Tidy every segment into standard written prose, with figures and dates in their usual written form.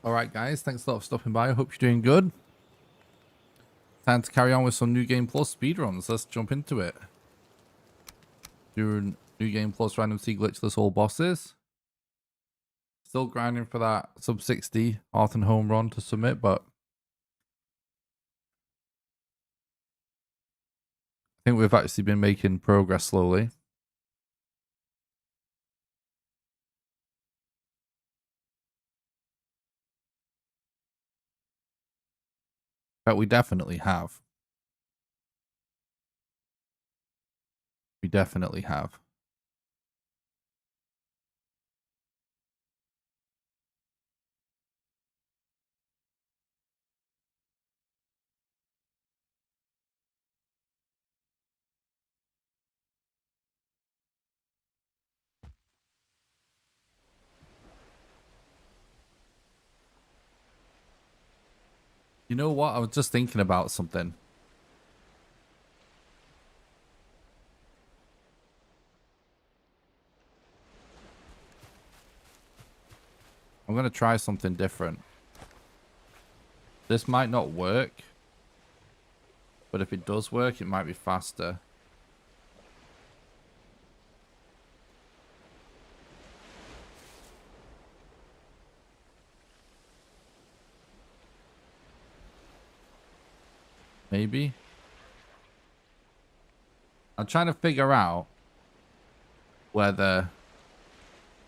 All right, guys. Thanks a lot for stopping by. I hope you're doing good. Time to carry on with some New Game Plus speedruns. Let's jump into it. Doing New Game Plus Random Sea Glitchless all bosses. Still grinding for that sub 60 Hearth and Home run to submit, but I think we've actually been making progress slowly. But we definitely have. We definitely have. You know what? I was just thinking about something. I'm going to try something different. This might not work, but if it does work, it might be faster. Maybe. I'm trying to figure out whether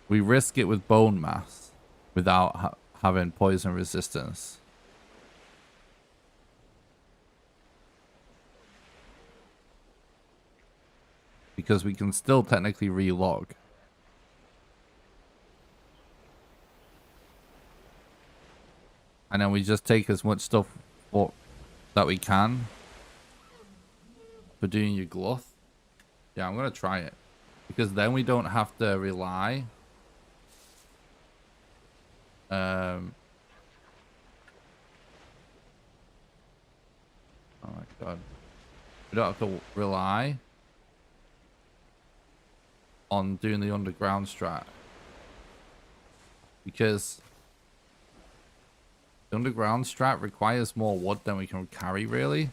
we risk it with bone mass without having poison resistance. Because we can still technically relog. And then we just take as much stuff that we can for doing your gluth. Yeah, I'm going to try it. Because then we don't have to rely. Oh my god. We don't have to rely on doing the underground strat. Because the underground strat requires more wood than we can carry, really.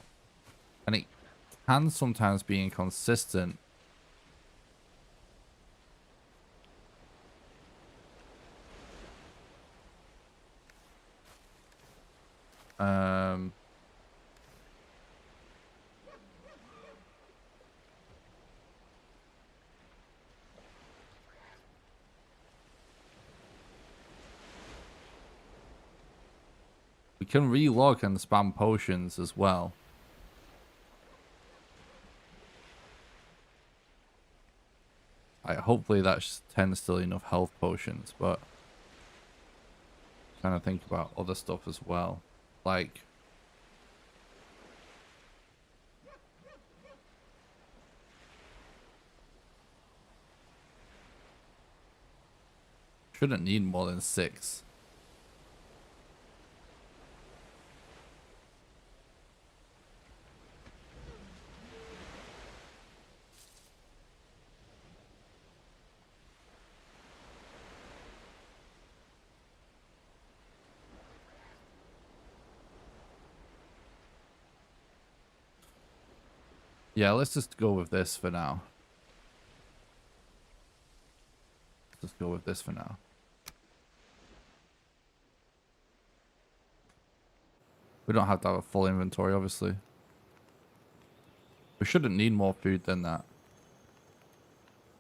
And it can sometimes be inconsistent. We can relog and spam potions as well. Hopefully that's 10 still enough health potions, but I'm trying to think about other stuff as well. Like, shouldn't need more than 6. Yeah, let's just go with this for now. Let's just go with this for now. We don't have to have a full inventory, obviously. We shouldn't need more food than that.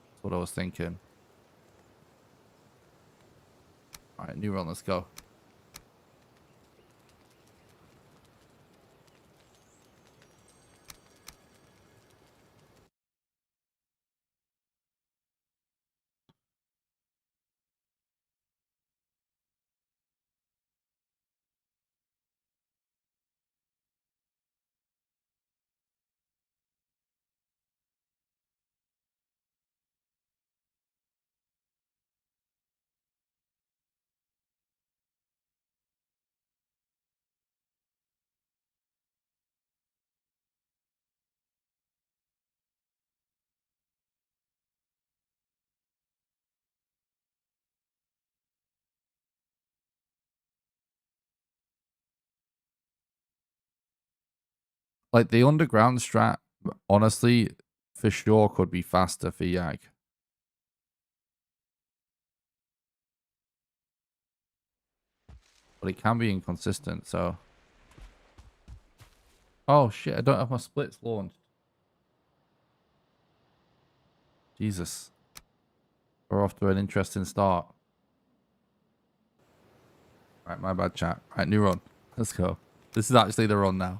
That's what I was thinking. Alright, new run, let's go. Like, the underground strat, honestly, for sure could be faster for Yag. But it can be inconsistent, so... Oh, shit, I don't have my splits launched. Jesus. We're off to an interesting start. Right, my bad, chat. Right, new run. Let's go. This is actually the run now.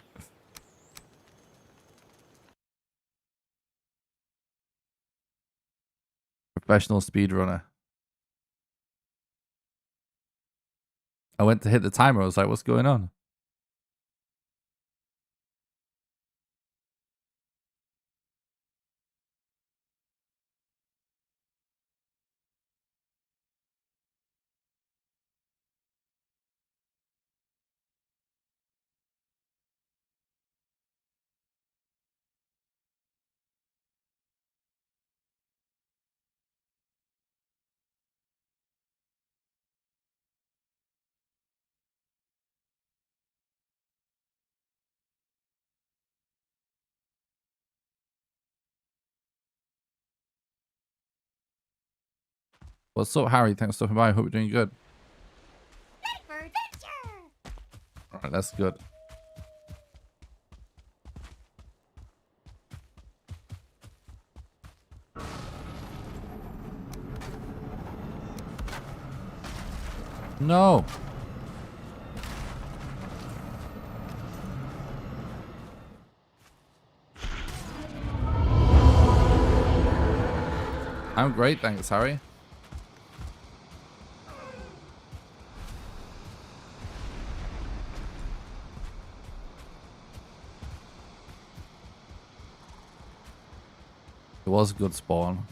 Professional speedrunner. I went to hit the timer. I was like, what's going on? What's up, Harry? Thanks for stopping by. Hope you're doing good. Alright, that's good. No. I'm great, thanks, Harry. It was a good spawn.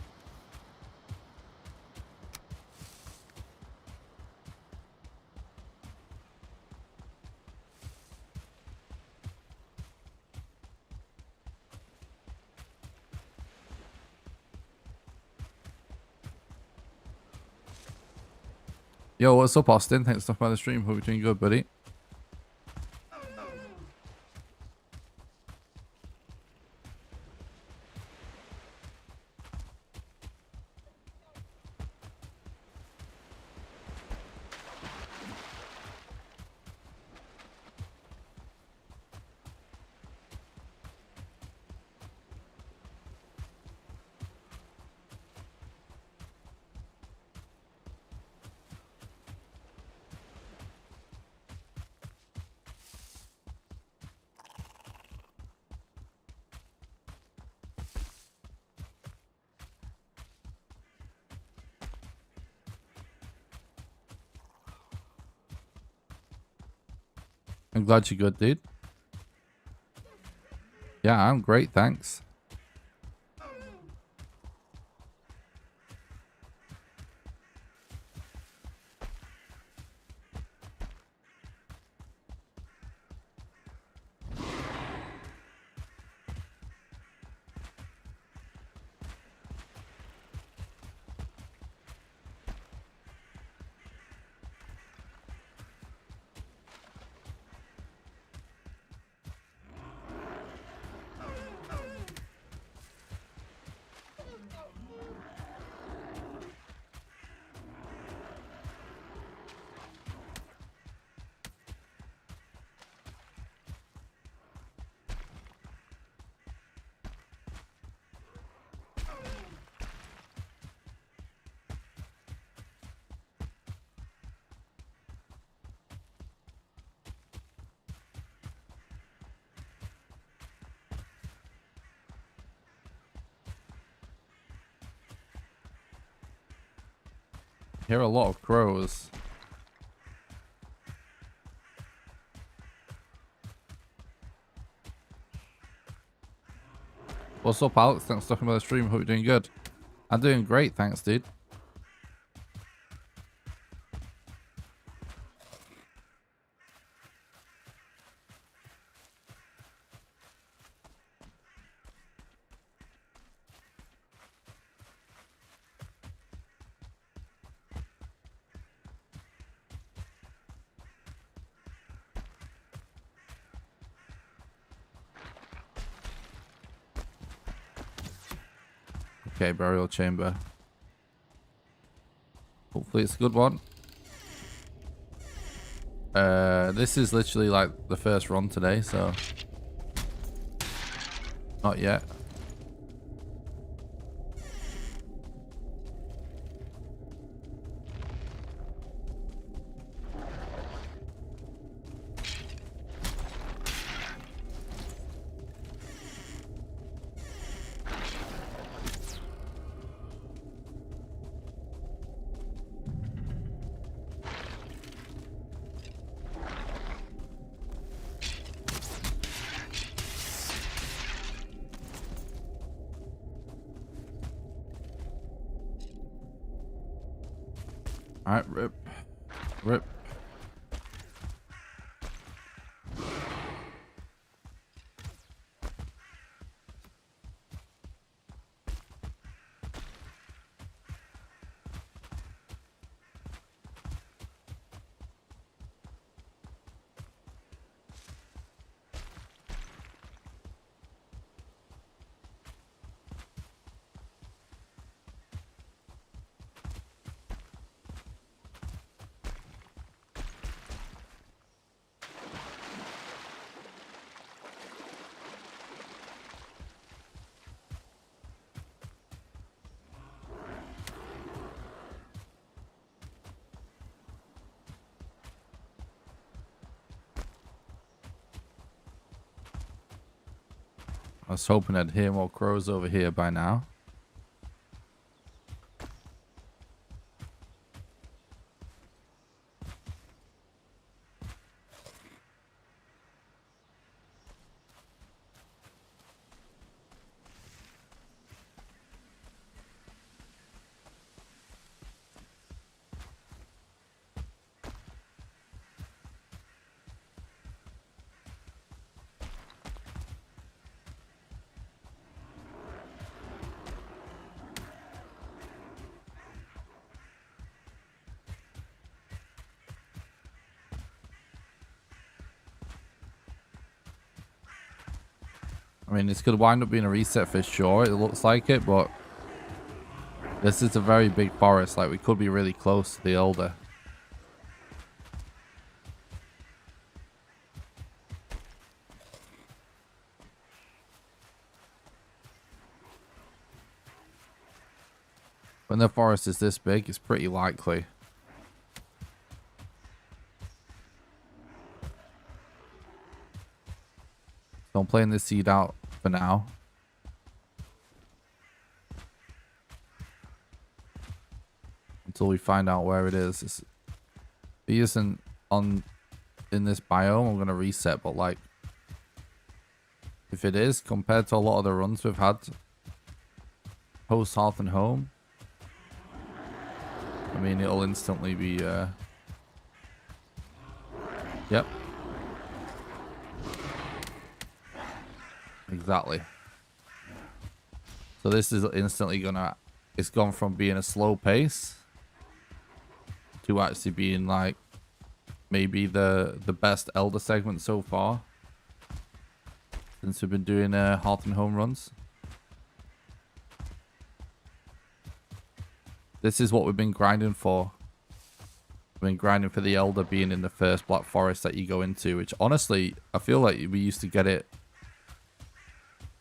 Yo, what's up, Austin? Thanks for stopping by the stream. Hope you're doing good, buddy. I'm glad you're good, dude. Yeah, I'm great, thanks. I hear a lot of crows. What's up, Alex? Thanks for stopping by the stream. Hope you're doing good. I'm doing great, thanks, dude. Okay, burial chamber. Hopefully it's a good one. This is literally like the first run today, so not yet. Alright, rip. Rip. I was hoping I'd hear more crows over here by now. I mean, this could wind up being a reset for sure. It looks like it, but this is a very big forest. Like, we could be really close to the Elder. When the forest is this big, it's pretty likely. So I'm playing this seed out for now. Until we find out where it is. If he isn't in this biome, I'm going to reset. But like, if it is, compared to a lot of the runs we've had post Hearth and Home, I mean, it'll instantly be, yep. Exactly. So this is instantly gonna, it's gone from being a slow pace to actually being like maybe the best Elder segment so far since we've been doing Hearth and Home runs. This is what we've been grinding for. We've been grinding for the Elder being in the first Black Forest that you go into, which honestly, I feel like we used to get it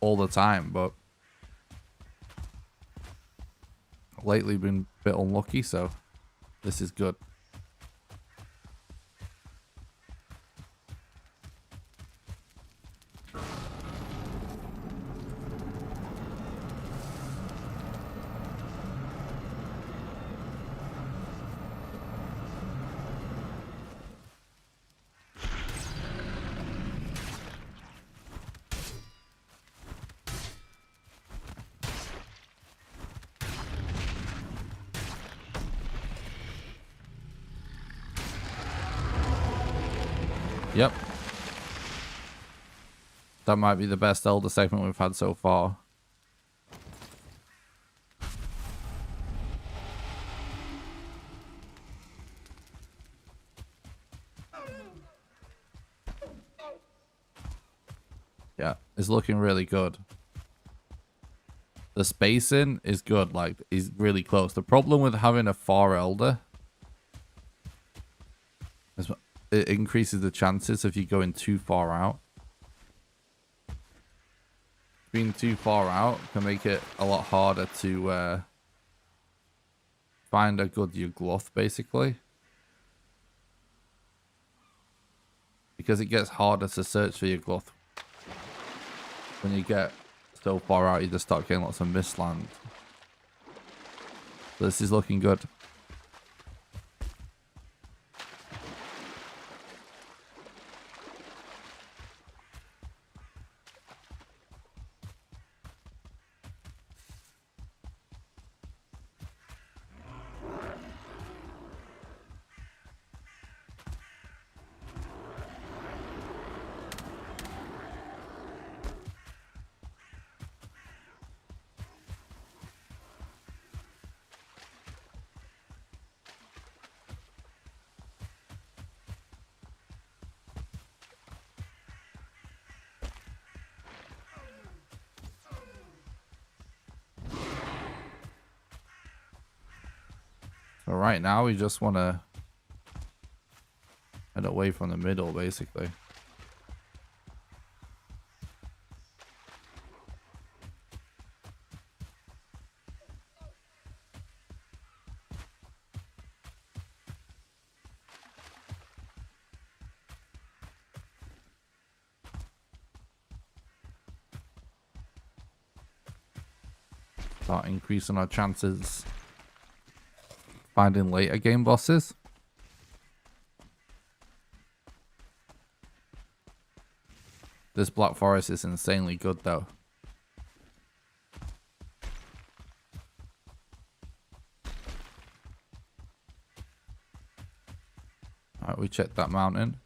all the time, but lately been a bit unlucky, so this is good. Yep. That might be the best Elder segment we've had so far. Yeah, it's looking really good. The spacing is good, like, is really close. The problem with having a far elder is it increases the chances if you're going too far out. Being too far out can make it a lot harder to find a good gluth, basically. Because it gets harder to search for your gluth. When you get so far out, you just start getting lots of mistland. So this is looking good. So right now we just want to head away from the middle, basically. Start increasing our chances finding later game bosses. This Black Forest is insanely good though. Alright, we checked that mountain.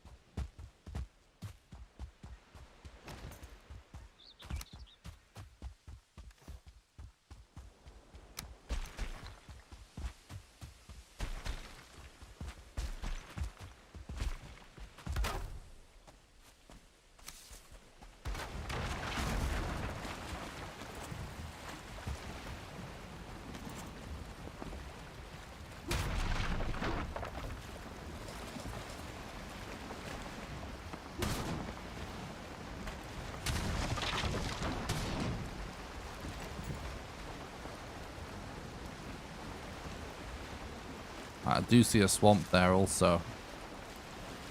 I do see a swamp there also,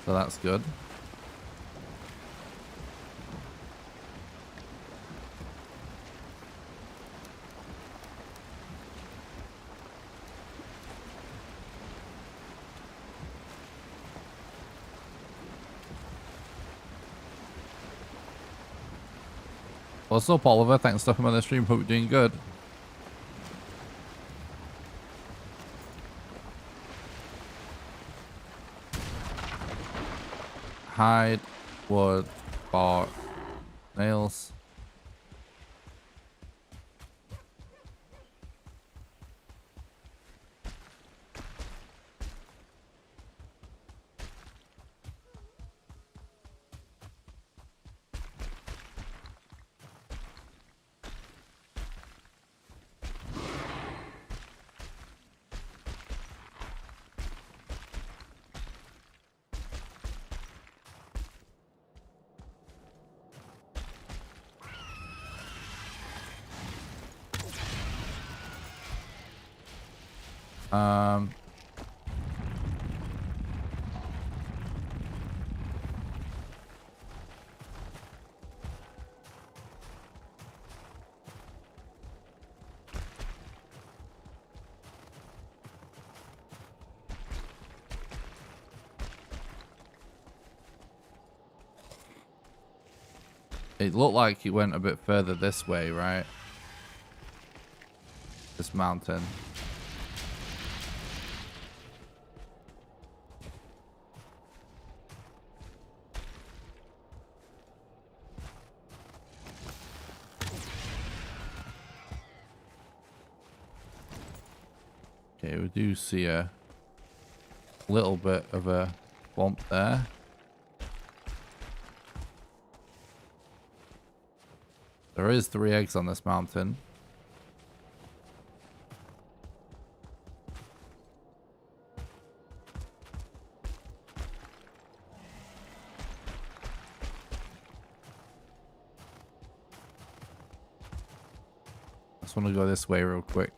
so that's good. What's up, Oliver? Thanks for stopping by the stream. Hope you're doing good. Hide, wood, bark, nails. It looked like he went a bit further this way, right? This mountain. Okay, we do see a little bit of a swamp there. There is 3 eggs on this mountain. Just want to go this way real quick.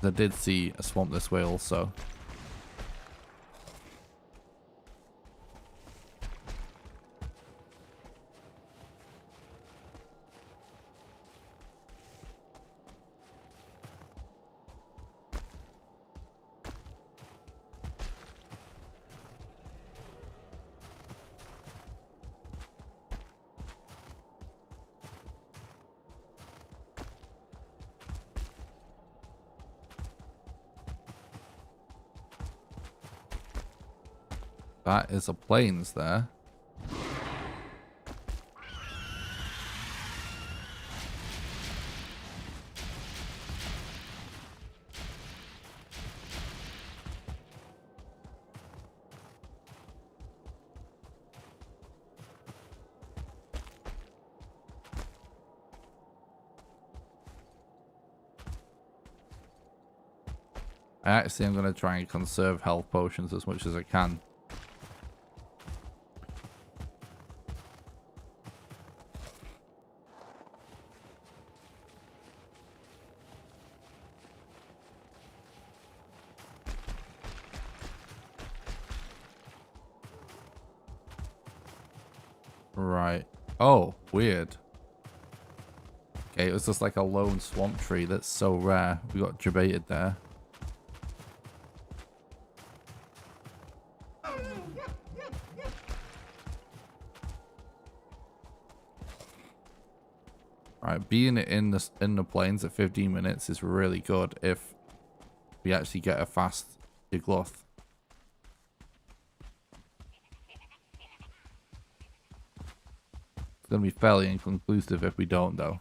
I did see a swamp this way also. That is a plains there. Actually, I'm going to try and conserve health potions as much as I can. Right. Oh, weird. Okay, it was just like a lone swamp tree. That's so rare. We got debated there. Alright, being in the plains at 15 minutes is really good if we actually get a fast Yugloth. It's going to be fairly inconclusive if we don't, though.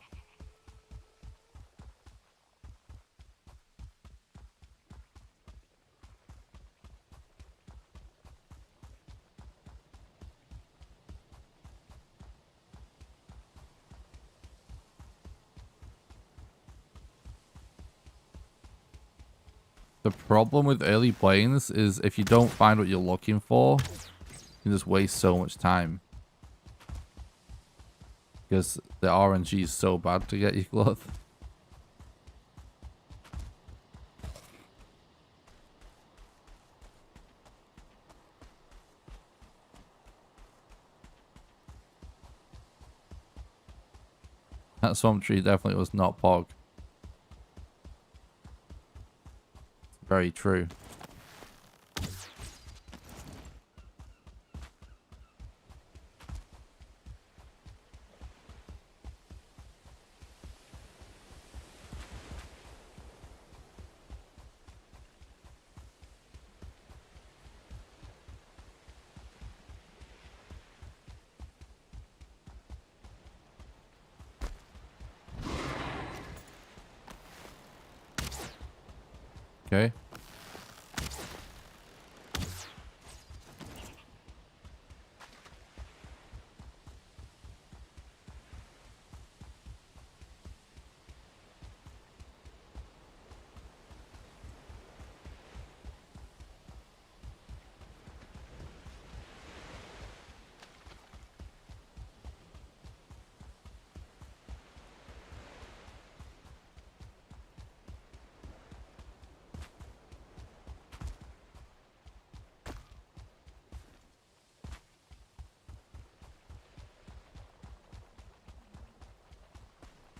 The problem with early plains is if you don't find what you're looking for, you just waste so much time. Because the RNG is so bad to get Yugloth. That swamp tree definitely was not Pog. Very true. Okay.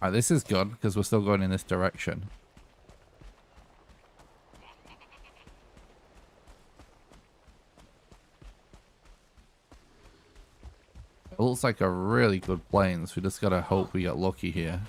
Alright, this is good because we're still going in this direction. It looks like a really good plains. We just gotta hope we get lucky here.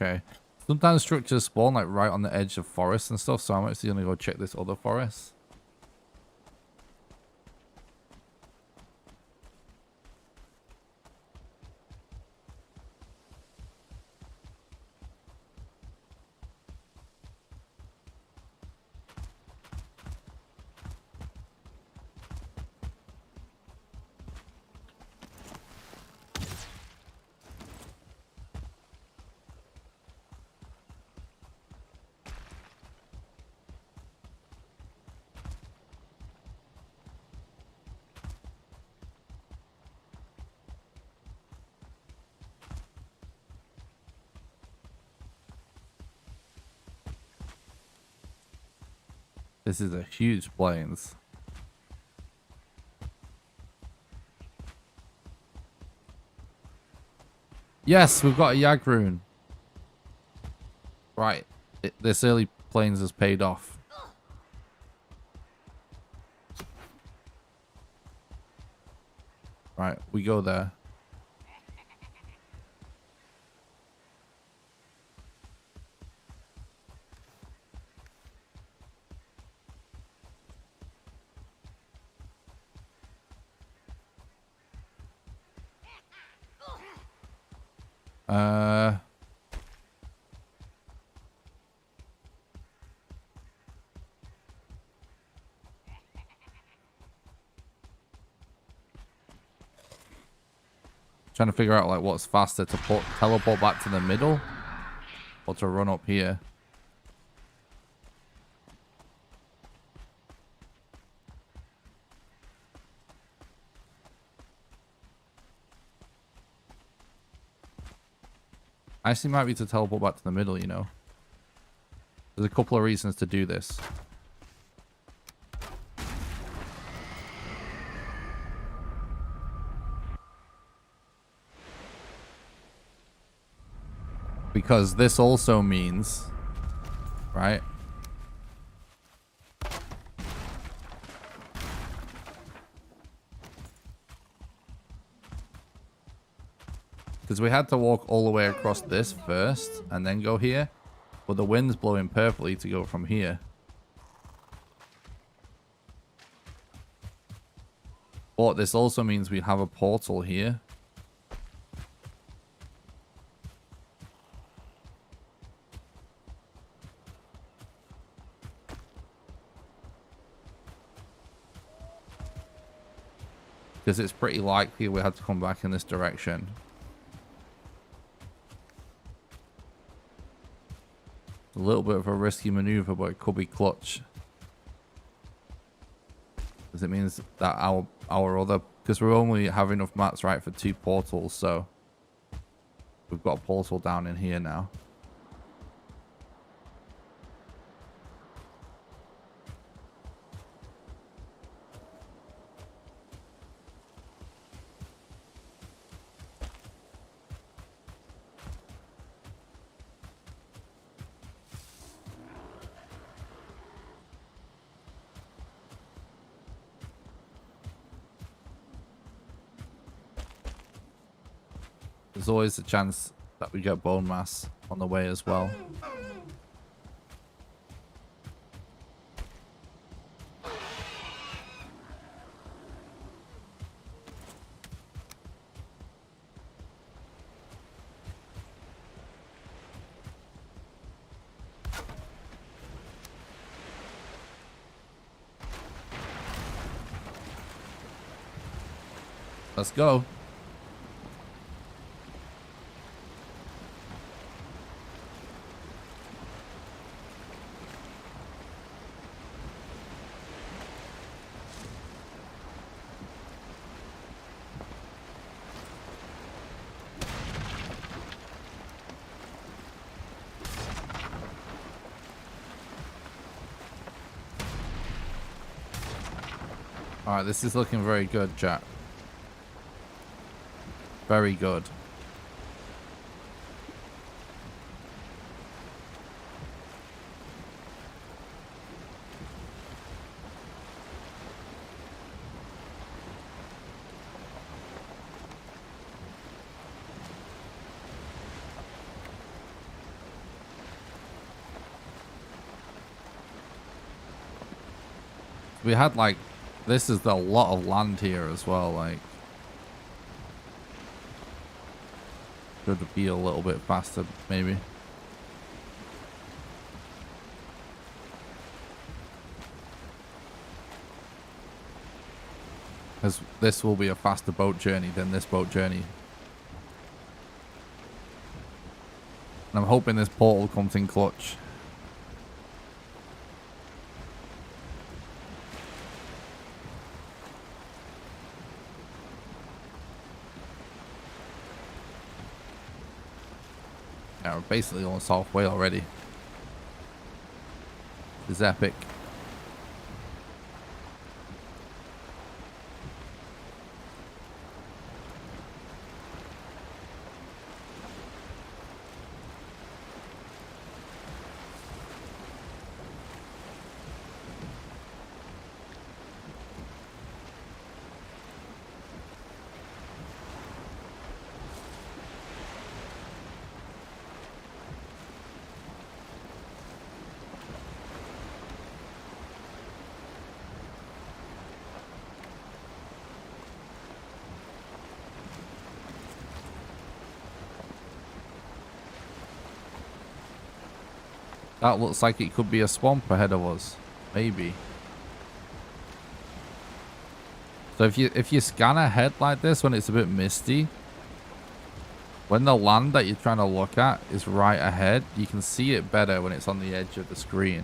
Okay. Sometimes structures spawn like right on the edge of forests and stuff, so I'm actually gonna go check this other forest. This is a huge plains. Yes, we've got a Yag rune. Right. This early plains has paid off. Right, we go there. Trying to figure out like what's faster to teleport back to the middle or to run up here. Actually might be to teleport back to the middle, you know. There's a couple of reasons to do this. Because this also means, right? Because we had to walk all the way across this first and then go here. But the wind's blowing perfectly to go from here. But this also means we have a portal here. Because it's pretty likely we had to come back in this direction. A little bit of a risky maneuver, but it could be clutch. Because it means that our other... Because we only have enough mats, right, for 2 portals, so... We've got a portal down in here now. There's always a chance that we get bone mass on the way as well. Let's go. Alright, this is looking very good, chat. Very good. We had like... This is a lot of land here as well, like... Should be a little bit faster, maybe. Because this will be a faster boat journey than this boat journey. And I'm hoping this portal comes in clutch. Yeah, we're basically almost halfway already. This is epic. That looks like it could be a swamp ahead of us. Maybe. So if you scan ahead like this when it's a bit misty, when the land that you're trying to look at is right ahead, you can see it better when it's on the edge of the screen.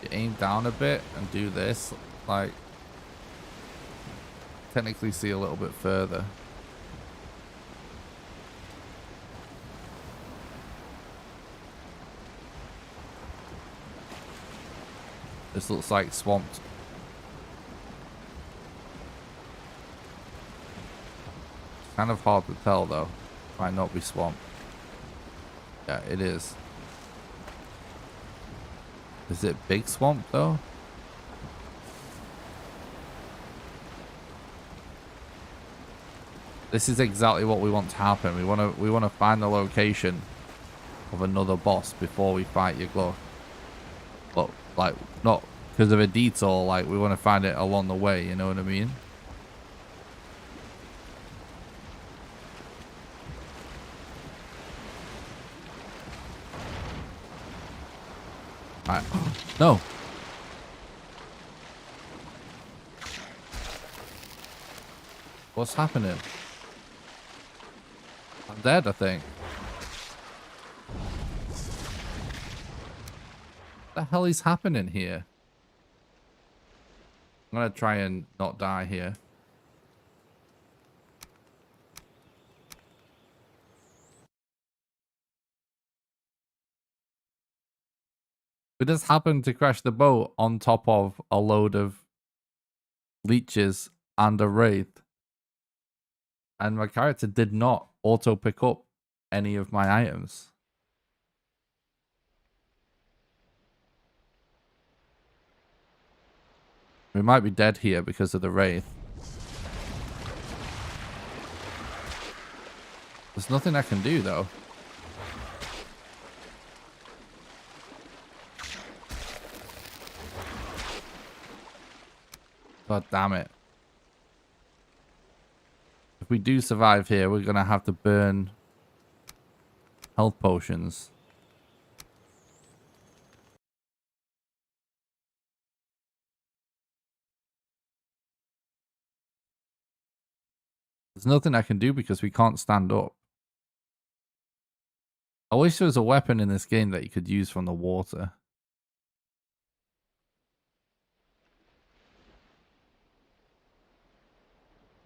You aim down a bit and do this, like, technically see a little bit further. This looks like swamped. It's kind of hard to tell though. Might not be swamp. Yeah, it is. Is it big swamp though? This is exactly what we want to happen. We want to find the location of another boss before we fight your glove. But like not because of a detour, like we want to find it along the way, you know what I mean? Alright. No. What's happening? I'm dead, I think. What the hell is happening here? I'm gonna try and not die here. We just happened to crash the boat on top of a load of leeches and a wraith. And my character did not auto pick up any of my items. We might be dead here because of the wraith. There's nothing I can do though. God damn it. If we do survive here, we're going to have to burn health potions. There's nothing I can do because we can't stand up. I wish there was a weapon in this game that you could use from the water.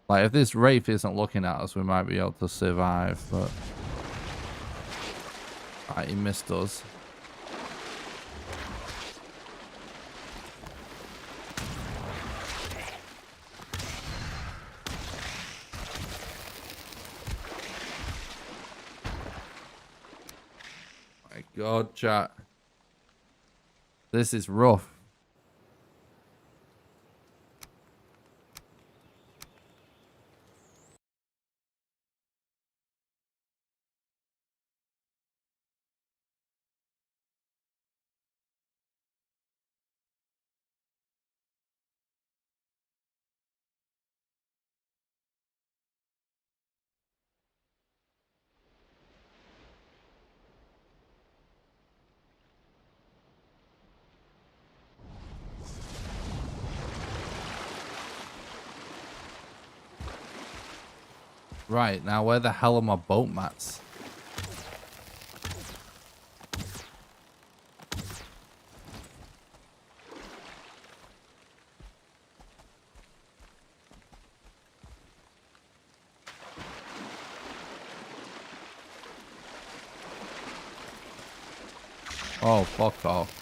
Like, if this wraith isn't looking at us, we might be able to survive, but... Alright, he missed us. My God, chat. This is rough. Right, now where the hell are my boat mats? Oh, fuck off.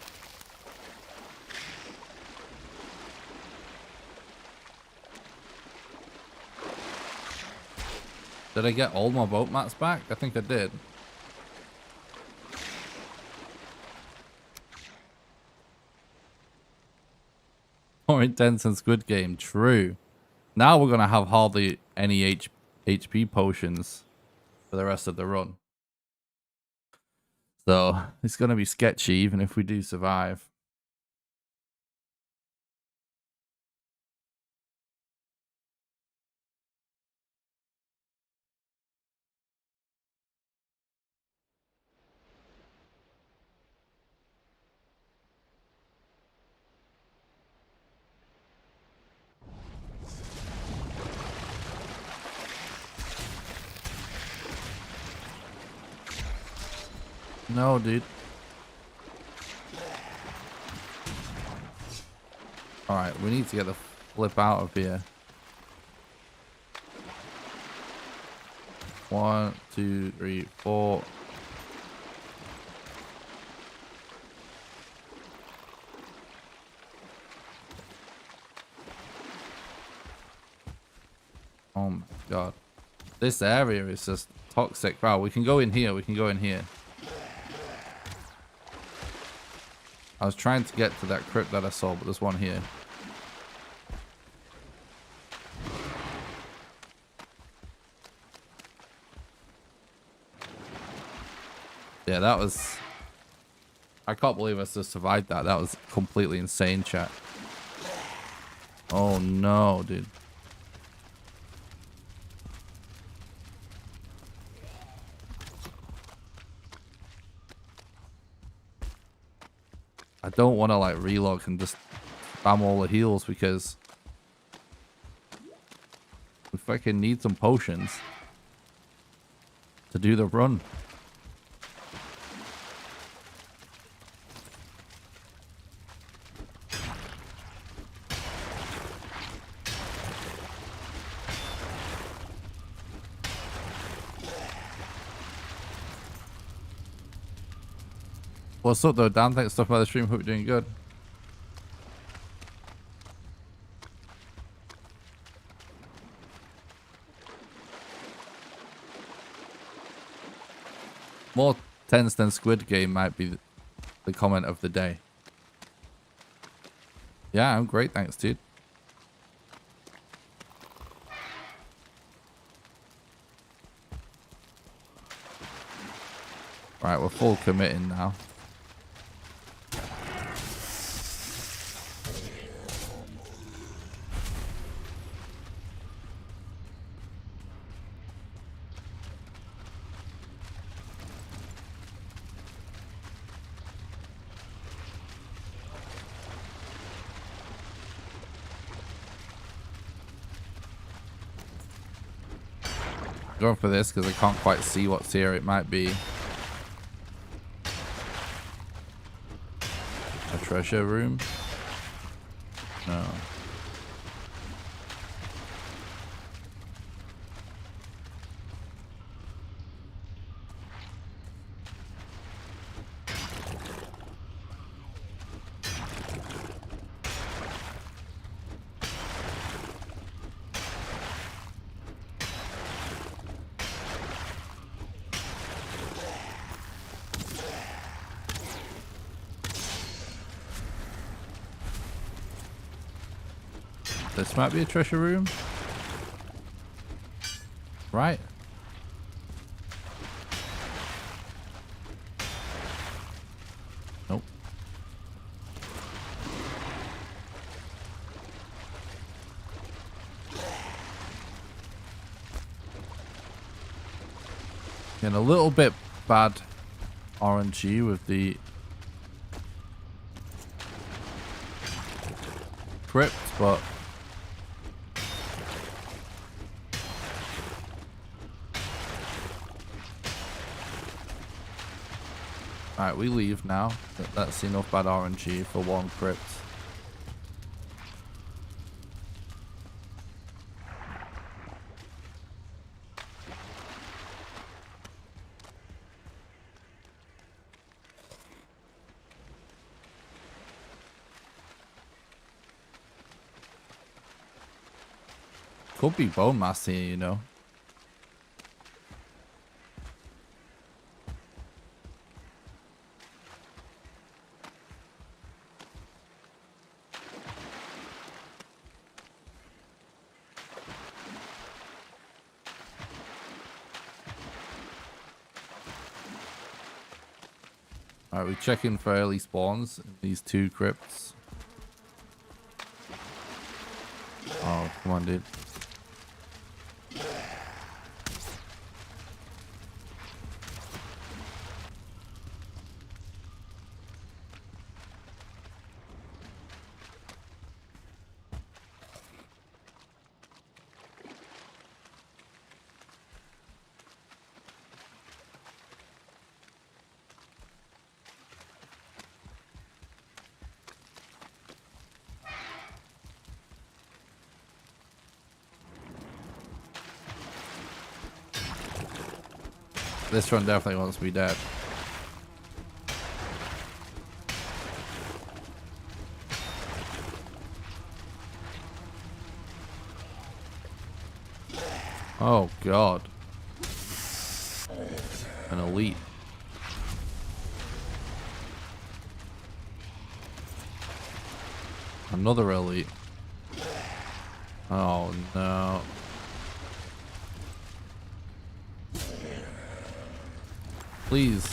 Did I get all my boat mats back? I think I did. More intense than Squid Game. True. Now we're going to have hardly any HP potions for the rest of the run. So it's going to be sketchy even if we do survive. No, dude. Alright, we need to get the flip out of here. 1, 2, 3, 4. Oh my god. This area is just toxic. Wow, we can go in here. We can go in here. I was trying to get to that crypt that I saw, but there's one here. Yeah, that was... I can't believe I just survived that. That was completely insane, chat. Oh no, dude. I don't want to like relog and just spam all the heals because we fucking need some potions to do the run. What's up though, Dan? Thanks stuff by the stream. Hope you're doing good. More tense than Squid Game might be the comment of the day. Yeah, I'm great, thanks, dude. Right, we're full committing now. Going for this because I can't quite see what's here. It might be a treasure room. No. This might be a treasure room. Right. Nope. Getting a little bit bad RNG with the crypt, but alright, we leave now. That's enough bad RNG for one crypt. Could be bone mass here, you know. Alright, we're checking for early spawns in these two crypts. Oh, come on, dude. This one definitely wants to be dead. Oh god. An elite. Another elite. Oh no. Please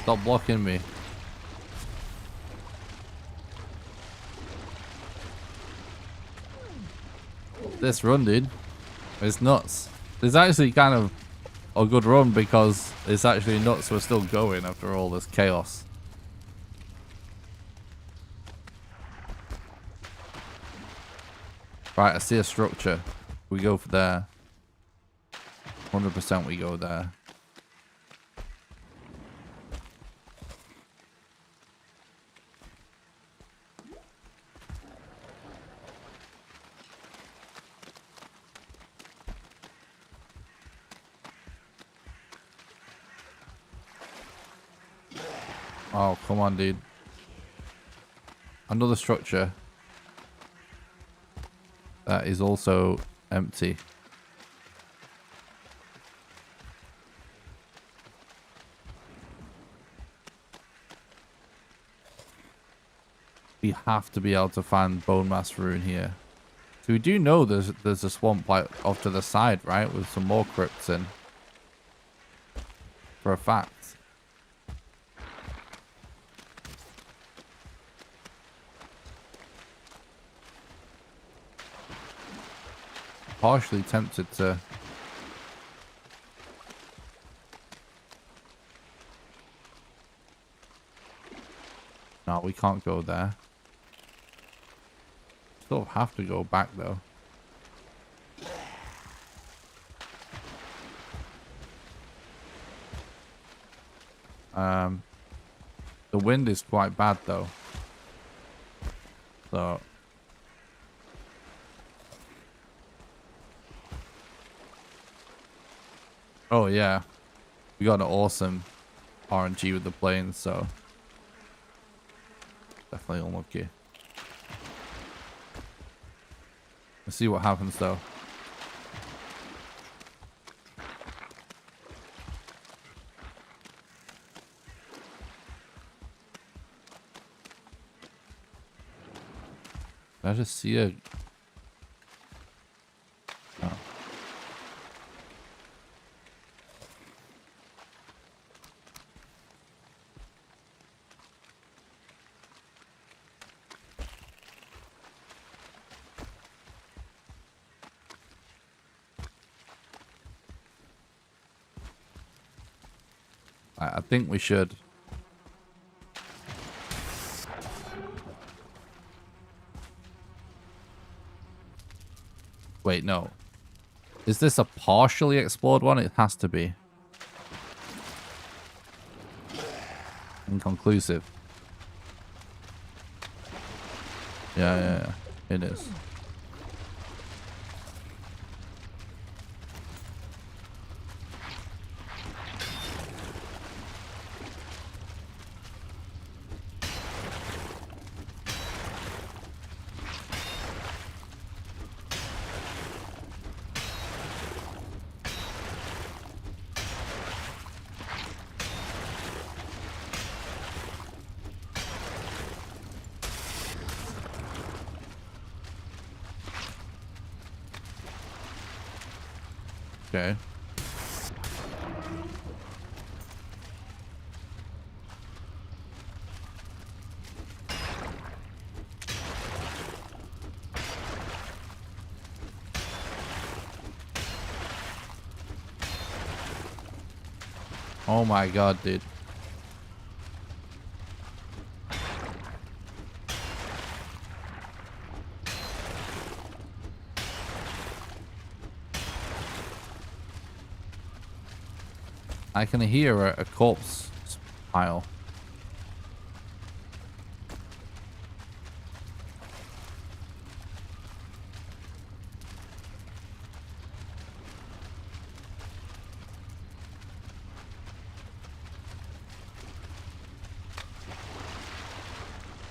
stop blocking me. This run, dude, it's nuts. It's actually kind of a good run because it's actually nuts we're still going after all this chaos. Right, I see a structure. We go for there. 100% we go there. Oh, come on, dude. Another structure that is also empty. We have to be able to find bone mass rune here. So we do know there's a swamp like off to the side, right? With some more crypts in. For a fact. Partially tempted to... No, we can't go there. Still have to go back though. The wind is quite bad though. So... Oh yeah. We got an awesome RNG with the planes, so... Definitely unlucky. Let's see what happens though. Did I just see a... Oh. I think we should. Wait, no. Is this a partially explored one? It has to be. Inconclusive. Yeah. It is. Okay. Oh my god, dude. I can hear a corpse pile.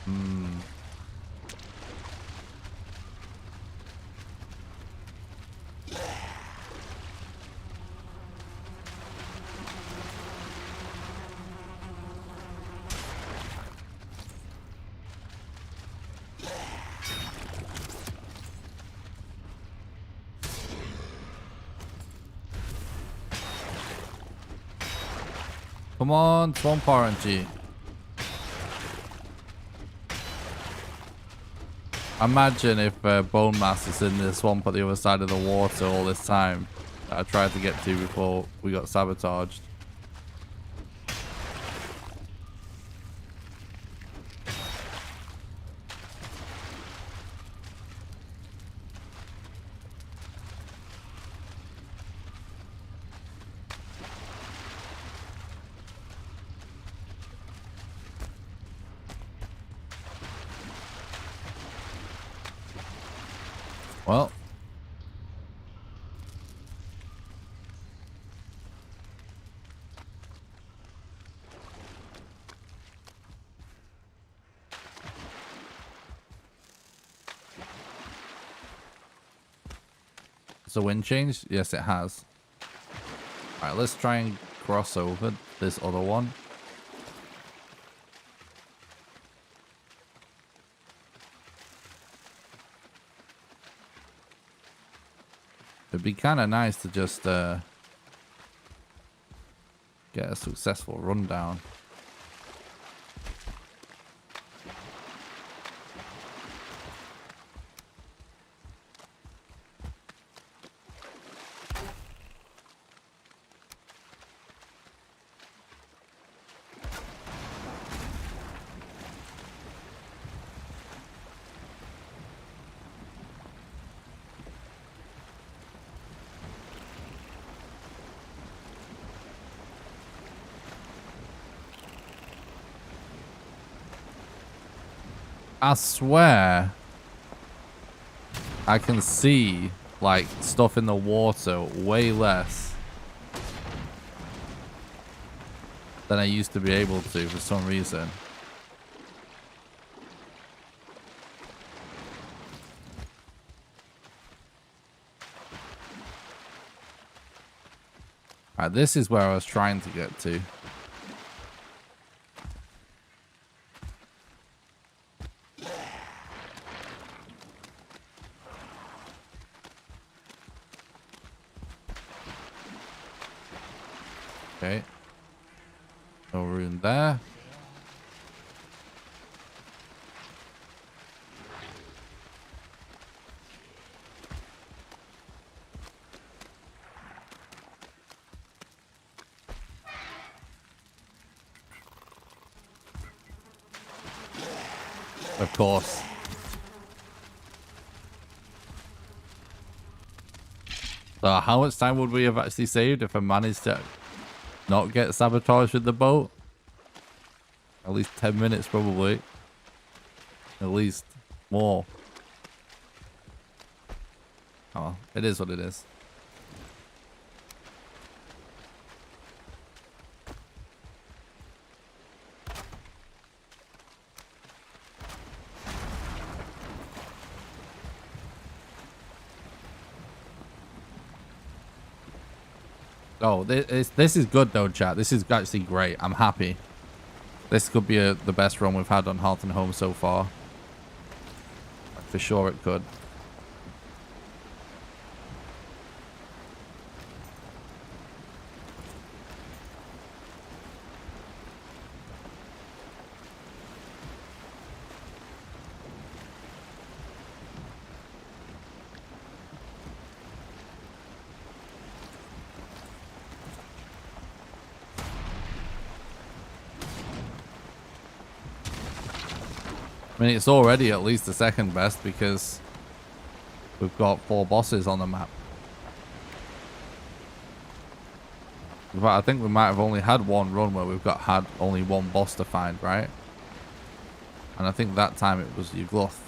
Hmm. Come on, Swamp RNG. Imagine if Bone Mass is in the swamp at the other side of the water all this time that I tried to get to before we got sabotaged. Well. Has the wind changed? Yes, it has. Alright, let's try and cross over this other one. It'd be kind of nice to just get a successful rundown. I swear I can see like stuff in the water way less than I used to be able to for some reason. Alright, this is where I was trying to get to. Okay. No room there. Of course. So how much time would we have actually saved if I managed to not get sabotaged with the boat? At least 10 minutes probably. At least more. Oh, it is what it is. Oh, this is good though, chat. This is actually great. I'm happy. This could be the best run we've had on Hearth and Home so far. For sure it could. I mean, it's already at least the second best because we've got 4 bosses on the map. In fact, I think we might have only had one run where we've had only 1 boss to find, right? And I think that time it was your Gluth.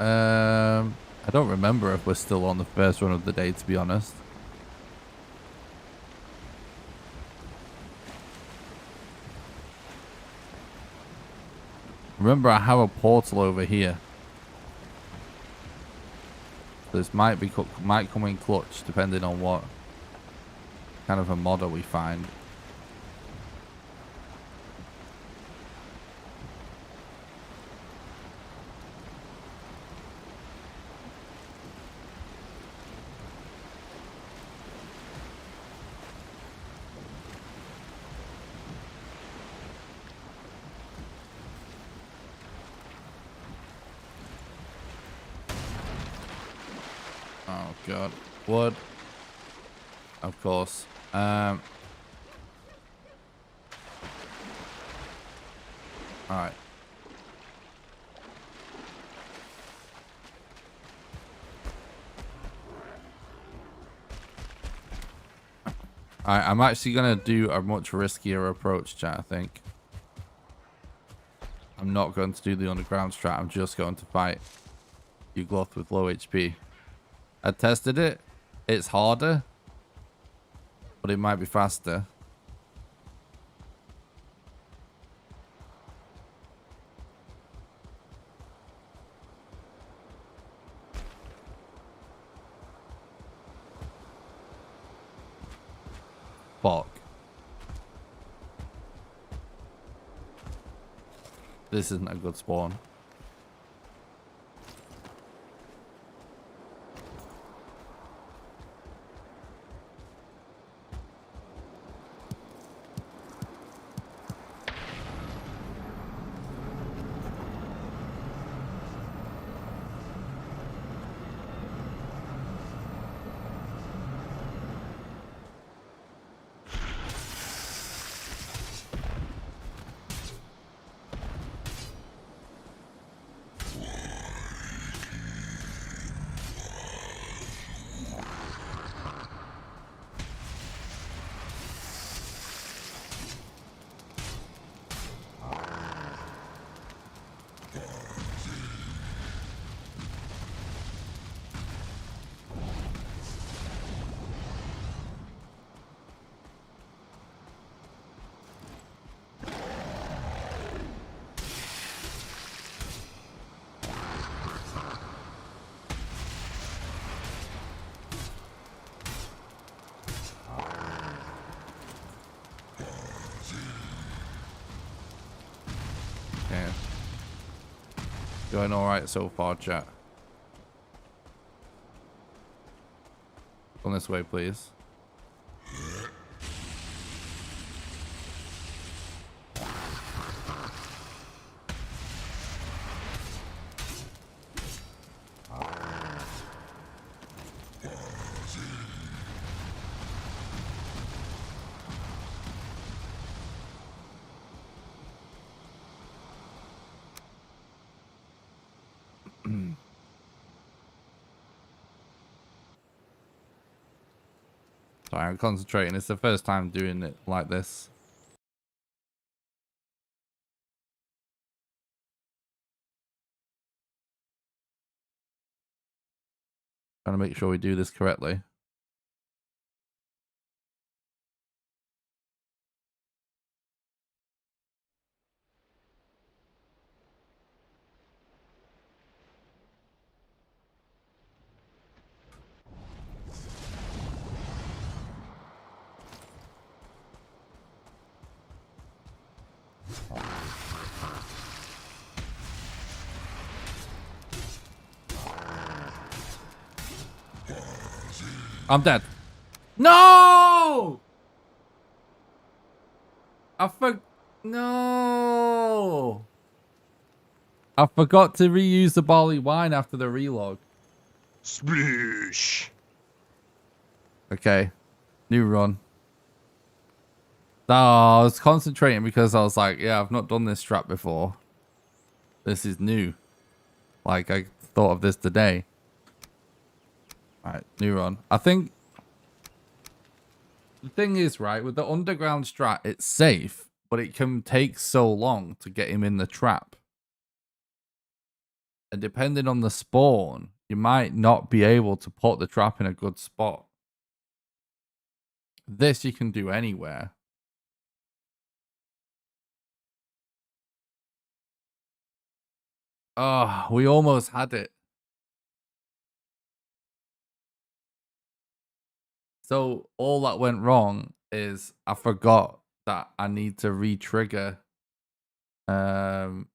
I don't remember if we're still on the first run of the day, to be honest. Remember, I have a portal over here. This might come in clutch, depending on what kind of a model we find. Oh god, wood. Of course. All right. Alright, I'm actually gonna do a much riskier approach, chat, I think. I'm not going to do the underground strat, I'm just going to fight you Gloth with low HP. I tested it. It's harder, but it might be faster. Fuck. This isn't a good spawn. Going alright so far, chat. Come this way, please. Sorry, I'm concentrating. It's the first time doing it like this. Trying to make sure we do this correctly. I'm dead. No! No! I forgot to reuse the barley wine after the relog. Sploosh. Okay. New run. Oh, I was concentrating because I was like, yeah, I've not done this strat before. This is new. Like, I thought of this today. Alright, new run. I think the thing is, right, with the underground strat, it's safe, but it can take so long to get him in the trap. And depending on the spawn, you might not be able to put the trap in a good spot. This you can do anywhere. Oh, we almost had it. So all that went wrong is I forgot that I need to re-trigger the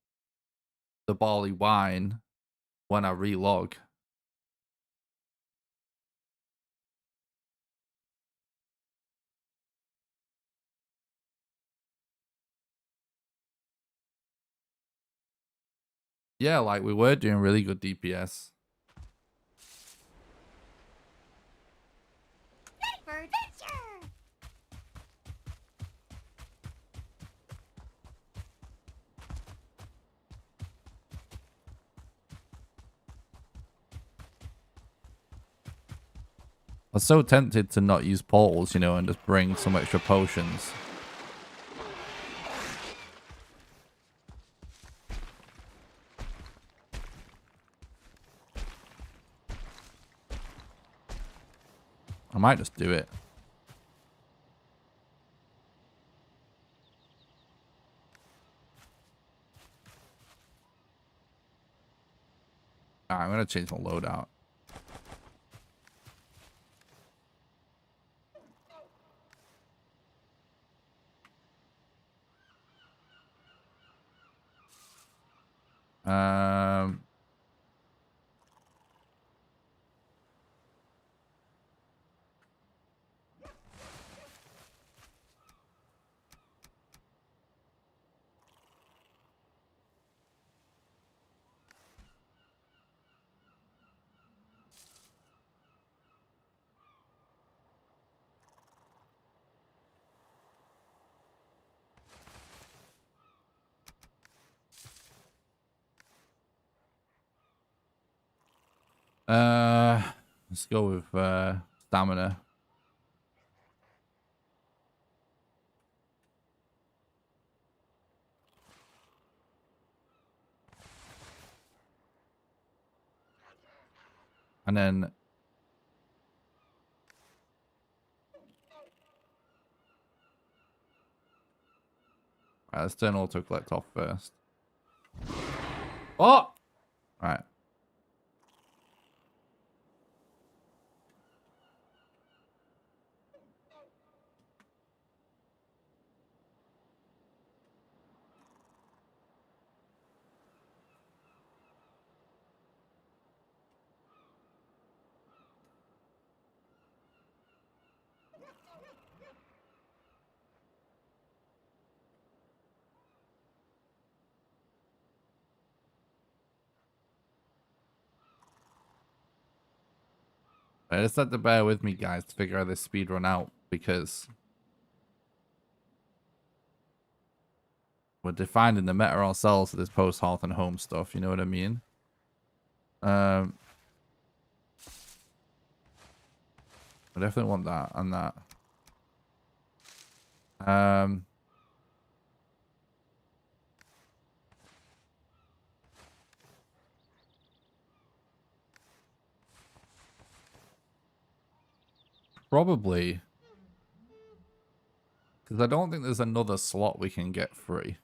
barley wine when I relog. Yeah, like we were doing really good DPS. I was so tempted to not use portals, you know, and just bring some extra potions. I might just do it. Alright, I'm going to change my loadout. Let's go with stamina. And then let's turn auto collect off first. Oh! Alright. I just have to bear with me, guys, to figure out this speed run out, because we're defining the meta ourselves for this post-hearth and home stuff, you know what I mean? I definitely want that and that. Probably. Because I don't think there's another slot we can get free.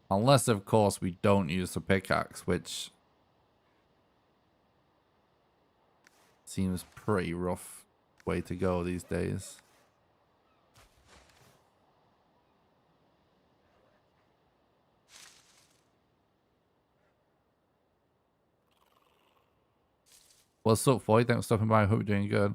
Unless, of course, we don't use the pickaxe, which seems pretty rough way to go these days. What's up, Floyd? Thanks for stopping by. I hope you're doing good.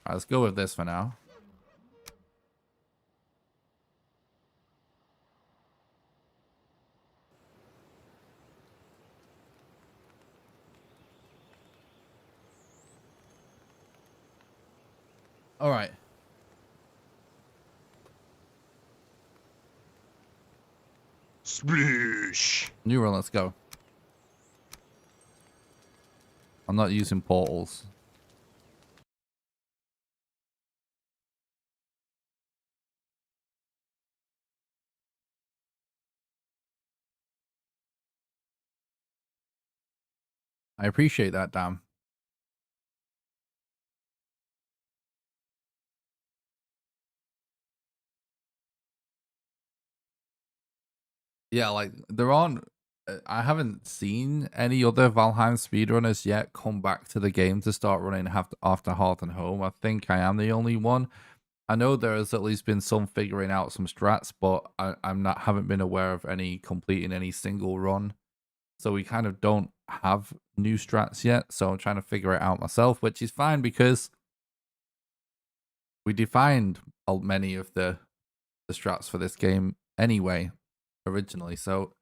Right, let's go with this for now. All right. Sploosh. New run, let's go. I'm not using portals. I appreciate that, damn. Yeah, like there aren't. I haven't seen any other Valheim speedrunners yet come back to the game to start running after Hearth and Home. I think I am the only one. I know there has at least been some figuring out some strats, but haven't been aware of any completing any single run. So we kind of don't have new strats yet. So I'm trying to figure it out myself, which is fine because we defined many of the strats for this game anyway, originally. So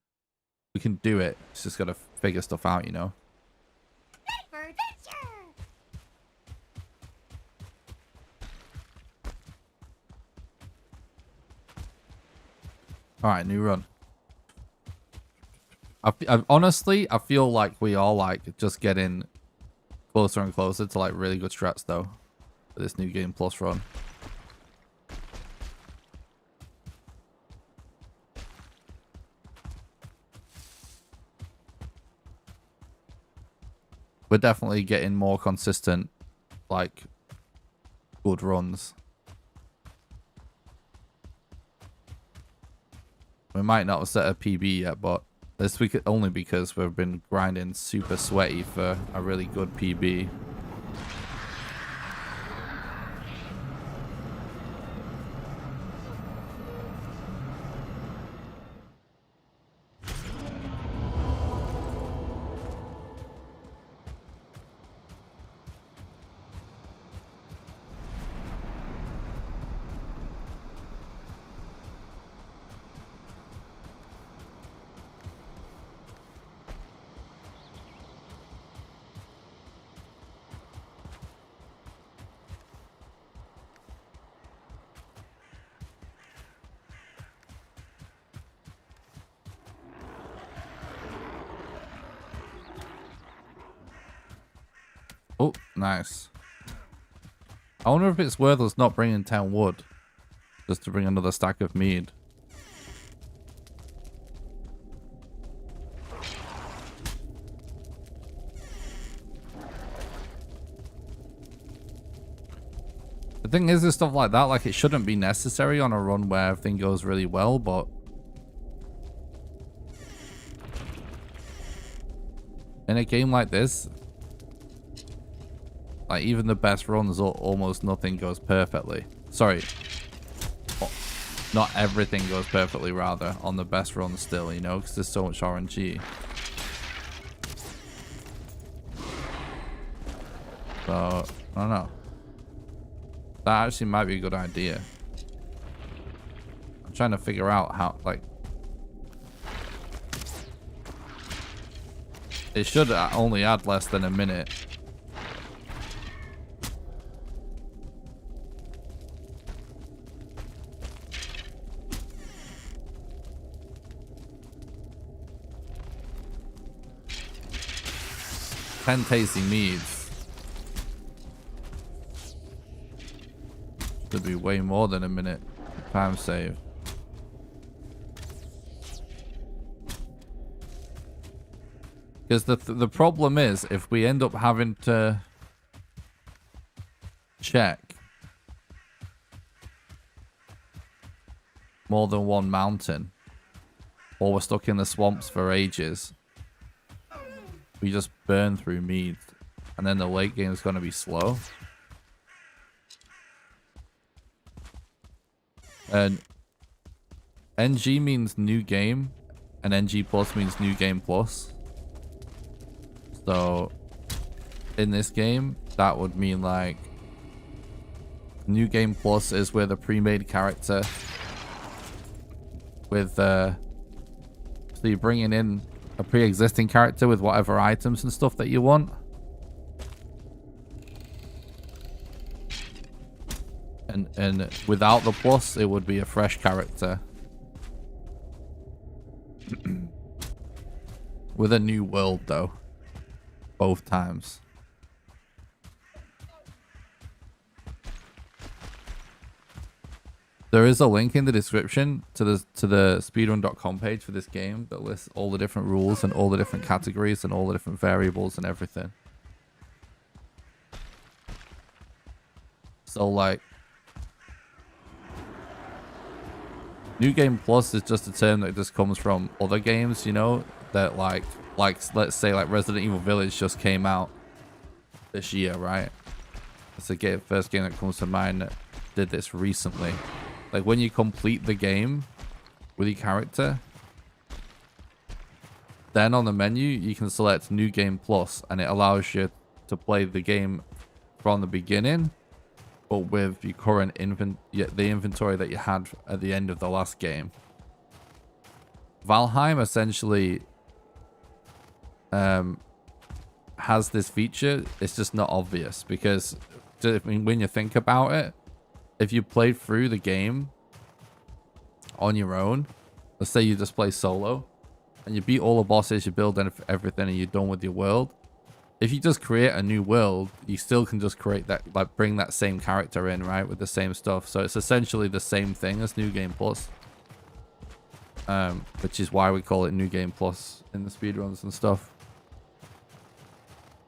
we can do it. It's just got to figure stuff out, you know? All right, new run. Honestly, I feel like we are like just getting closer and closer to like really good strats though for this new game plus run. We're definitely getting more consistent, like good runs. We might not have set a PB yet, but this week only because we've been grinding super sweaty for a really good PB. Oh, nice. I wonder if it's worth us not bringing 10 wood. Just to bring another stack of mead. The thing is, with stuff like that, like, it shouldn't be necessary on a run where everything goes really well, but in a game like this, like, even the best runs, almost nothing goes perfectly. Sorry. Not everything goes perfectly, rather, on the best run still, you know, because there's so much RNG. So, I don't know. That actually might be a good idea. I'm trying to figure out how, like... It should only add less than a minute. Tasty meads. Should be way more than a minute. Time save. Because the problem is, if we end up having to check more than one mountain, or we're stuck in the swamps for ages, we just burn through mead, and then the late game is going to be slow. And NG means new game, and NG plus means new game plus. So in this game, that would mean like new game plus is with a pre-made character with so you're bringing in a pre-existing character with whatever items and stuff that you want. And without the plus, it would be a fresh character. With a new world, though. Both times. There is a link in the description to the speedrun.com page for this game that lists all the different rules and all the different categories and all the different variables and everything. So like, New Game Plus is just a term that just comes from other games, you know, that like let's say like Resident Evil Village just came out this year, right? It's the first game that comes to mind that did this recently. Like when you complete the game with your character, then on the menu you can select New Game Plus, and it allows you to play the game from the beginning, but with your current the inventory that you had at the end of the last game. Valheim essentially has this feature. It's just not obvious because when you think about it, if you played through the game on your own, let's say you just play solo and you beat all the bosses, you build everything, and you're done with your world. If you just create a new world, you still can just create that, like bring that same character in, right, with the same stuff. So it's essentially the same thing as New Game Plus, which is why we call it New Game Plus in the speedruns and stuff.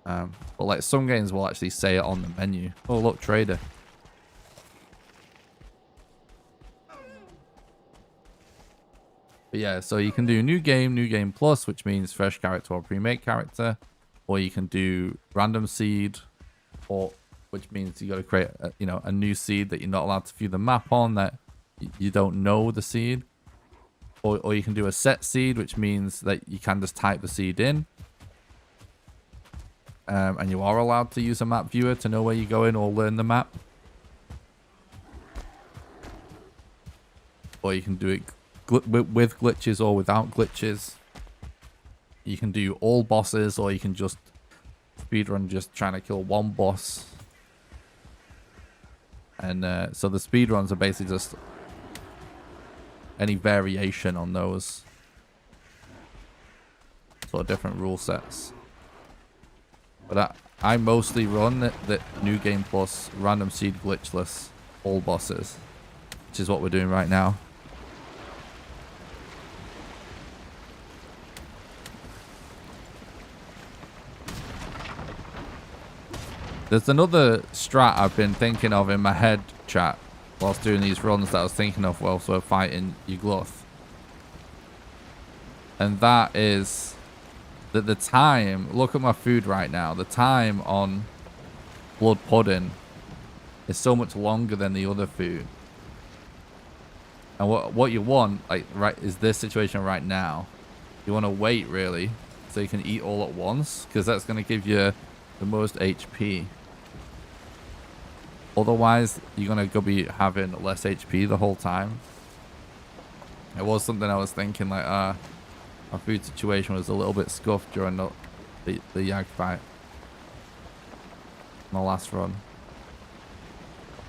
But like some games will actually say it on the menu. Oh look, trader. But yeah, so you can do New Game Plus, which means fresh character or pre-made character. Or you can do random seed, which means you got to create a new seed that you're not allowed to view the map on, that you don't know the seed. Or you can do a set seed, which means that you can just type the seed in. And you are allowed to use a map viewer to know where you're going or learn the map. Or you can do it with glitches or without glitches. You can do all bosses, or you can just speedrun just trying to kill one boss. And so the speedruns are basically just any variation on those sort of different rule sets. But I mostly run the New Game Plus random seed glitchless all bosses, which is what we're doing right now. There's another strat I've been thinking of in my head, chat, whilst doing these runs that I was thinking of whilst we're fighting Yugluth. And that is that the time, look at my food right now, the time on Blood Pudding is so much longer than the other food. And what you want, like, right, is this situation right now. You want to wait, really, so you can eat all at once, because that's going to give you the most HP. Otherwise, you're going to go be having less HP the whole time. It was something I was thinking, like, my food situation was a little bit scuffed during the Yag fight. My last run.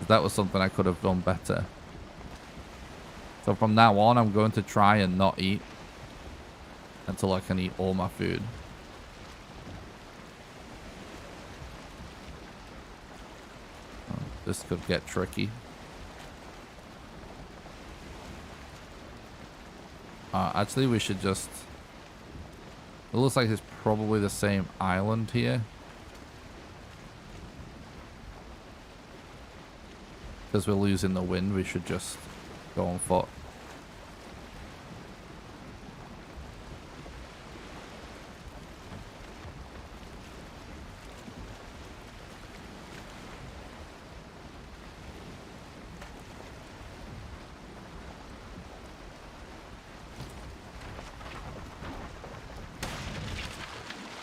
That was something I could have done better. So from now on, I'm going to try and not eat until I can eat all my food. This could get tricky. Actually, we should just... It looks like it's probably the same island here. Because we're losing the wind, we should just go on foot.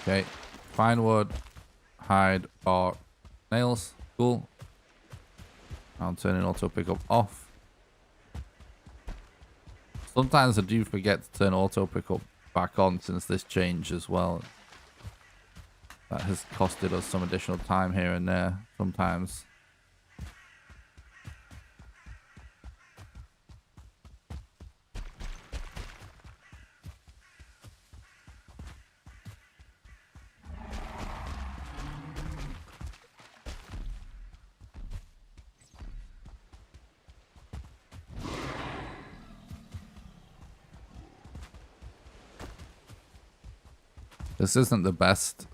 Okay, find wood, hide, bark, nails. Cool. I'm turning auto pickup off. Sometimes I do forget to turn auto pickup back on since this change as well. That has costed us some additional time here and there sometimes. This isn't the best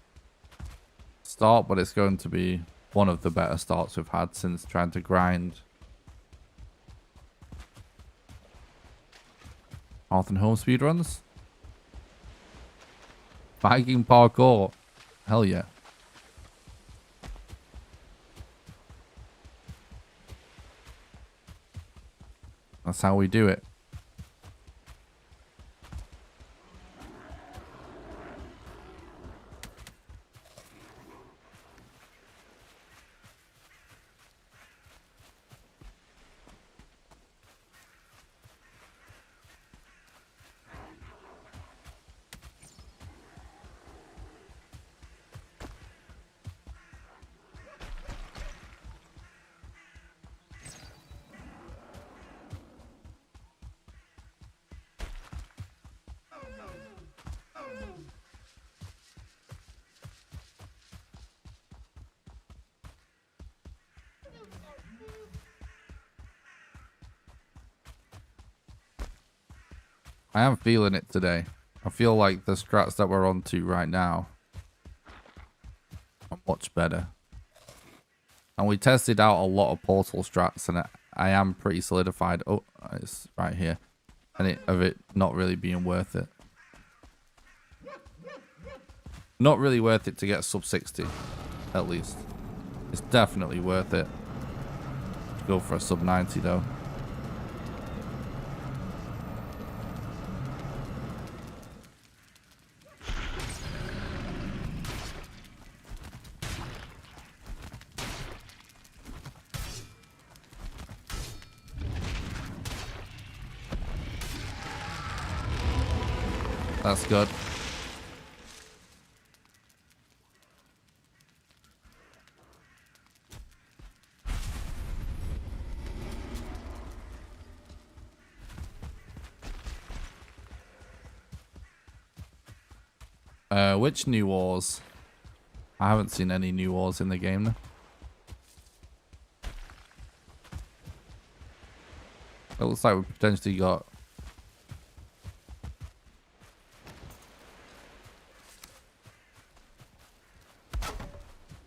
start, but it's going to be one of the better starts we've had since trying to grind Hearth and Home speedruns. Viking parkour. Hell yeah. That's how we do it. I am feeling it today. I feel like the strats that we're on to right now are much better. And we tested out a lot of portal strats, and I am pretty solidified. Oh, it's right here. And of it not really being worth it. Not really worth it to get sub 60, at least. It's definitely worth it. Go for a sub 90 though. That's good. Which new wars? I haven't seen any new wars in the game. It looks like we potentially got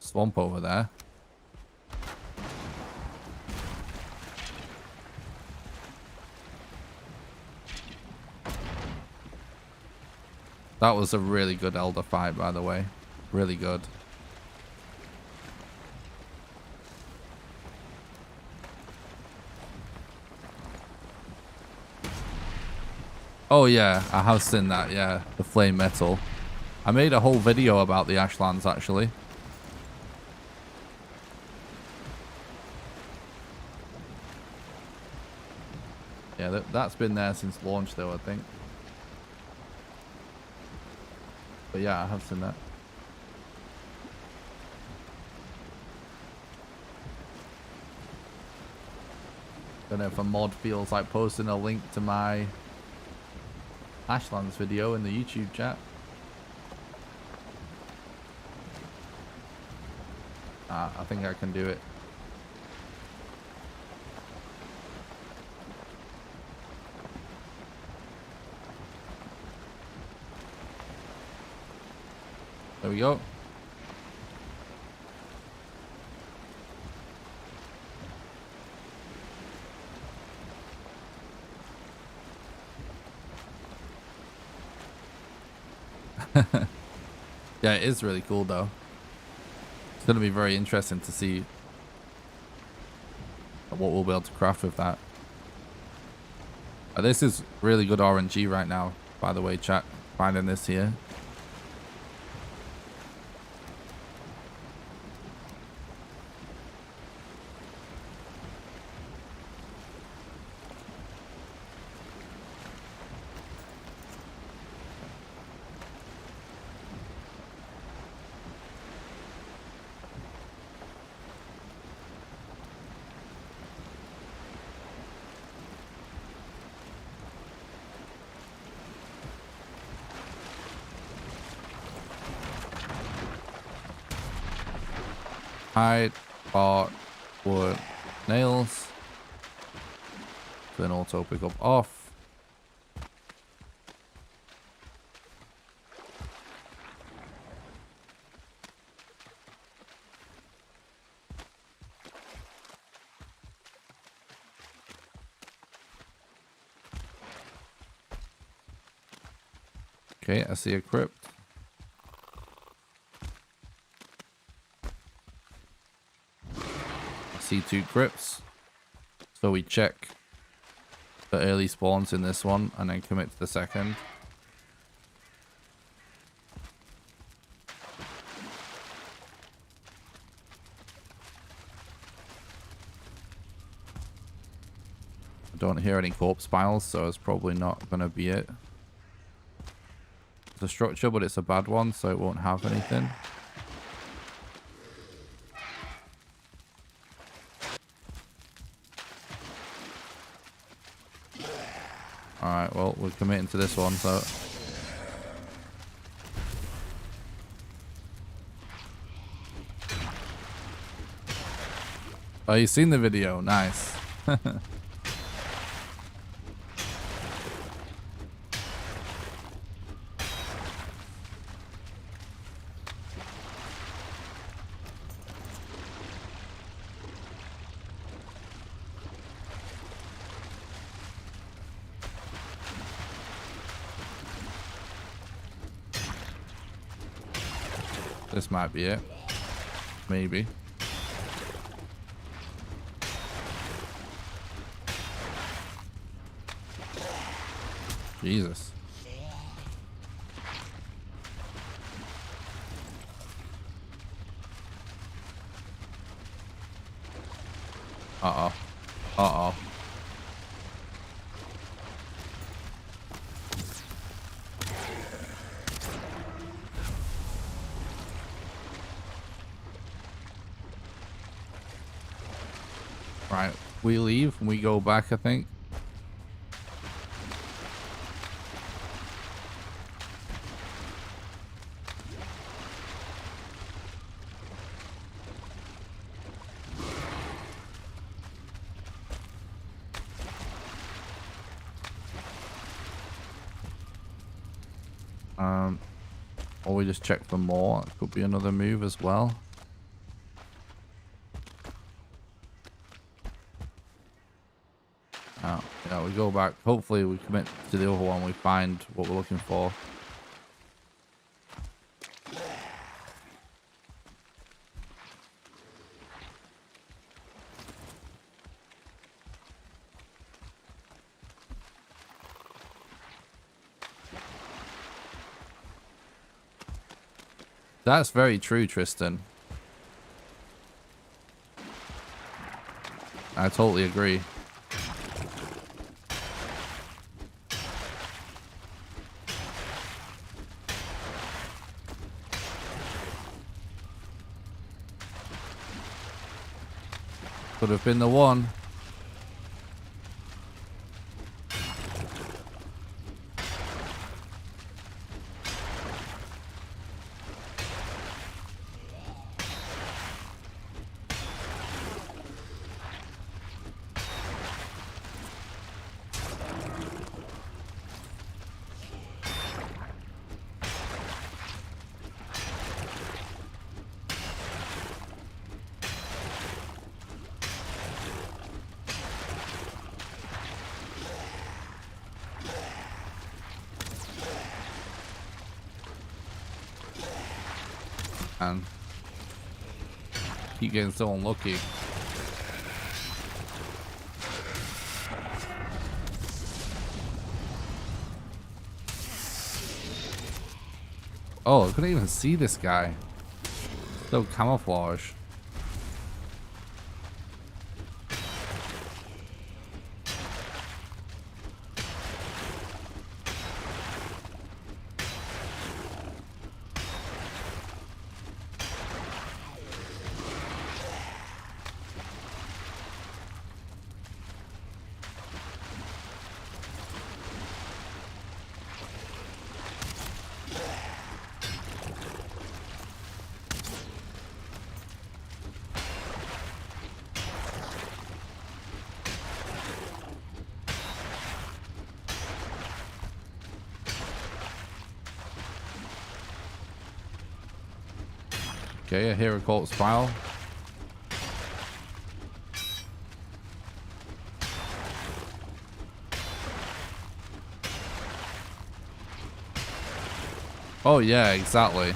swamp over there. That was a really good Elder fight, by the way. Really good. Oh yeah, I have seen that, yeah. The flame metal. I made a whole video about the Ashlands, actually. Yeah, that's been there since launch, though, I think. But yeah, I have seen that. Don't know if a mod feels like posting a link to my Ashlands video in the YouTube chat. I think I can do it. There we go. Yeah, it is really cool though. It's going to be very interesting to see what we'll be able to craft with that. This is really good RNG right now, by the way, chat. Finding this here. Hide, bark, wood, nails. Then auto pick up off. Okay, I see a crypt. I see 2 crypts. So we check the early spawns in this one and then commit to the second. I don't hear any corpse piles, so it's probably not going to be it. It's a structure, but it's a bad one, so it won't have anything. Alright, well, we're committing to this one, so... Oh, you've seen the video? Nice. This might be it. Maybe. Jesus. Uh-oh. Uh-oh. Right, we leave and we go back, I think. Or we just check for more. It could be another move as well. Oh, yeah, we go back. Hopefully we commit to the other one. We find what we're looking for. That's very true, Tristan. I totally agree. Could have been the one. And keep getting so unlucky. Oh, I couldn't even see this guy. So camouflage. Okay, I hear a cult spiral. Oh yeah, exactly.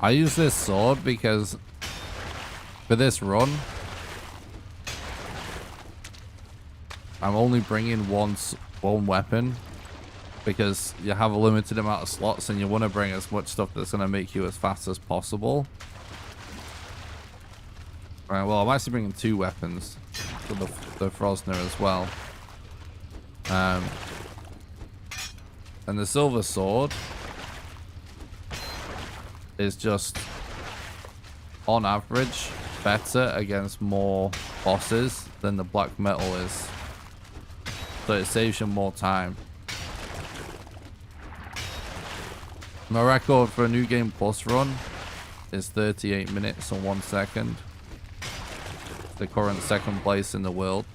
I use this sword because for this run, I'm only bringing one weapon because you have a limited amount of slots and you want to bring as much stuff that's going to make you as fast as possible. Alright, well, I'm actually bringing 2 weapons for the Frosner as well. And the silver sword is just, on average, better against more bosses than the black metal is. So it saves you more time. My record for a New Game Plus run is 38 minutes and 1 second. The current 2nd place in the world.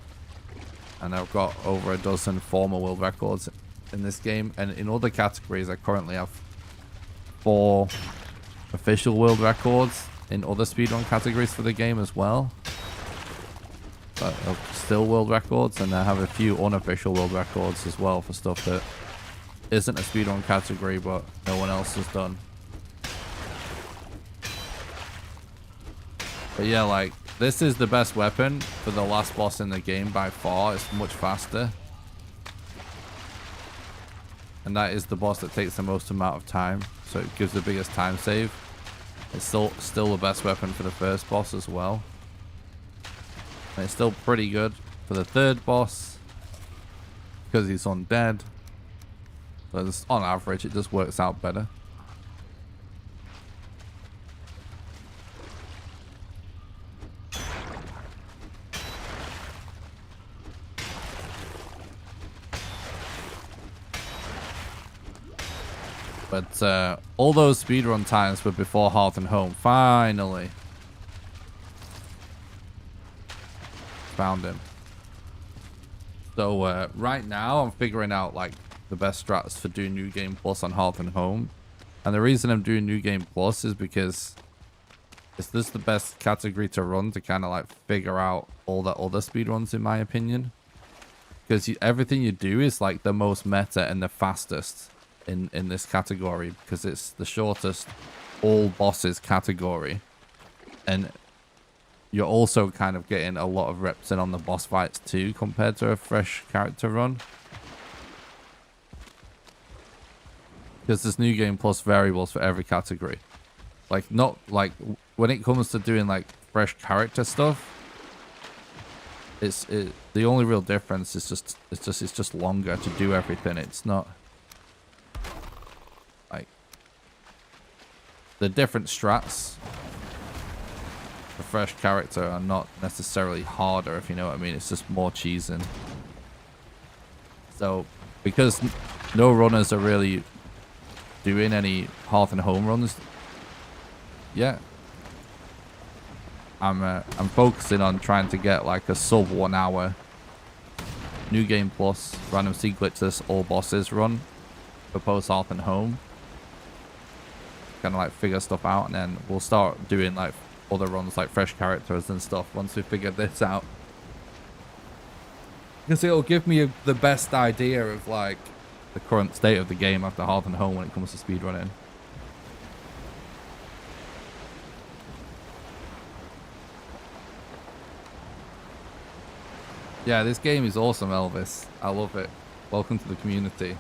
And I've got over a dozen former world records in this game. And in other categories, I currently have 4 official world records in other speedrun categories for the game as well. But still world records, and I have a few unofficial world records as well for stuff that isn't a speedrun category but no one else has done. But yeah, like, this is the best weapon for the last boss in the game by far. It's much faster. And that is the boss that takes the most amount of time, so it gives the biggest time save. It's still the best weapon for the first boss as well. And it's still pretty good for the 3rd boss because he's undead. So just on average, it just works out better. But all those speedrun times were before Hearth and Home. Finally. Found him. So right now I'm figuring out like the best strats for doing New Game Plus on Hearth and Home. And the reason I'm doing New Game Plus is because it's just the best category to run to kind of like figure out all the other speedruns, in my opinion. Because everything you do is like the most meta and the fastest in this category, because it's the shortest all bosses category. And you're also kind of getting a lot of reps in on the boss fights too, compared to a fresh character run. Because there's New Game Plus variables for every category. Like, not like when it comes to doing like fresh character stuff, the only real difference is it's just longer to do everything. It's not like the different strats for fresh character are not necessarily harder, if you know what I mean. It's just more cheesing. So because no runners are really doing any Hearth and Home runs yet, I'm focusing on trying to get like a sub 1 hour New Game Plus random sea glitches all bosses run for post Hearth and Home. Kind of like figure stuff out, and then we'll start doing like other runs like fresh characters and stuff once we figure this out. Because it'll give me the best idea of like the current state of the game after Hearth and Home when it comes to speedrunning. Yeah, this game is awesome, Elvis. I love it. Welcome to the community.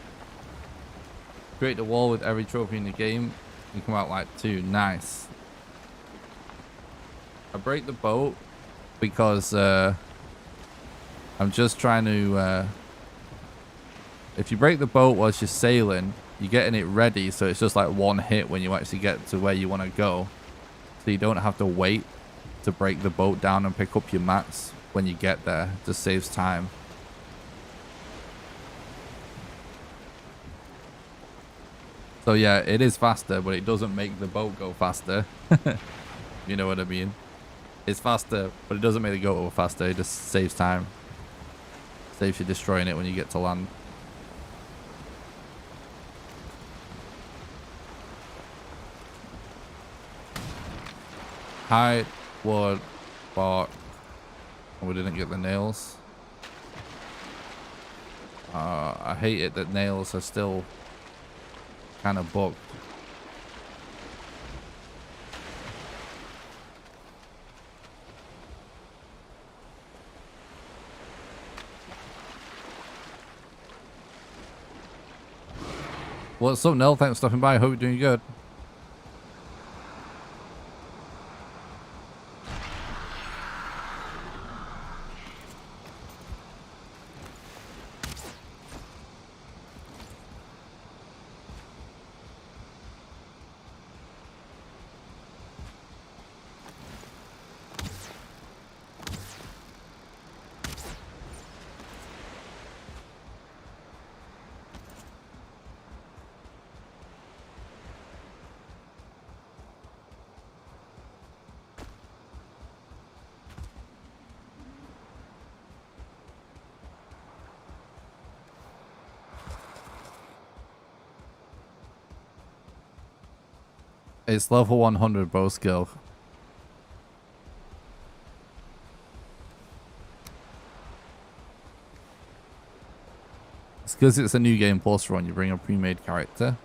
Create the wall with every trophy in the game. You come out like 2. Nice. I break the boat because I'm just trying to... if you break the boat whilst you're sailing, you're getting it ready, so it's just like one hit when you actually get to where you want to go. So you don't have to wait to break the boat down and pick up your mats when you get there. It just saves time. So yeah, it is faster, but it doesn't make the boat go faster. You know what I mean? It's faster, but it doesn't make the boat go faster. It just saves time. Saves you destroying it when you get to land. Hide, wood, bark. We didn't get the nails. I hate it that nails are still kind of bugged. What's up, Nell? Thanks for stopping by. Hope you're doing good. It's level 100 bow skill. It's because it's a new game plus run. You bring a pre-made character.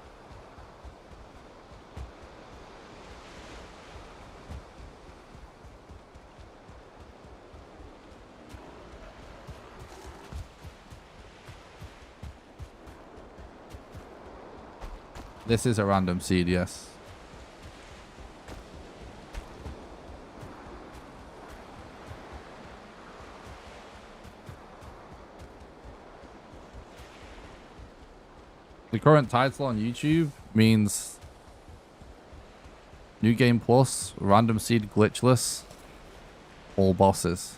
This is a random seed, yes. The current title on YouTube means New Game Plus, Random Seed Glitchless, all bosses.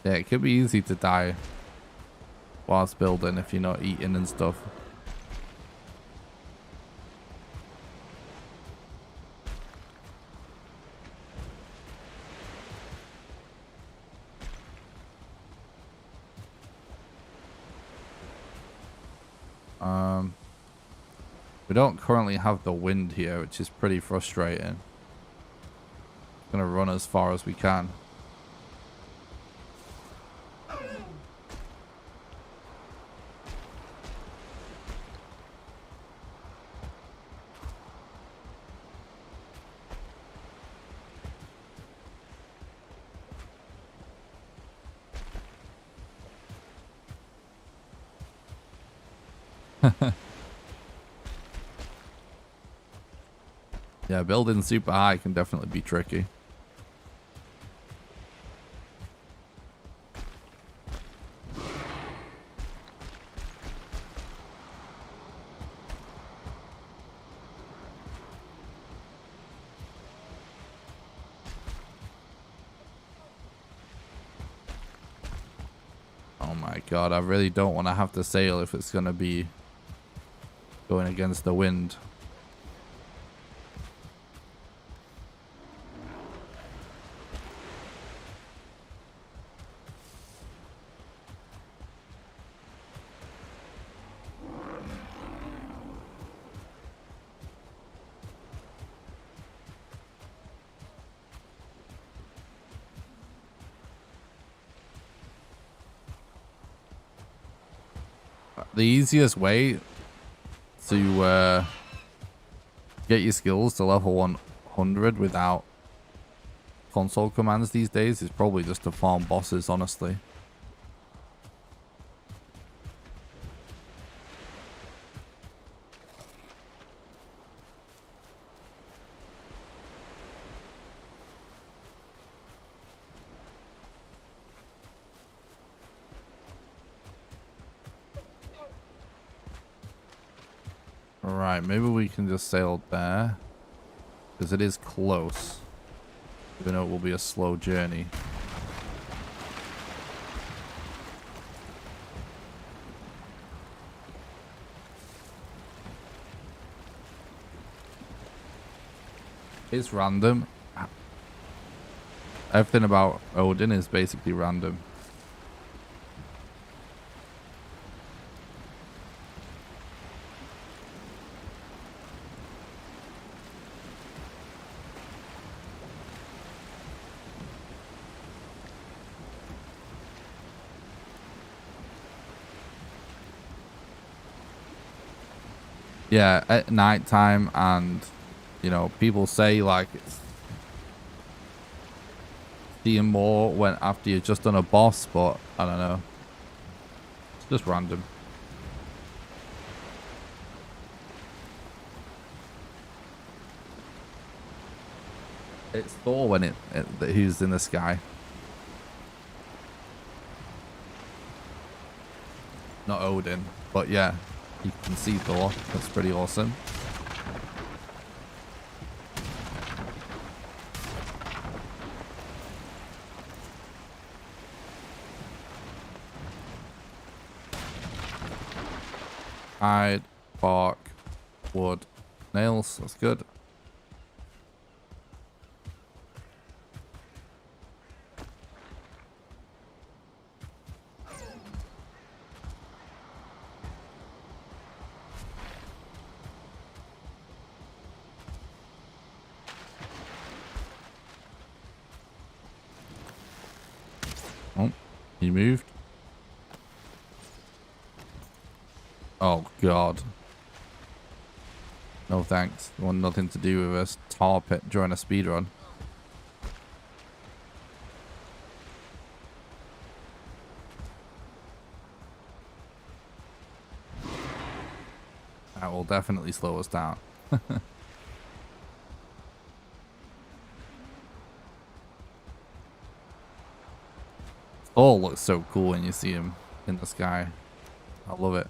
Yeah, it could be easy to die whilst building if you're not eating and stuff. We don't currently have the wind here, which is pretty frustrating. Gonna run as far as we can. Yeah, building super high can definitely be tricky. Oh my god, I really don't want to have to sail if it's going to be going against the wind. The easiest way to get your skills to level 100 without console commands these days is probably just to farm bosses, honestly. Alright, maybe we can just sail there. Because it is close. Even though it will be a slow journey. It's random. Everything about Odin is basically random. Yeah, at night time, and you know, people say like it's seeing more when after you've just done a boss, but I don't know. It's just random. It's Thor when it who's in the sky. Not Odin, but yeah, you can see Thor. That's pretty awesome. Hide, bark, wood, nails. That's good. Oh, he moved. Oh, God. No thanks. You want nothing to do with a tar pit during a speedrun. That will definitely slow us down. Thor looks so cool when you see him in the sky. I love it.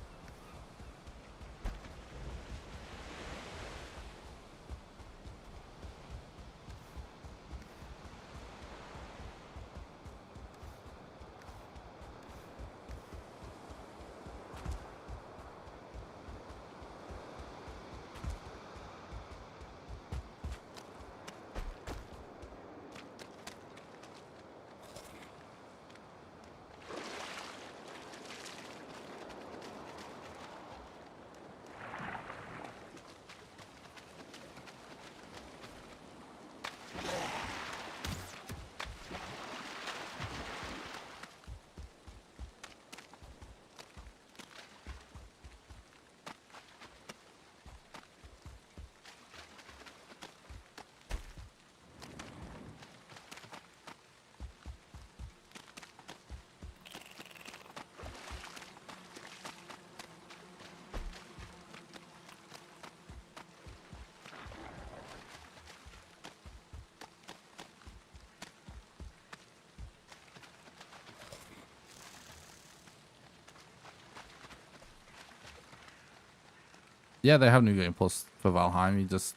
Yeah, they have New Game Plus for Valheim. You just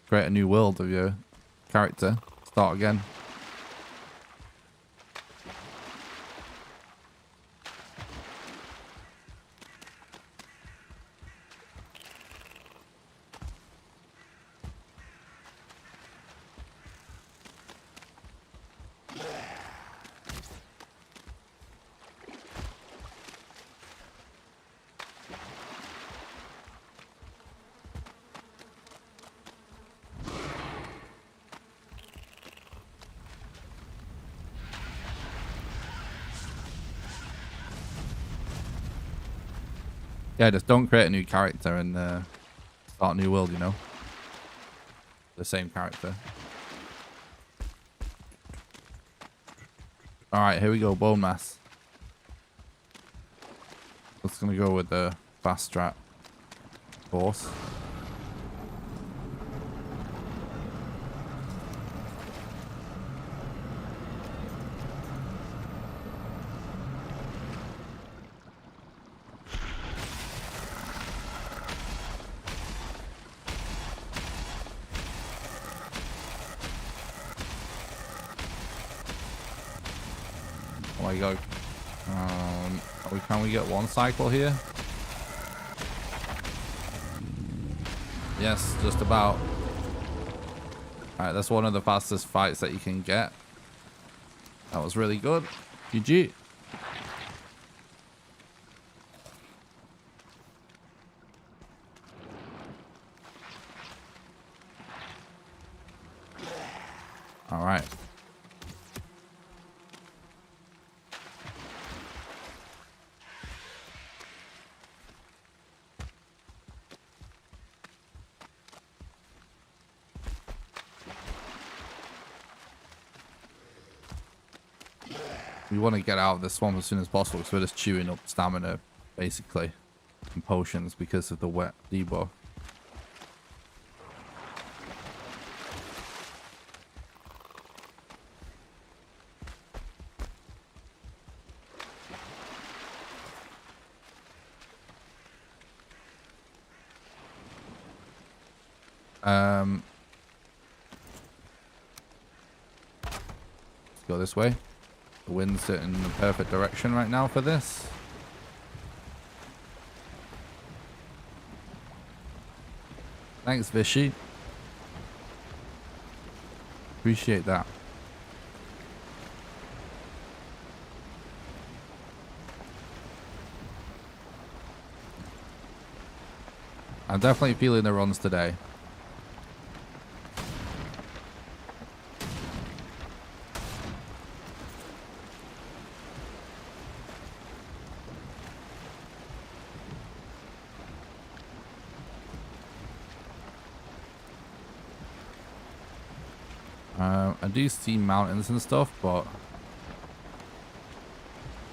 create a new world of your character. Start again. Yeah, just don't create a new character and start a new world, you know? The same character. Alright, here we go, bone mass. That's gonna go with the fast strat course. Oh my god. Can we get one cycle here? Yes, just about. Alright, that's one of the fastest fights that you can get. That was really good. GG. Alright. We want to get out of the swamp as soon as possible because we're just chewing up stamina, basically, and potions because of the wet debuff. Let's go this way. The wind's in the perfect direction right now for this. Thanks, Vishy. Appreciate that. I'm definitely feeling the runs today. I do see mountains and stuff, but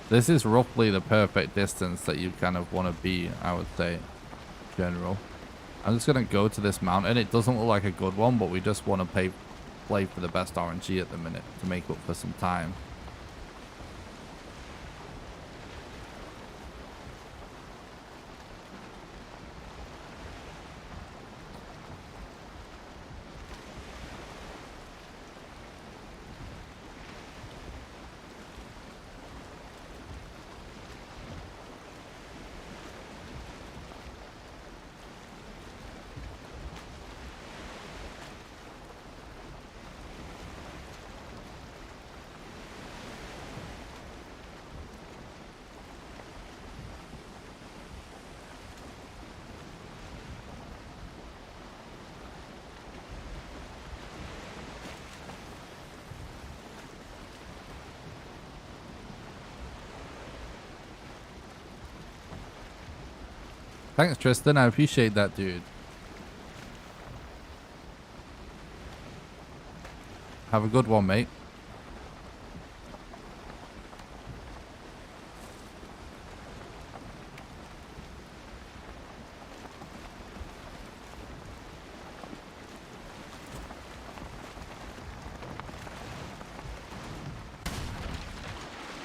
this is roughly the perfect distance that you kind of want to be, I would say, in general. I'm just going to go to this mountain. It doesn't look like a good one, but we just want to play for the best RNG at the minute to make up for some time. Thanks, Tristan. I appreciate that, dude. Have a good one, mate.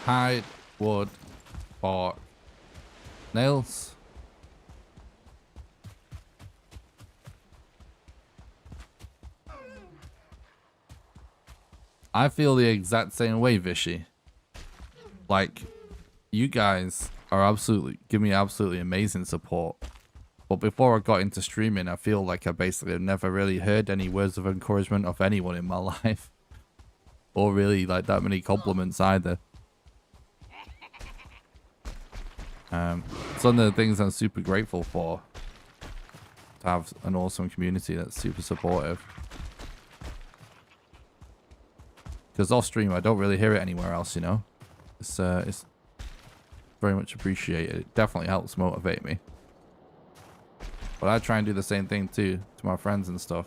Hide, wood, bark, nails. I feel the exact same way, Vishy. Like, you guys are give me absolutely amazing support. But before I got into streaming, I feel like I basically have never really heard any words of encouragement of anyone in my life. Or really, like, that many compliments either. It's one of the things I'm super grateful for. To have an awesome community that's super supportive. Because off stream, I don't really hear it anywhere else, you know. It's very much appreciated. It definitely helps motivate me. But I try and do the same thing too to my friends and stuff.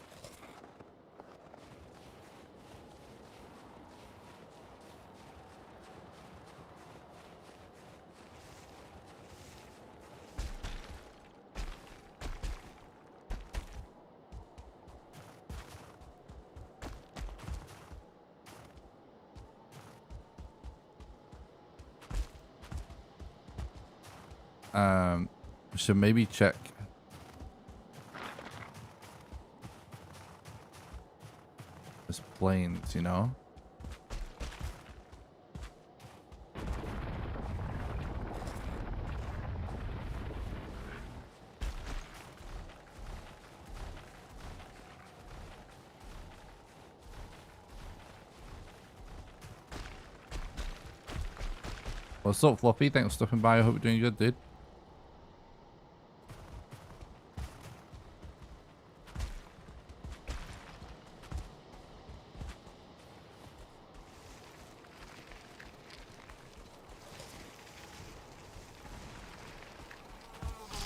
Should maybe check this plains, you know. What's up, Floppy? Thanks for stopping by. I hope you're doing good, dude.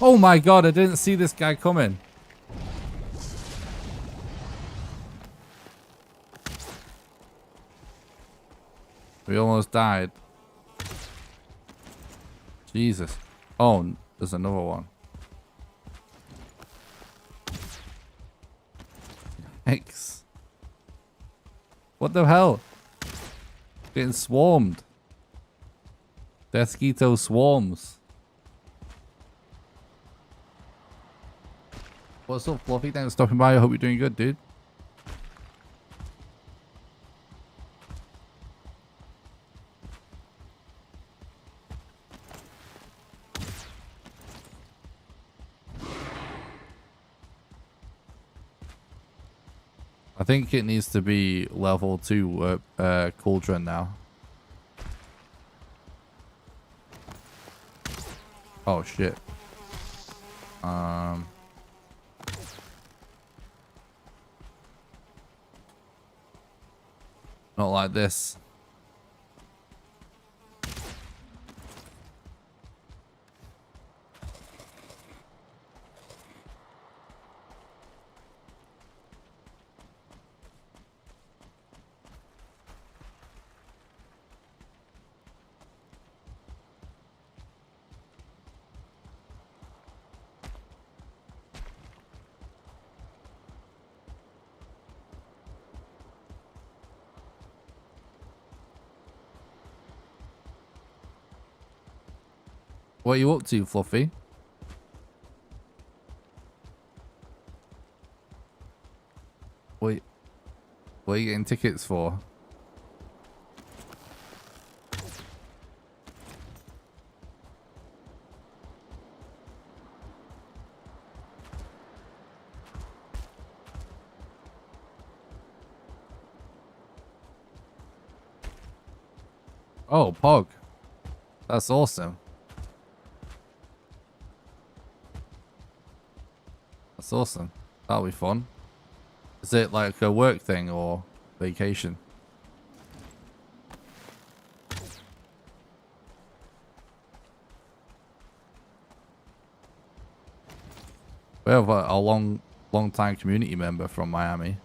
Oh my god, I didn't see this guy coming. We almost died. Jesus. Oh, there's another one. X. What the hell? Getting swarmed. Desquito swarms. What's up, Fluffy? Thanks for stopping by. I hope you're doing good, dude. I think it needs to be level 2 cauldron now. Oh shit. Not like this. What are you up to, Fluffy? Wait, what are you getting tickets for? Oh, Pog. That's awesome. That's awesome. That'll be fun. Is it like a work thing or vacation? We have a long time community member from Miami.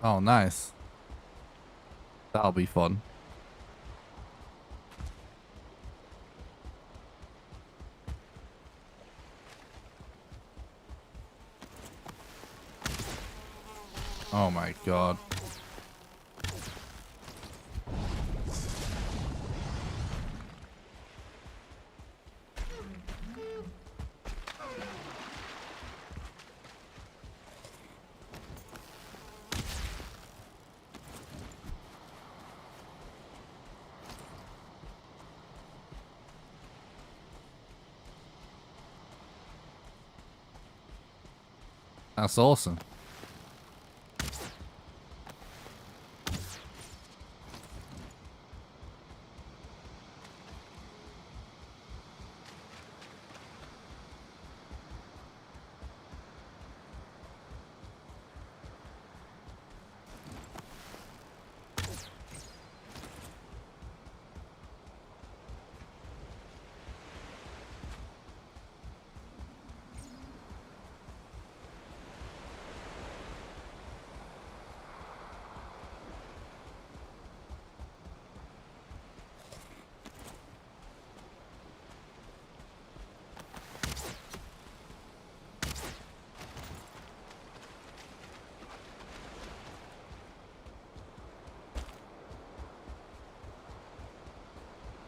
Oh, nice. That'll be fun. Oh my god. That's awesome.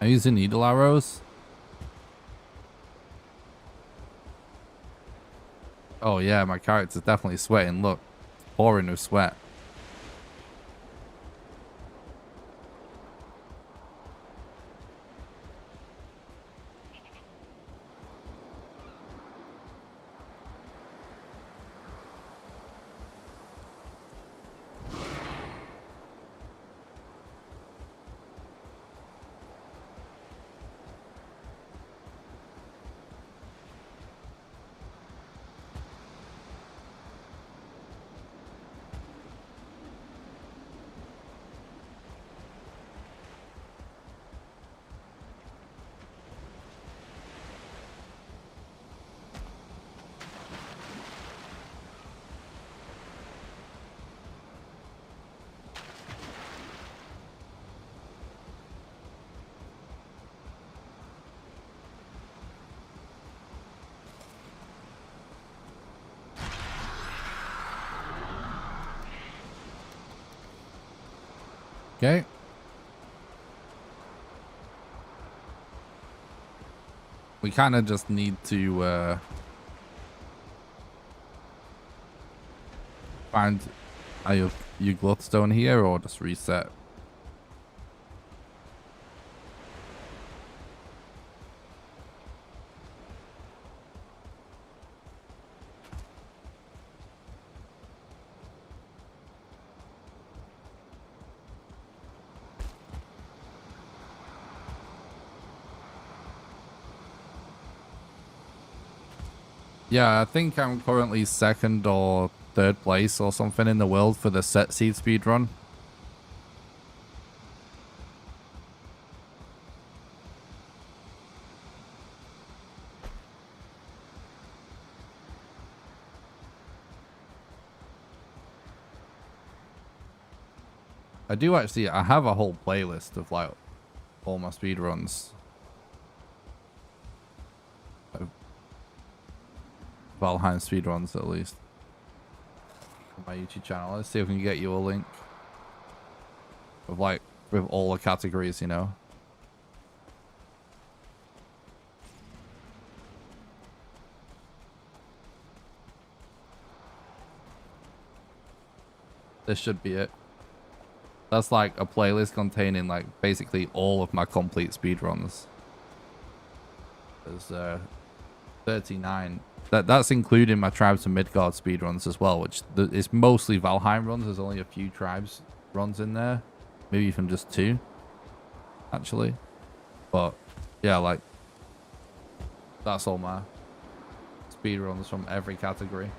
I'm using needle arrows. Oh yeah, my character's definitely sweating. Look, pouring with sweat. Okay. We kind of just need to find your Glowstone here or just reset. Yeah, I think I'm currently second or third place or something in the world for the set seed speedrun. I have a whole playlist of like all my speedruns. Valheim speedruns at least. On my YouTube channel. Let's see if we can get you a link. Of like, with all the categories, you know. This should be it. That's like a playlist containing like basically all of my complete speedruns. There's 39. That's including my Tribes and Midgard speedruns as well, which is mostly Valheim runs. There's only a few Tribes runs in there. Maybe even just 2, actually. But yeah, like that's all my speedruns from every category.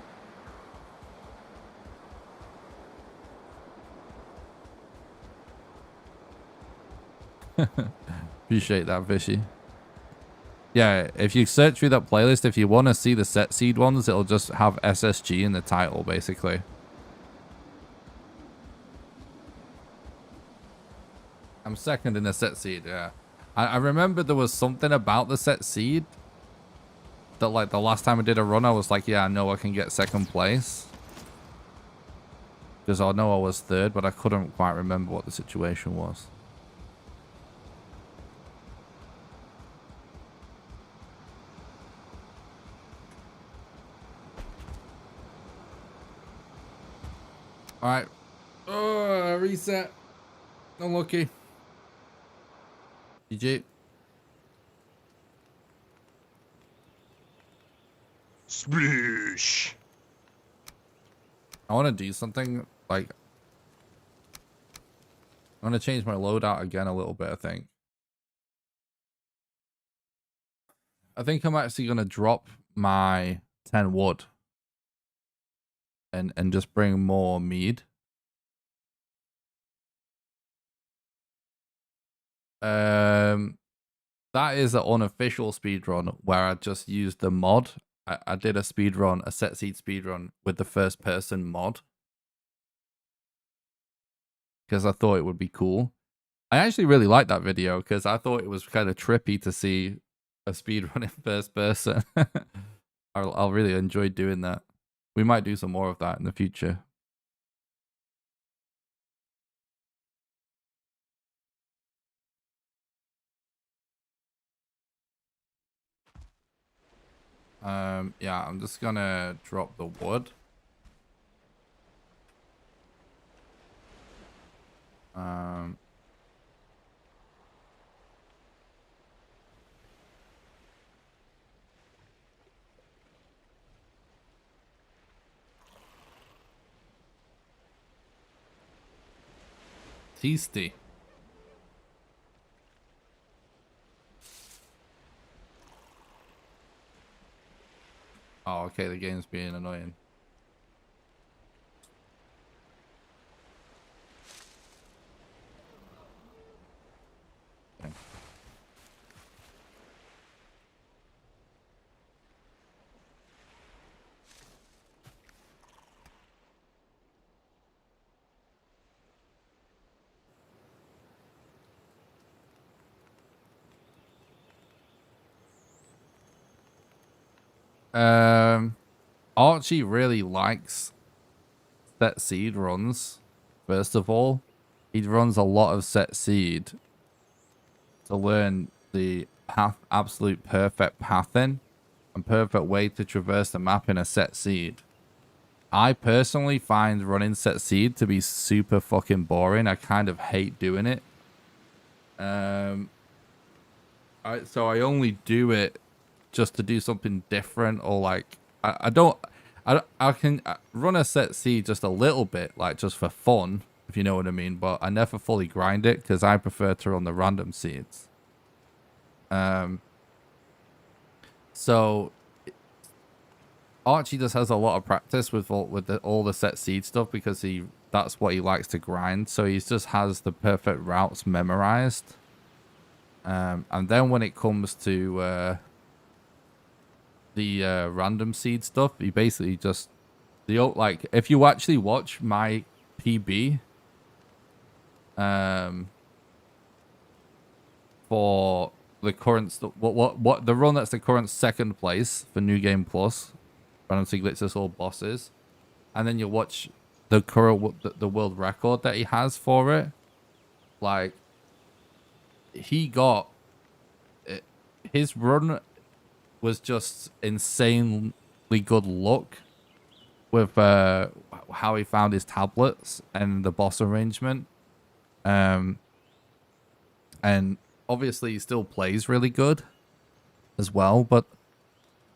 Appreciate that, Fishy. Yeah, if you search through that playlist, if you want to see the set seed ones, it'll just have SSG in the title, basically. I'm second in the set seed, yeah. I remember there was something about the set seed that, like, the last time I did a run, I was like, yeah, I know I can get second place. Because I know I was third, but I couldn't quite remember what the situation was. Alright. Oh, reset. Unlucky. GG. Sploosh. I want to do something, like... I'm going to change my loadout again a little bit, I think. I think I'm actually going to drop my 10 wood. And just bring more mead. That is an unofficial speedrun where I just used the mod. I did a speedrun, a set seed speedrun with the first person mod. Because I thought it would be cool. I actually really liked that video because I thought it was kind of trippy to see a speedrun in first person. I'll really enjoy doing that. We might do some more of that in the future. Yeah, I'm just gonna drop the wood. Tasty. Oh, okay, the game's being annoying. Okay. Archie really likes set seed runs. First of all, he runs a lot of set seed to learn the path, absolute perfect pathing and perfect way to traverse the map in a set seed. I personally find running set seed to be super fucking boring. I kind of hate doing it. So I only do it just to do something different, or like I can run a set seed just a little bit, like just for fun, if you know what I mean. But I never fully grind it because I prefer to run the random seeds. So Archie just has a lot of practice with all the set seed stuff because that's what he likes to grind. So he just has the perfect routes memorized. And then when it comes to the random seed stuff, he basically just like if you actually watch my PB for the current what the run that's the current second place for New Game Plus, random seed glitches all bosses, and then you watch the current the world record that he has for it, like he got his run was just insanely good luck with how he found his tablets and the boss arrangement. And obviously he still plays really good as well, but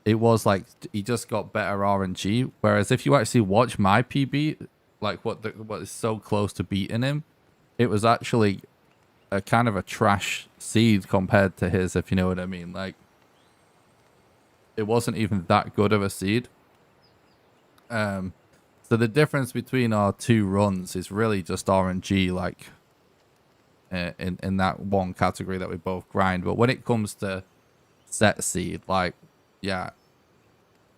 it was like he just got better RNG. Whereas if you actually watch my PB, like what is so close to beating him, it was actually a kind of a trash seed compared to his, if you know what I mean. Like it wasn't even that good of a seed. So the difference between our two runs is really just RNG, like in that one category that we both grind. But when it comes to set seed, like, yeah,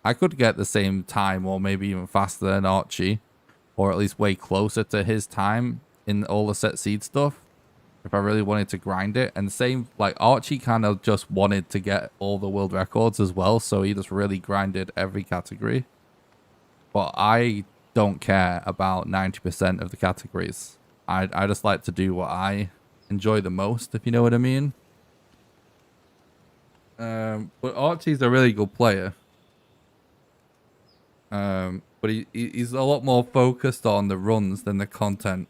I could get the same time or maybe even faster than Archie, or at least way closer to his time in all the set seed stuff if I really wanted to grind it. And same, like Archie kind of just wanted to get all the world records as well, so he just really grinded every category. But I don't care about 90% of the categories. I just like to do what I enjoy the most, if you know what I mean. But Archie's a really good player. But he's a lot more focused on the runs than the content.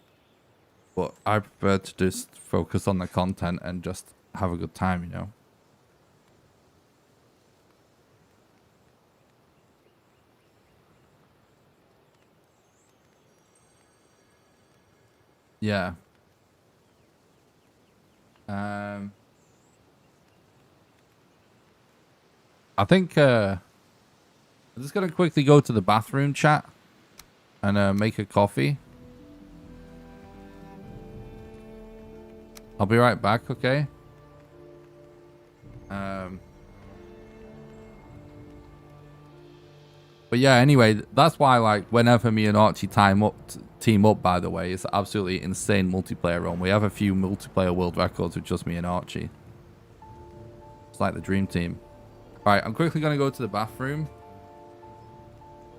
But I prefer to just focus on the content and just have a good time, you know. Yeah. I think I'm just gonna quickly go to the bathroom chat and make a coffee. I'll be right back, okay? But yeah, anyway, that's why, like, whenever me and Archie team up, by the way, it's absolutely insane multiplayer run. We have a few multiplayer world records with just me and Archie. It's like the dream team. All right, I'm quickly going to go to the bathroom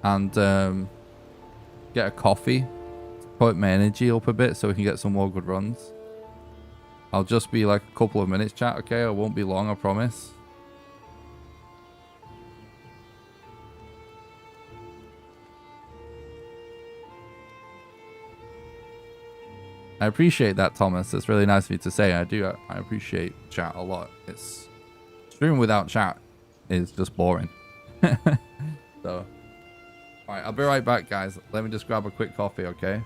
and get a coffee, put my energy up a bit so we can get some more good runs. I'll just be like a couple of minutes, chat, okay? I won't be long, I promise. I appreciate that, Thomas. It's really nice of you to say. I appreciate chat a lot. It's streaming without chat is just boring. So, all right, I'll be right back, guys. Let me just grab a quick coffee, okay?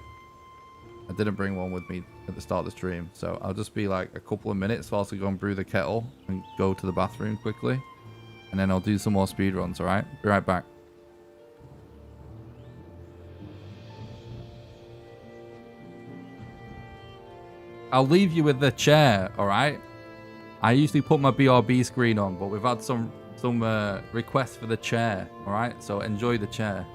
I didn't bring one with me at the start of the stream, so I'll just be like a couple of minutes whilst I go and brew the kettle and go to the bathroom quickly, and then I'll do some more speed runs. All right, be right back. I'll leave you with the chair, all right? I usually put my BRB screen on, but we've had some requests for the chair, all right? So enjoy the chair.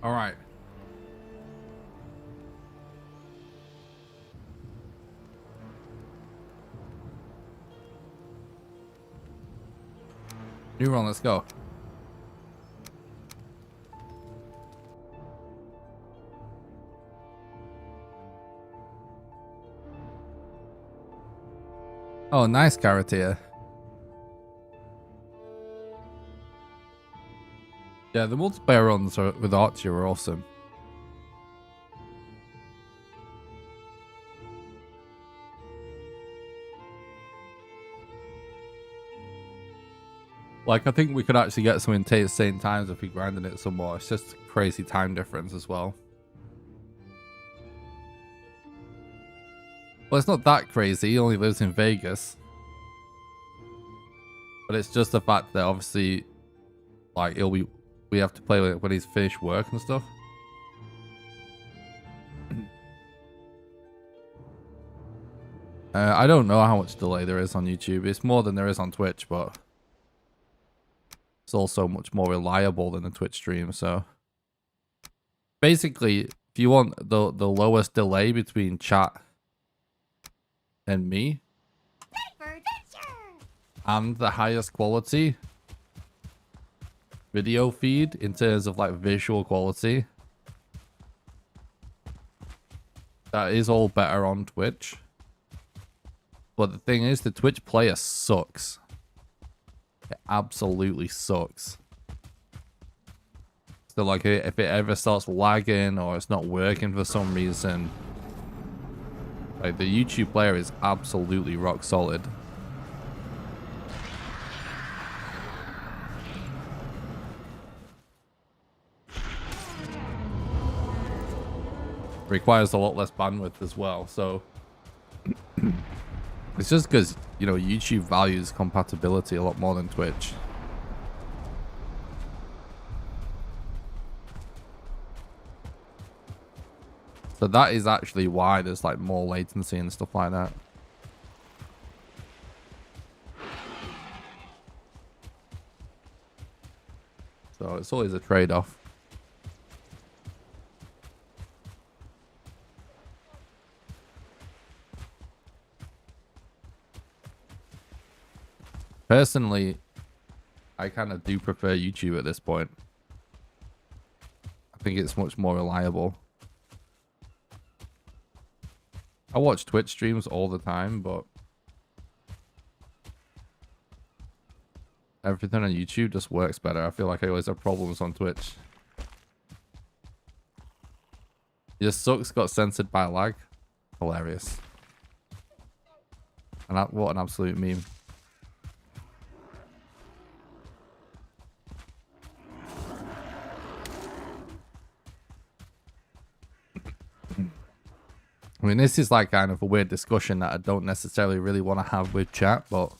All right. New run, let's go. Oh, nice carrot here. Yeah, the multiplayer runs with Archie are awesome. Like, I think we could actually get some insane times if we grinded it some more. It's just crazy time difference as well. Well, it's not that crazy. He only lives in Vegas. But it's just the fact that obviously, like, we have to play with it when he's finished work and stuff. I don't know how much delay there is on YouTube. It's more than there is on Twitch, but it's also much more reliable than the Twitch stream. So basically, if you want the lowest delay between chat and me, and the highest quality video feed in terms of like visual quality, that is all better on Twitch. But the thing is, the Twitch player sucks. It absolutely sucks. So like, if it ever starts lagging or it's not working for some reason, like, the YouTube player is absolutely rock solid. Requires a lot less bandwidth as well, so it's just because, you know, YouTube values compatibility a lot more than Twitch. So that is actually why there's like more latency and stuff like that. So it's always a trade-off. Personally, I kind of do prefer YouTube at this point. I think it's much more reliable. I watch Twitch streams all the time, but everything on YouTube just works better. I feel like I always have problems on Twitch. Your sucks got censored by lag. Hilarious. And that, what an absolute meme. I mean, this is like kind of a weird discussion that I don't necessarily really want to have with chat, but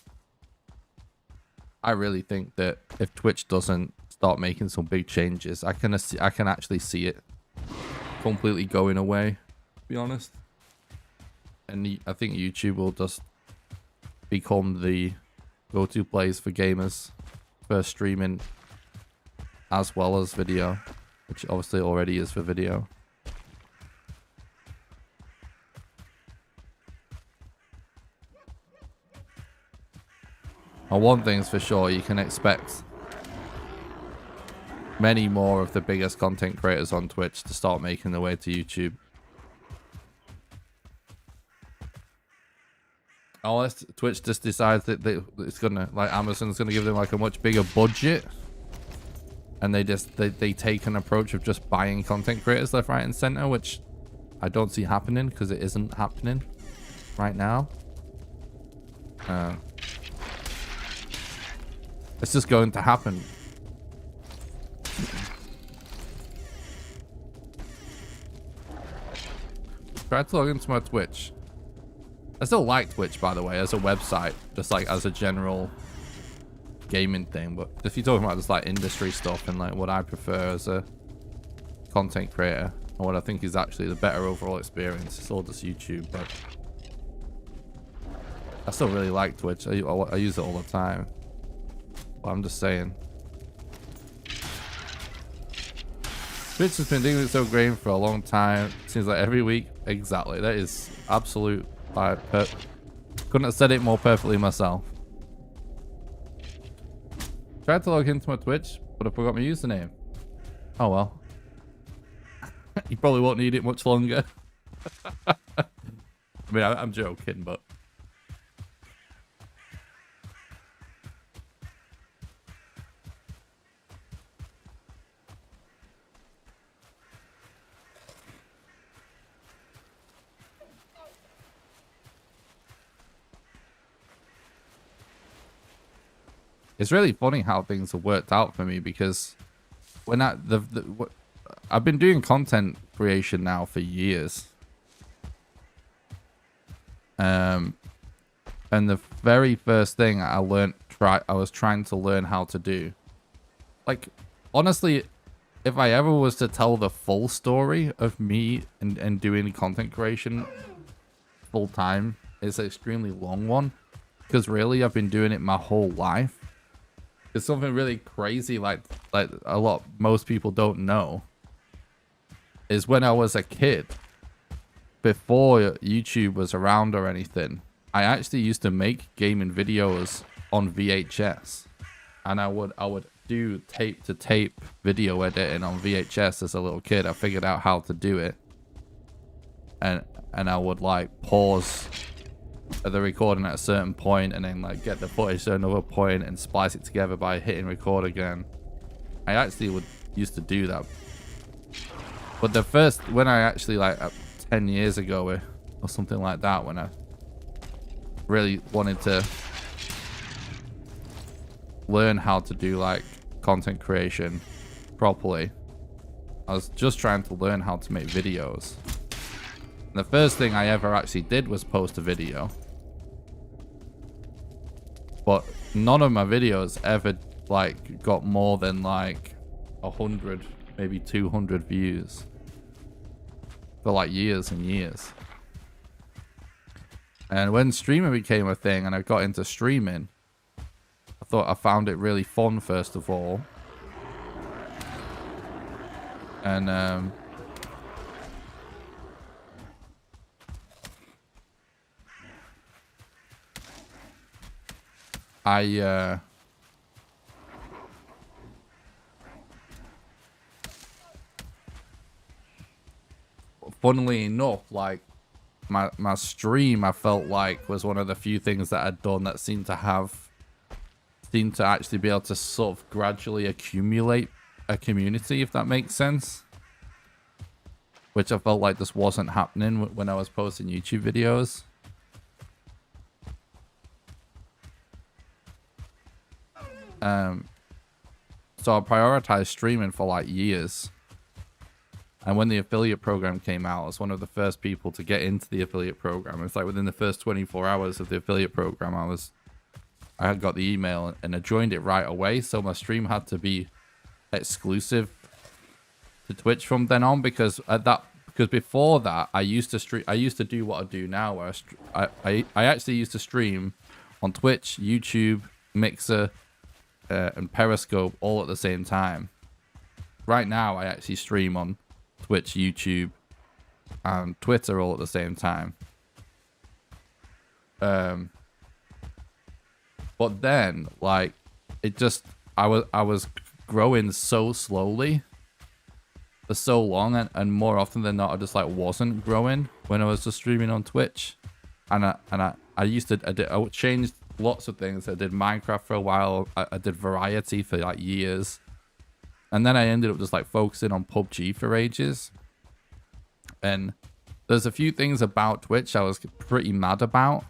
I really think that if Twitch doesn't start making some big changes, I can actually see it completely going away, to be honest. And I think YouTube will just become the go-to place for gamers for streaming as well as video, which obviously already is for video. And one thing's for sure, you can expect many more of the biggest content creators on Twitch to start making their way to YouTube. Unless Twitch just decides that it's gonna, like, Amazon's gonna give them like a much bigger budget, and they take an approach of just buying content creators left, right, and center, which I don't see happening because it isn't happening right now. It's just going to happen. Try to log into my Twitch. I still like Twitch, by the way, as a website, just like as a general gaming thing. But if you're talking about just like industry stuff and like what I prefer as a content creator and what I think is actually the better overall experience, it's all just YouTube. But I still really like Twitch. I use it all the time. But I'm just saying. Twitch has been doing it so great for a long time. Seems like every week. Exactly. That is absolute. Couldn't have said it more perfectly myself. Tried to log into my Twitch, but I forgot my username. Oh well. You probably won't need it much longer. I mean, I'm joking, but... It's really funny how things have worked out for me, because when I've been doing content creation now for years. And the very first thing I was trying to learn how to do. Like, honestly, if I ever was to tell the full story of me and doing content creation full time, it's an extremely long one. Because really, I've been doing it my whole life. It's something really crazy, like most people don't know, is when I was a kid, before YouTube was around or anything, I actually used to make gaming videos on VHS, and I would do tape to tape video editing on VHS as a little kid. I figured out how to do it, and I would like pause the recording at a certain point and then like get the footage to another point and splice it together by hitting record again. I actually used to do that, but when I actually like 10 years ago or something like that, when I really wanted to learn how to do like content creation properly, I was just trying to learn how to make videos. And the first thing I ever actually did was post a video. But none of my videos ever like got more than like 100, maybe 200 views for like years and years. And when streaming became a thing and I got into streaming, I found it really fun, first of all. And funnily enough, like my stream, I felt like was one of the few things that I'd done that seemed to actually be able to sort of gradually accumulate a community, if that makes sense. Which I felt like this wasn't happening when I was posting YouTube videos. So I prioritized streaming for like years. And when the affiliate program came out, I was one of the first people to get into the affiliate program. It's like within the first 24 hours of the affiliate program, I had got the email and I joined it right away. So my stream had to be exclusive to Twitch from then on, because before that I used to do what I do now, where I actually used to stream on Twitch, YouTube, Mixer, and Periscope all at the same time. Right now I actually stream on Twitch, YouTube, and Twitter all at the same time. But then, like, I was growing so slowly for so long, and more often than not, I just like wasn't growing when I was just streaming on Twitch. And I changed lots of things. I did Minecraft for a while. I did variety for like years. And then I ended up just like focusing on PUBG for ages. And there's a few things about Twitch I was pretty mad about.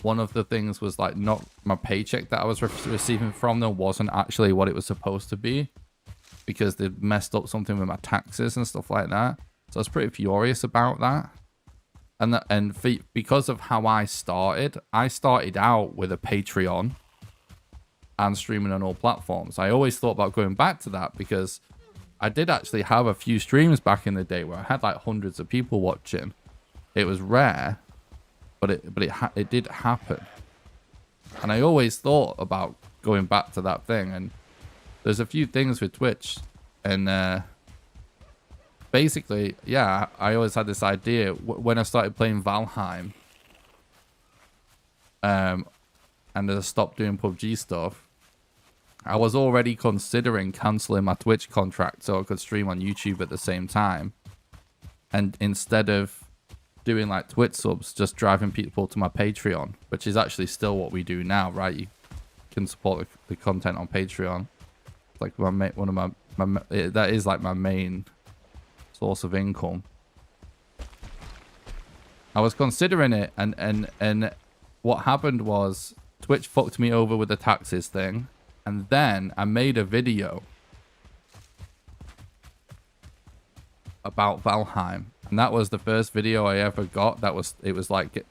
One of the things was like not my paycheck that I was receiving from them wasn't actually what it was supposed to be, because they messed up something with my taxes and stuff like that. So I was pretty furious about that. Because of how I started out with a Patreon and streaming on all platforms. I always thought about going back to that, because I did actually have a few streams back in the day where I had like hundreds of people watching. It was rare, but it did happen. And I always thought about going back to that thing. And there's a few things with Twitch, and basically, yeah, I always had this idea when I started playing Valheim, and I stopped doing PUBG stuff. I was already considering cancelling my Twitch contract so I could stream on YouTube at the same time. And instead of doing like Twitch subs, just driving people to my Patreon, which is actually still what we do now, right? You can support the content on Patreon. It's like one of my that is like my main source of income. I was considering it, and what happened was Twitch fucked me over with the taxes thing. And then I made a video about Valheim, and that was the first video I ever got. It was like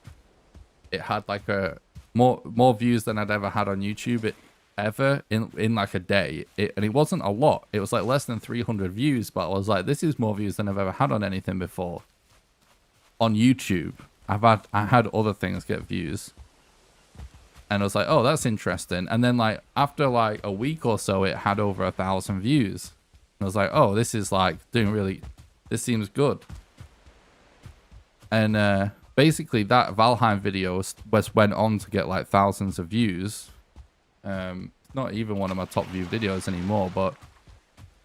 it had like a more views than I'd ever had on YouTube ever in like a day. And it wasn't a lot. It was like less than 300 views, but I was like, this is more views than I've ever had on anything before. On YouTube, I had other things get views. And I was like, oh, that's interesting. And then like after like a week or so, it had over 1,000 views. And I was like, oh, this is like this seems good. And basically that Valheim video went on to get like thousands of views. Not even one of my top viewed videos anymore, but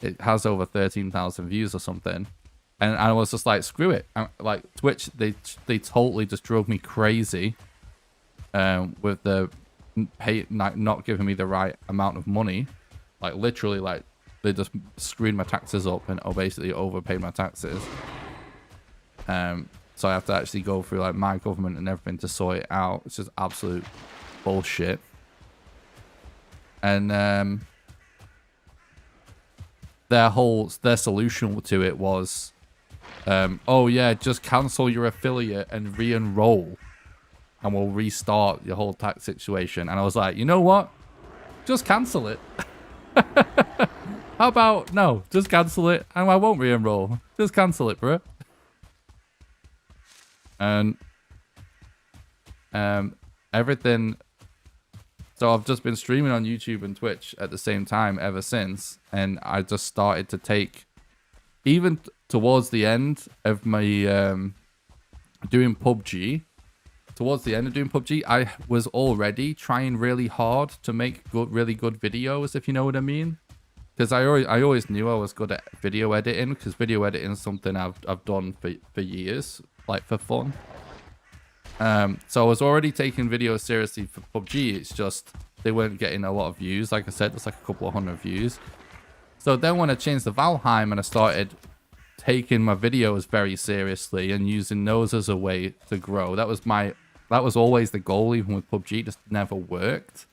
it has over 13,000 views or something. And I was just like, screw it. Like Twitch, they totally just drove me crazy. With the not giving me the right amount of money, like literally, like they just screwed my taxes up and basically overpaid my taxes. So I have to actually go through like my government and everything to sort it out. It's just absolute bullshit. And their solution to it was, oh yeah, just cancel your affiliate and re-enroll. And we'll restart your whole tax situation. And I was like, you know what? Just cancel it. How about, no, just cancel it and I won't re-enroll. Just cancel it, bro. And everything. So I've just been streaming on YouTube and Twitch at the same time ever since. And I just started to take, even towards the end of my doing PUBG, I was already trying really hard to make really good videos, if you know what I mean. Because I always knew I was good at video editing, because video editing is something I've done for years, like for fun. So I was already taking videos seriously for PUBG. It's just they weren't getting a lot of views. Like I said, it's like a couple of hundred views. So then when I changed to Valheim and I started taking my videos very seriously and using those as a way to grow, that was always the goal. Even with PUBG, it just never worked.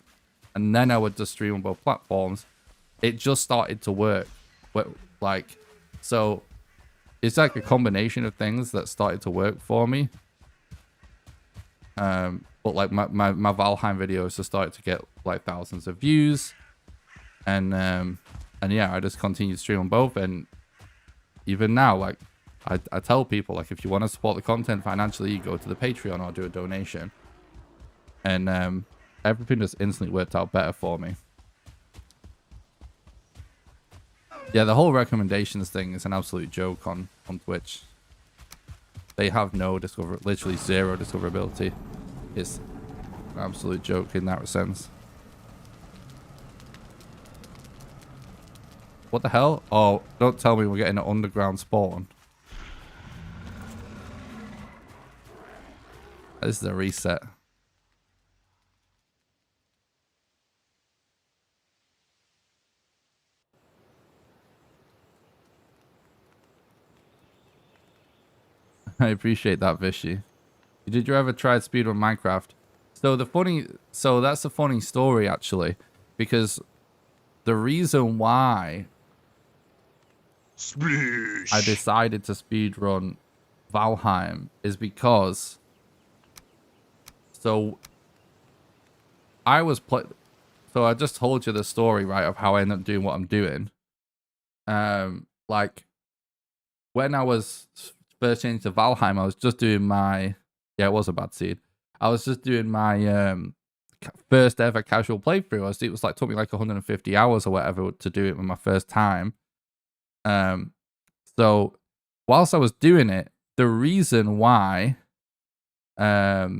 And then I would just stream on both platforms. It just started to work. So it's like a combination of things that started to work for me. But like my Valheim videos just started to get like thousands of views. And yeah, I just continued to stream on both. And even now, like I tell people, like, if you want to support the content financially, you go to the Patreon or do a donation. And everything just instantly worked out better for me. Yeah, the whole recommendations thing is an absolute joke on Twitch. They have literally zero discoverability. It's an absolute joke in that sense. What the hell? Oh, don't tell me we're getting an underground spawn. This is a reset. I appreciate that, Vishy. Did you ever try speedrun Minecraft? So that's a funny story, actually, because the reason why I decided to speedrun Valheim is because I just told you the story, right, of how I ended up doing what I'm doing. Like when I was first changed to Valheim, I was just doing my it was a bad seed. I was just doing my first ever casual playthrough. It was like took me like 150 hours or whatever to do it with my first time. So whilst I was doing it, the reason why I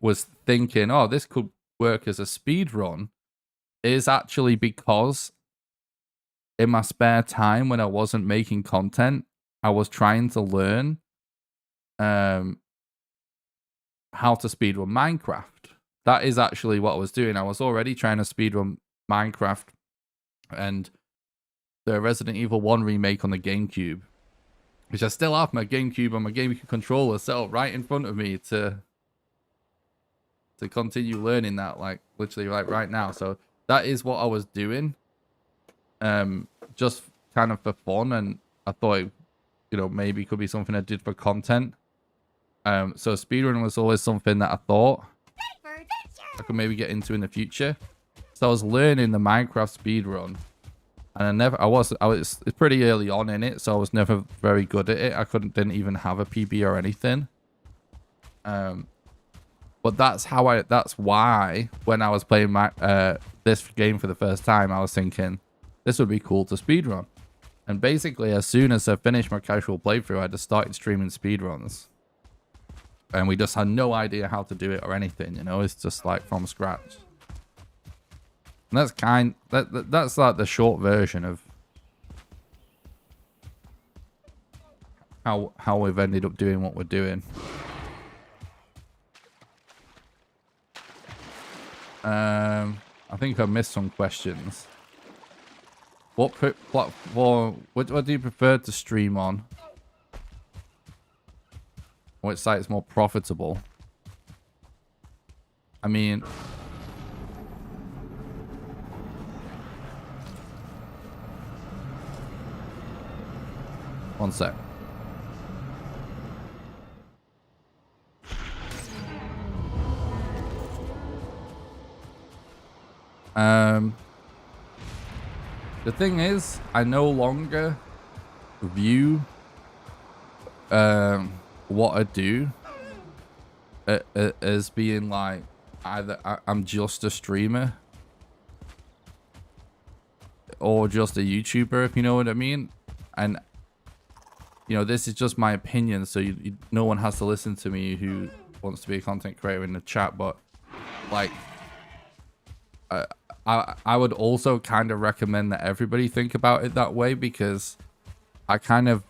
was thinking, oh, this could work as a speed run, is actually because in my spare time when I wasn't making content, I was trying to learn how to speedrun Minecraft. That is actually what I was doing. I was already trying to speedrun Minecraft and the Resident Evil 1 remake on the GameCube, which I still have my GameCube and my GameCube controller set up right in front of me to continue learning that, like literally like right now. So that is what I was doing, just kind of for fun, and I thought it, you know, maybe could be something I did for content. So speedrunning was always something that I thought I could maybe get into in the future. So I was learning the Minecraft speedrun, and I was pretty early on in it, so I was never very good at it. I didn't even have a PB or anything. But that's why when I was playing this game for the first time, I was thinking this would be cool to speedrun. And basically, as soon as I finished my casual playthrough, I just started streaming speedruns. And we just had no idea how to do it or anything, you know, it's just like from scratch. And that's like the short version of how we've ended up doing what we're doing. I think I missed some questions. What platform? What do you prefer to stream on? Which site is more profitable? I mean, one sec. The thing is, I no longer view what I do as being like either I'm just a streamer or just a YouTuber, if you know what I mean. And you know, this is just my opinion, so no one has to listen to me who wants to be a content creator in the chat. But like, I would also kind of recommend that everybody think about it that way, because I kind of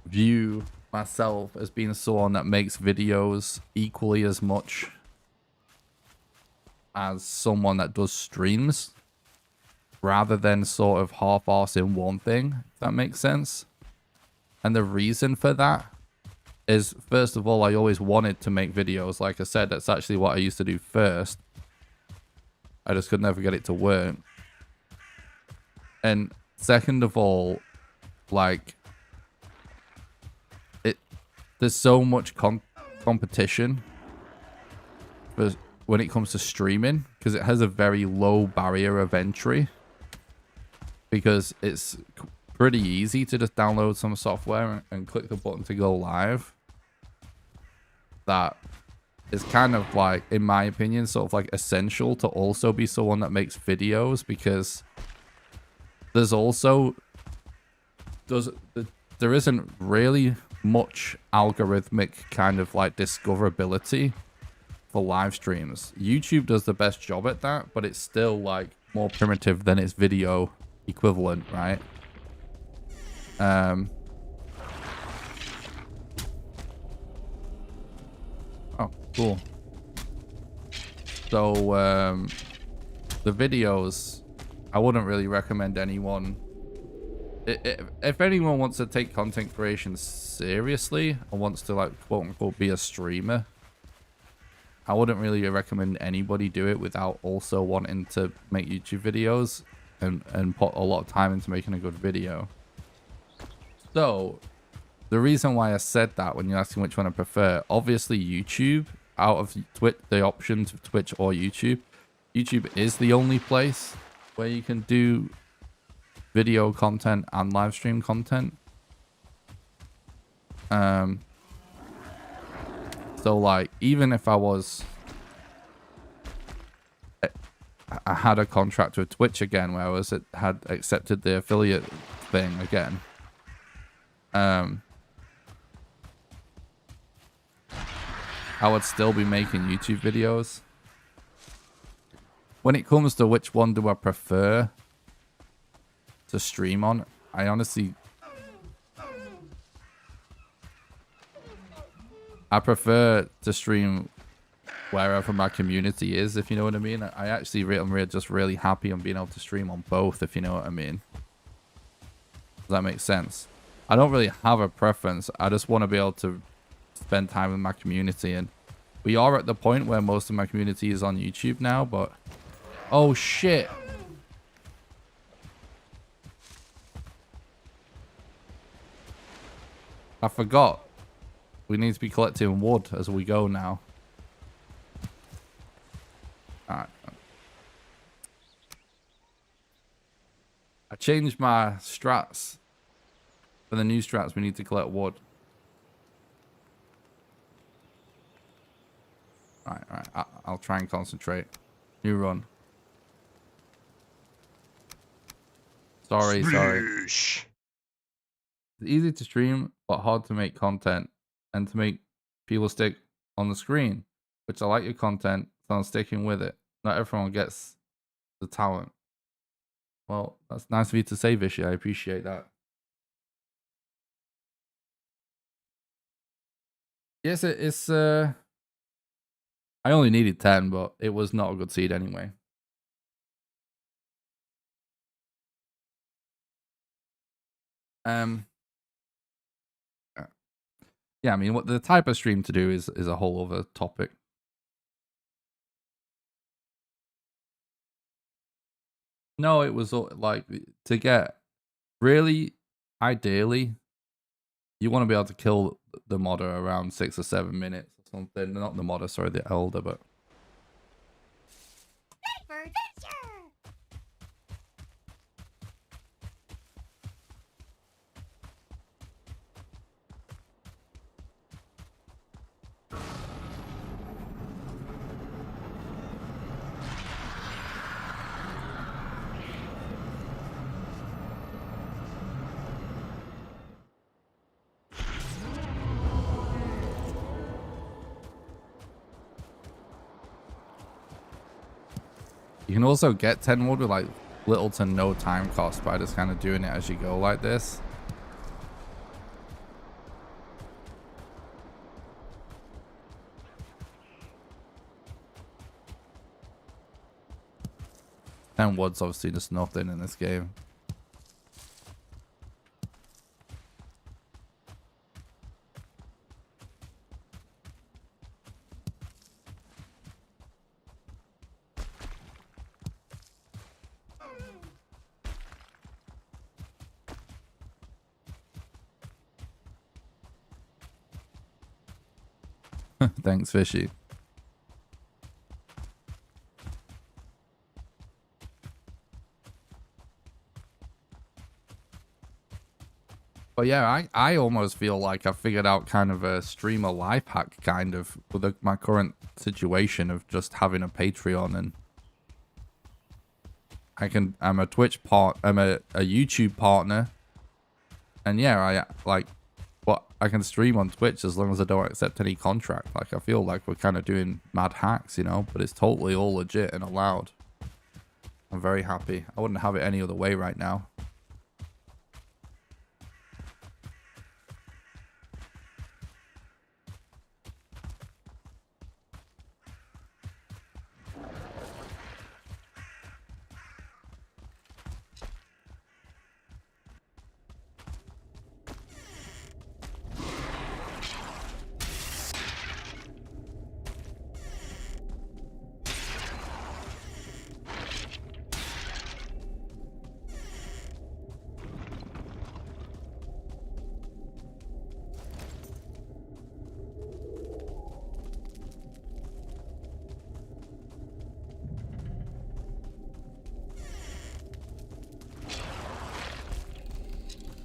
view myself as being someone that makes videos equally as much as someone that does streams, rather than sort of half-arsing one thing, if that makes sense. And the reason for that is, first of all, I always wanted to make videos. Like I said, that's actually what I used to do first. I just could never get it to work. And second of all, like, there's so much competition when it comes to streaming, because it has a very low barrier of entry, because it's pretty easy to just download some software and click the button to go live. That is kind of like, in my opinion, sort of like essential to also be someone that makes videos, because there's also there isn't really much algorithmic kind of like discoverability for live streams. YouTube does the best job at that, but it's still like more primitive than its video equivalent, right? Oh, cool. So the videos, I wouldn't really recommend anyone. If anyone wants to take content creation seriously and wants to, like, quote unquote be a streamer, I wouldn't really recommend anybody do it without also wanting to make YouTube videos and put a lot of time into making a good video. So the reason why I said that, when you're asking which one I prefer, obviously YouTube, out of the options of Twitch or YouTube is the only place where you can do video content and live stream content. So like, even if I had a contract with Twitch again, where I had accepted the affiliate thing again, I would still be making YouTube videos. When it comes to which one do I prefer to stream on, I honestly... I prefer to stream wherever my community is, if you know what I mean. I actually I'm just really happy on being able to stream on both, if you know what I mean. Does that make sense? I don't really have a preference. I just want to be able to spend time with my community, and we are at the point where most of my community is on YouTube now, but... Oh, shit! I forgot. We need to be collecting wood as we go now. Alright. I changed my strats. For the new strats, we need to collect wood. Alright. I'll try and concentrate. New run. Sorry. It's easy to stream, but hard to make content and to make people stick on the screen, which I like your content, so I'm sticking with it. Not everyone gets the talent. Well, that's nice of you to say, Vishy. I appreciate that. Yes, it's I only needed 10, but it was not a good seed anyway. Yeah, I mean, what the type of stream to do is a whole other topic. No, it was like to get really, ideally, you want to be able to kill the modder around 6 or 7 minutes or something. Not the modder, sorry, the elder, but. You can also get 10 wood with like little to no time cost by just kind of doing it as you go like this. And wood's obviously just nothing in this game. Thanks, Fishy. But yeah, I almost feel like I figured out kind of a streamer life hack kind of with my current situation of just having a Patreon, and I'm a Twitch I'm a YouTube partner, and yeah, I can stream on Twitch as long as I don't accept any contract. Like, I feel like we're kind of doing mad hacks, you know, but it's totally all legit and allowed. I'm very happy. I wouldn't have it any other way right now.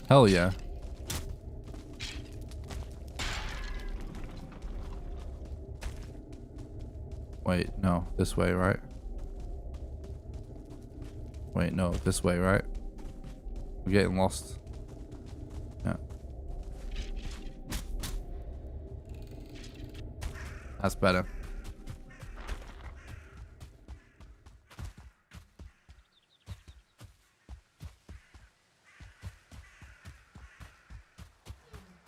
Hell yeah. Wait, no, this way, right? Wait, no, this way, right? We're getting lost. Yeah. That's better.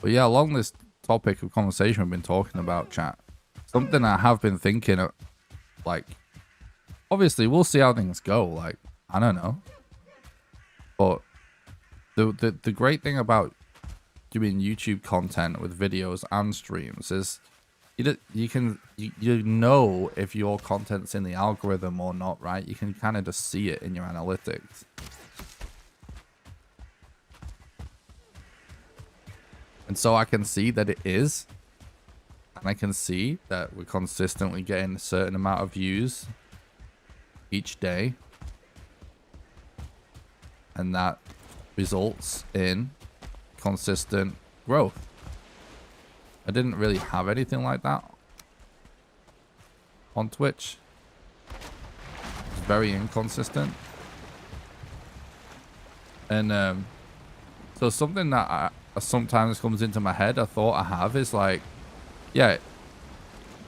But yeah, along this topic of conversation we've been talking about, chat, something I have been thinking of, like, obviously we'll see how things go. Like, I don't know. But the great thing about doing YouTube content with videos and streams is you know if your content's in the algorithm or not, right? You can kind of just see it in your analytics. And so I can see that it is. And I can see that we're consistently getting a certain amount of views each day. And that results in consistent growth. I didn't really have anything like that on Twitch. It's very inconsistent. And so something that sometimes comes into my head, a thought I have is like, yeah,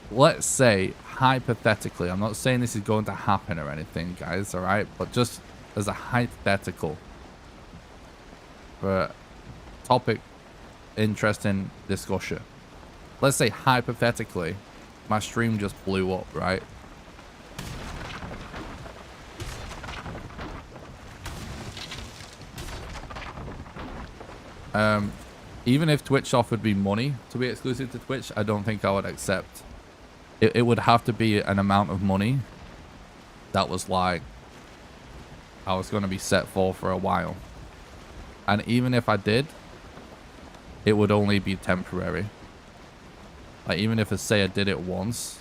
let's say hypothetically, I'm not saying this is going to happen or anything, guys, all right? But just as a hypothetical for topic, interesting discussion. Let's say hypothetically, my stream just blew up, right? Even if Twitch offered me money to be exclusive to Twitch, I don't think I would accept. It would have to be an amount of money that was like I was going to be set for a while. And even if I did, it would only be temporary. Like, even if I say I did it once.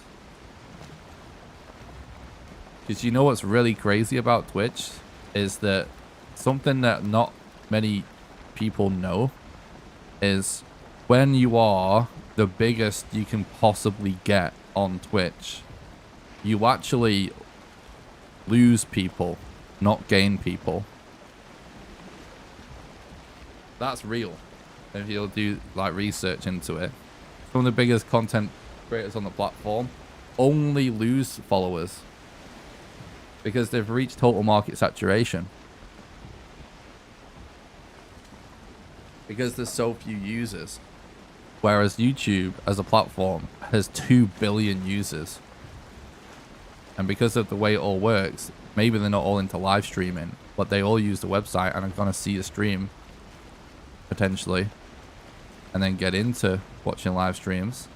Because you know what's really crazy about Twitch is that something that not many people know is when you are the biggest you can possibly get on Twitch, you actually lose people, not gain people. That's real. If you'll do like research into it, some of the biggest content creators on the platform only lose followers because they've reached total market saturation. Because there's so few users. Whereas YouTube as a platform has 2 billion users. And because of the way it all works, maybe they're not all into live streaming, but they all use the website and are going to see a stream potentially and then get into watching live streams.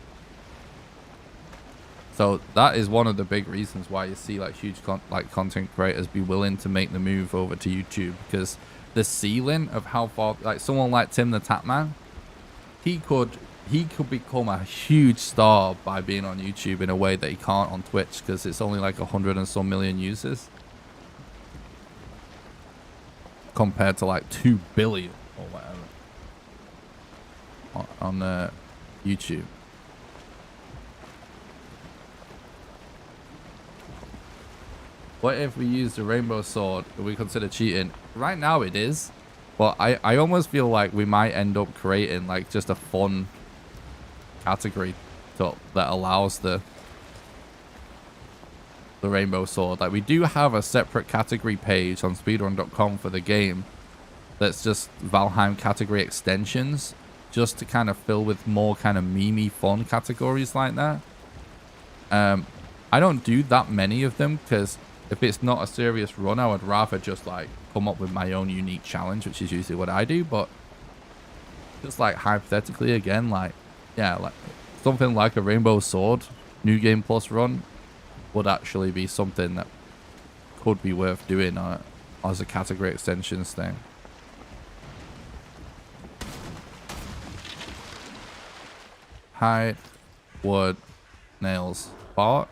So that is one of the big reasons why you see like huge content creators be willing to make the move over to YouTube, because the ceiling of how far, like someone like Tim the Tatman, he could become a huge star by being on YouTube in a way that he can't on Twitch, because it's only like 100 and some million users compared to like 2 billion or whatever on YouTube. What if we use the rainbow sword? Do we consider cheating? Right now it is, but I almost feel like we might end up creating like just a fun category that allows the rainbow sword. Like, we do have a separate category page on speedrun.com for the game that's just Valheim category extensions, just to kind of fill with more kind of memey fun categories like that. I don't do that many of them because if it's not a serious run, I would rather just like come up with my own unique challenge, which is usually what I do. But just like hypothetically again, like, yeah, like something like a rainbow sword new game plus run would actually be something that could be worth doing as a category extensions thing. Hide, wood, nails, bark.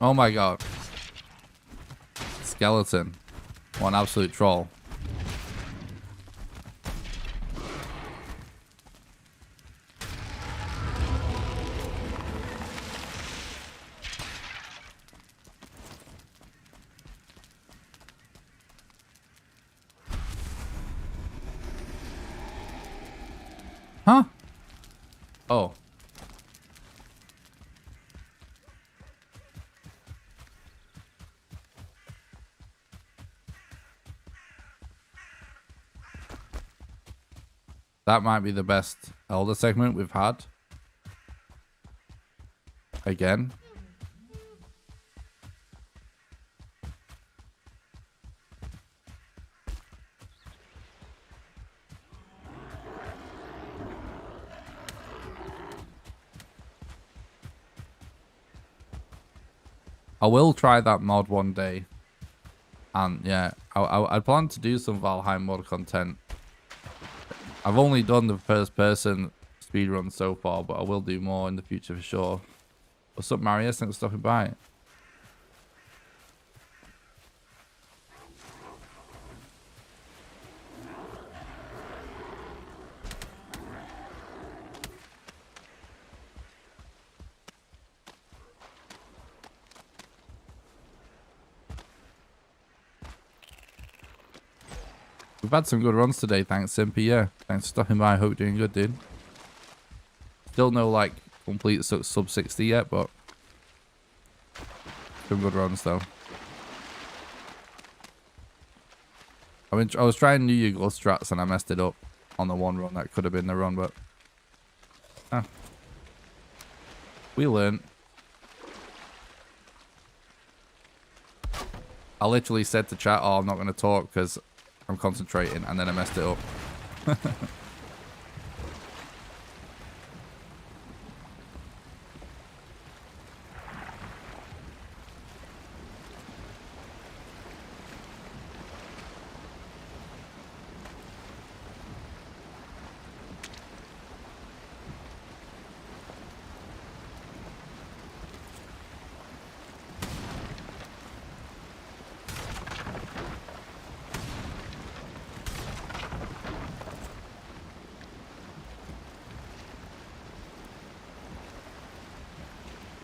Oh my god. Skeleton. What an absolute troll. Huh? Oh. That might be the best Elder segment we've had. Again. I will try that mod one day. And yeah, I plan to do some Valheim mod content. I've only done the first person speedrun so far, but I will do more in the future for sure. What's up, Marius? Thanks for stopping by. We've had some good runs today, thanks, Simpy. Yeah, thanks for stopping by. I hope you're doing good, dude. Still no, like, complete sub 60 yet, but some good runs, though. I was trying New Year Ghost strats and I messed it up on the one run. That could have been the run, but... we learned. I literally said to chat, oh, I'm not going to talk because I'm concentrating, and then I messed it up.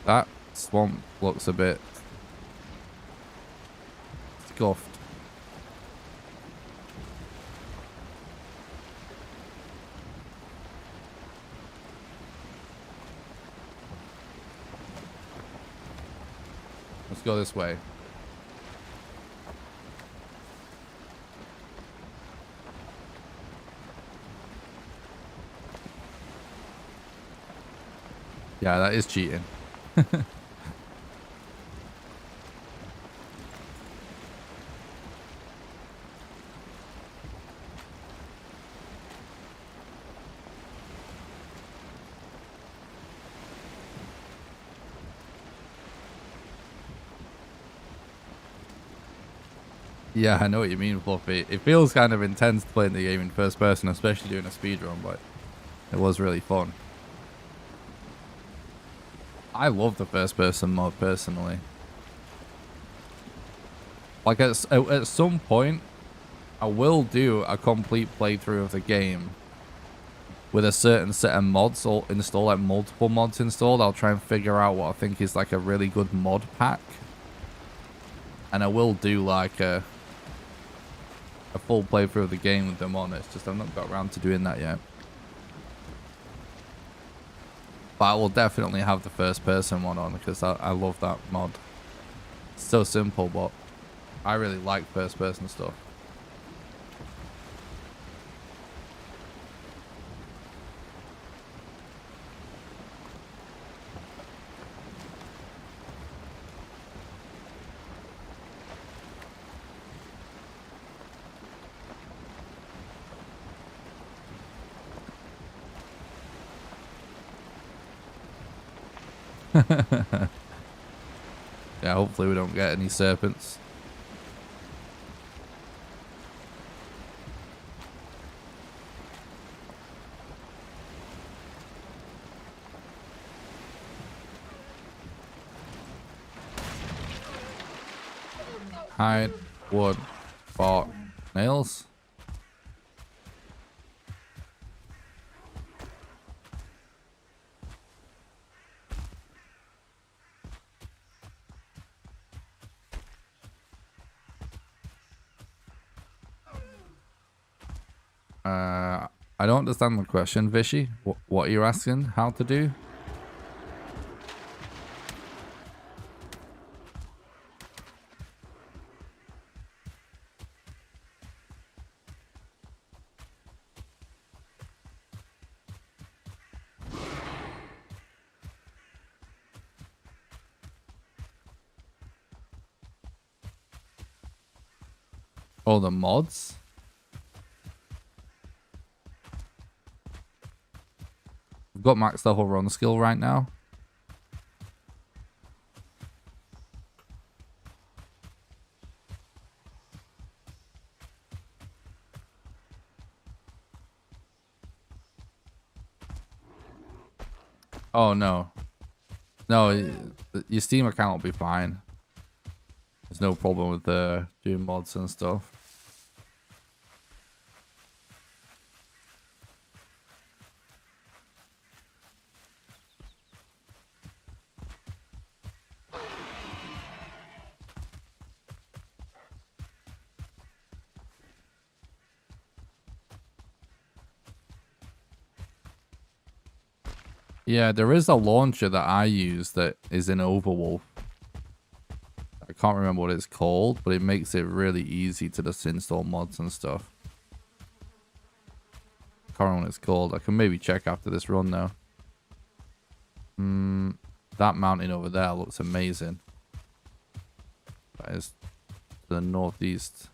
That swamp looks a bit scuffed. Let's go this way. Yeah, that is cheating. Yeah, I know what you mean, Fluffy. It feels kind of intense playing the game in first person, especially doing a speedrun, but it was really fun. I love the first person mode personally. Like at some point, I will do a complete playthrough of the game with a certain set of mods all installed, like multiple mods installed. I'll try and figure out what I think is like a really good mod pack. And I will do like a full playthrough of the game with them on. It's just I've not got around to doing that yet. But I will definitely have the first person one on because I love that mod. It's so simple, but I really like first person stuff. Yeah, hopefully we don't get any serpents. Hide, wood, bark, nails. I don't understand the question, Vishy. What are you asking? How to do? Oh, the mods? I've got max level run skill right now. Oh, no. No, your Steam account will be fine. There's no problem with doing mods and stuff. Yeah, there is a launcher that I use that is in Overwolf. I can't remember what it's called, but it makes it really easy to just install mods and stuff. Can't remember what it's called. I can maybe check after this run though. That mountain over there looks amazing. That is to the northeast.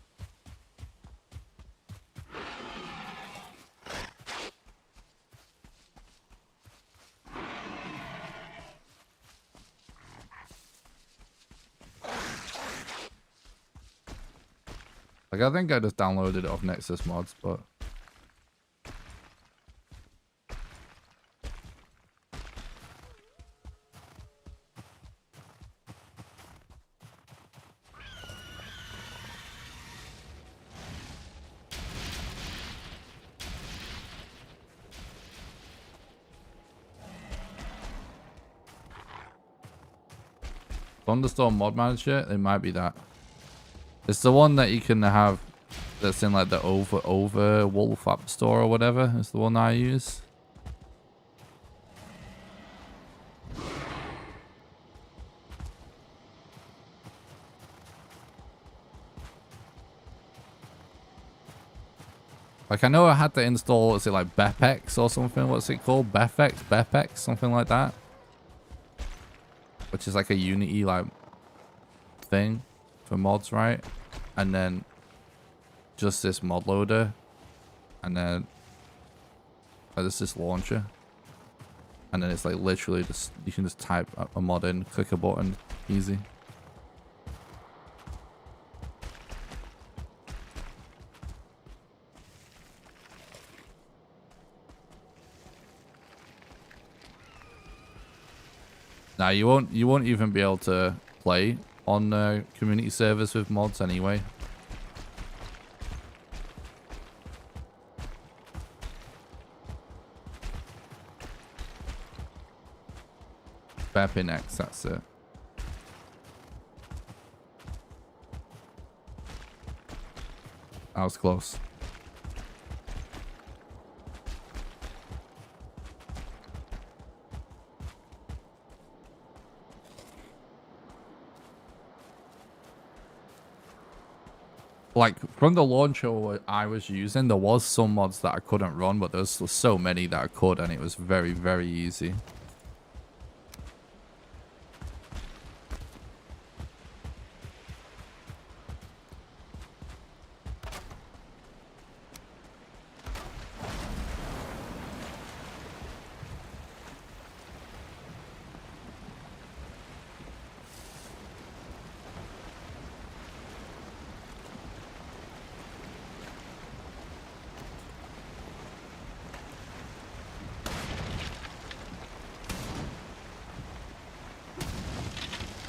Like, I think I just downloaded it off Nexus mods, but... Thunderstorm mod manager? It might be that. It's the one that you can have that's in like the over Wolf App Store or whatever. It's the one I use. Like, I know I had to install, is it like Bepex or something? What's it called? Bepex, something like that. Which is like a Unity like thing for mods, right? And then just this mod loader, and then there's this launcher, and then it's like literally just, you can just type a mod in, click a button, easy. Now you won't even be able to play on community servers with mods anyway. Bepinex, that's it. I was close. Like, from the launcher I was using, there was some mods that I couldn't run, but there's so many that I could, and it was very, very easy.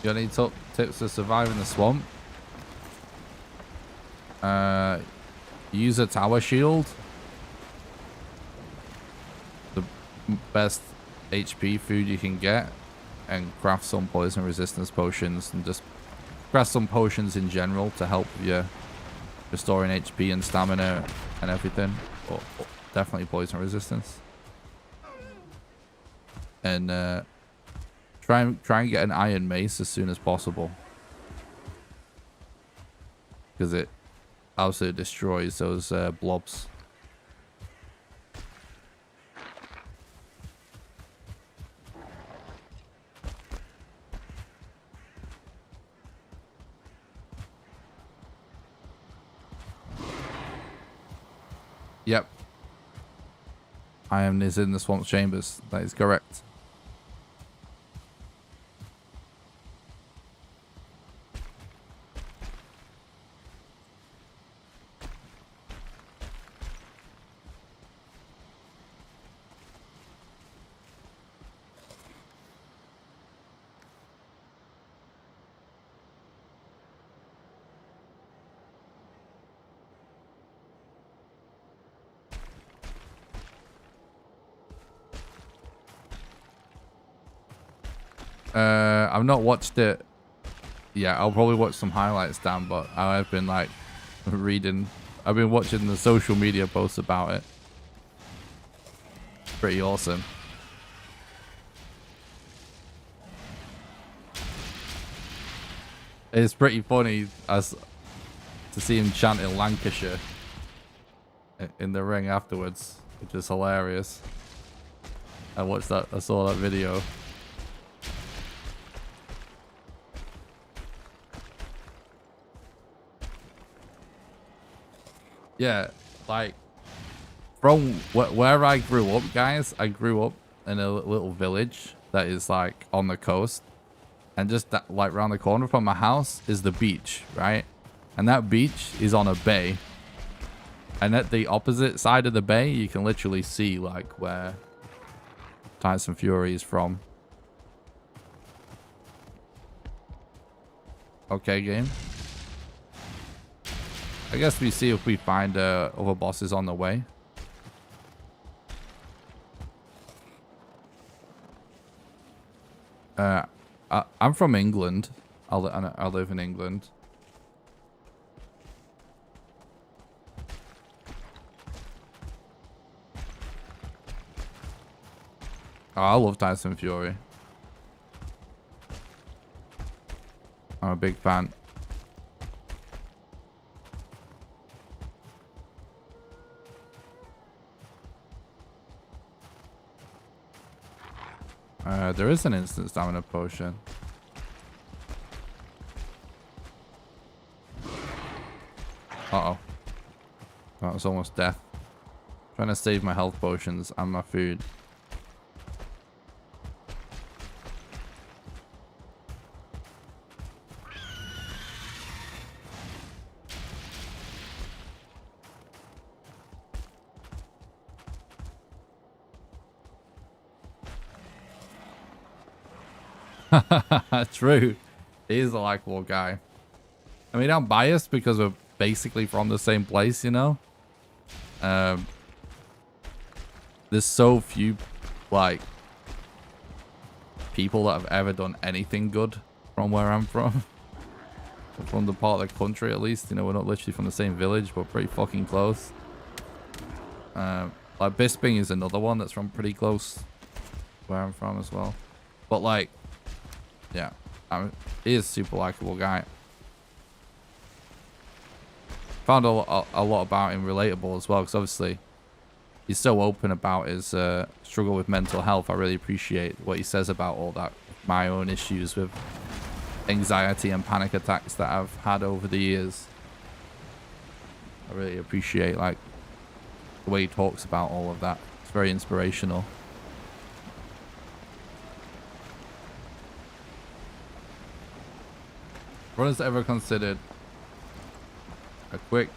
You got any tips to survive in the swamp? Use a tower shield. The best HP food you can get. And craft some poison resistance potions. And just craft some potions in general to help with your restoring HP and stamina and everything. Or definitely poison resistance. And try and get an iron mace as soon as possible. Because it absolutely destroys those blobs. Yep. Iron is in the swamp chambers. That is correct. I've not watched it. Yeah, I'll probably watch some highlights, Dan, but I've been like reading. I've been watching the social media posts about it. Pretty awesome. It's pretty funny as to see him chanting Lancashire in the ring afterwards, which is hilarious. I watched that. I saw that video. Yeah, like from where I grew up, guys, I grew up in a little village that is like on the coast, and just that, like around the corner from my house is the beach, right? And that beach is on a bay, and at the opposite side of the bay, you can literally see like where Tyson Fury is from. Okay, game. I guess we see if we find other bosses on the way. I'm from England. I live in England. Oh, I love Tyson Fury. I'm a big fan. There is an instant stamina potion. Uh-oh. That was almost death. Trying to save my health potions and my food. True. He is a likable guy. I mean, I'm biased because we're basically from the same place, you know? There's so few, like, people that have ever done anything good from where I'm from. From the part of the country, at least. You know, we're not literally from the same village, but pretty fucking close. Like, Bisping is another one that's from pretty close where I'm from as well. But, like, yeah, he is a super likable guy. Found a lot about him relatable as well, because obviously he's so open about his struggle with mental health. I really appreciate what he says about all that. My own issues with anxiety and panic attacks that I've had over the years. I really appreciate like the way he talks about all of that. It's very inspirational. Runners ever considered a quick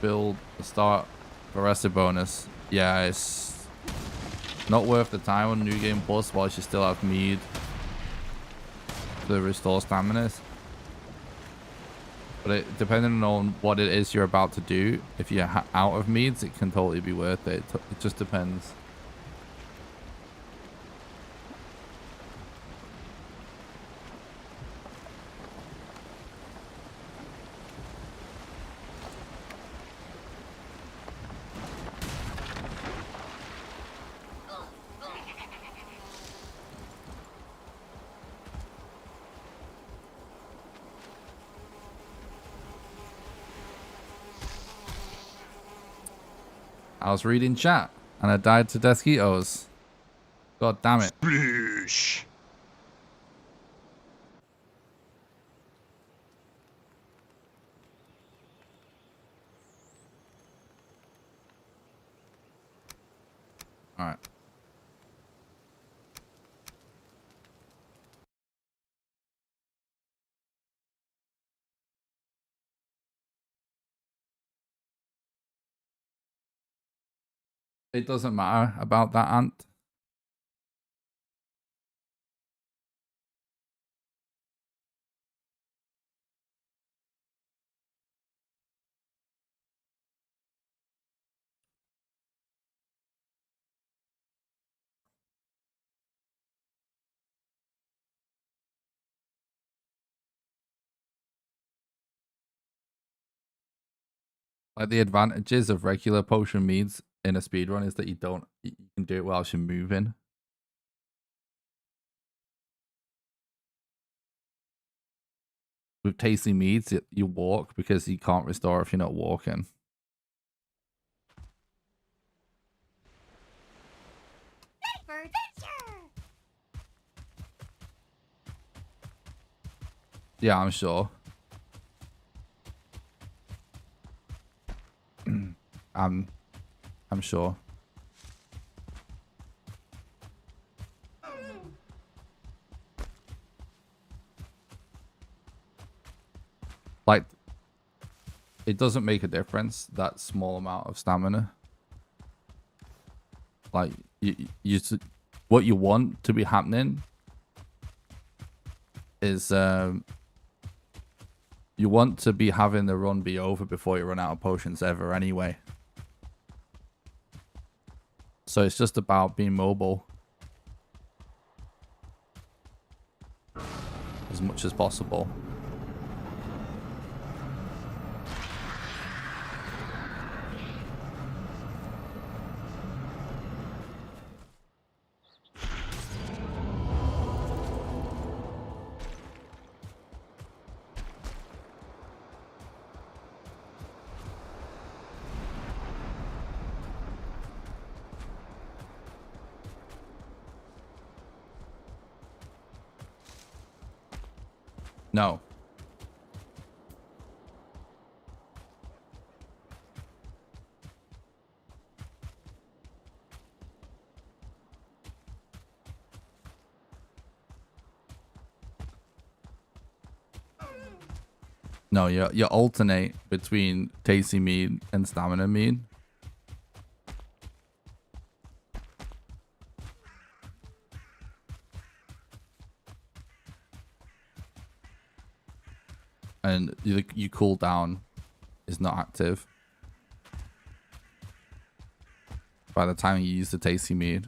build to start for Arrested bonus? Yeah, it's not worth the time on New Game Plus while you still have mead to restore stamina. But depending on what it is you're about to do, if you're out of meads, it can totally be worth it. It just depends. I was reading chat and I died to Desquitos. God damn it. Sploosh. Alright. It doesn't matter about that ant. Like the advantages of regular potion meads in a speedrun is that you can do it whilst you're moving. With tasty meads, you walk because you can't restore if you're not walking. Yeah, I'm sure. I'm sure. Like, it doesn't make a difference, that small amount of stamina. Like, what you want to be happening is you want to be having the run be over before you run out of potions ever anyway. So it's just about being mobile as much as possible. No. No, you alternate between tasty mead and stamina mead. And you cool down is not active by the time you use the tasty mead.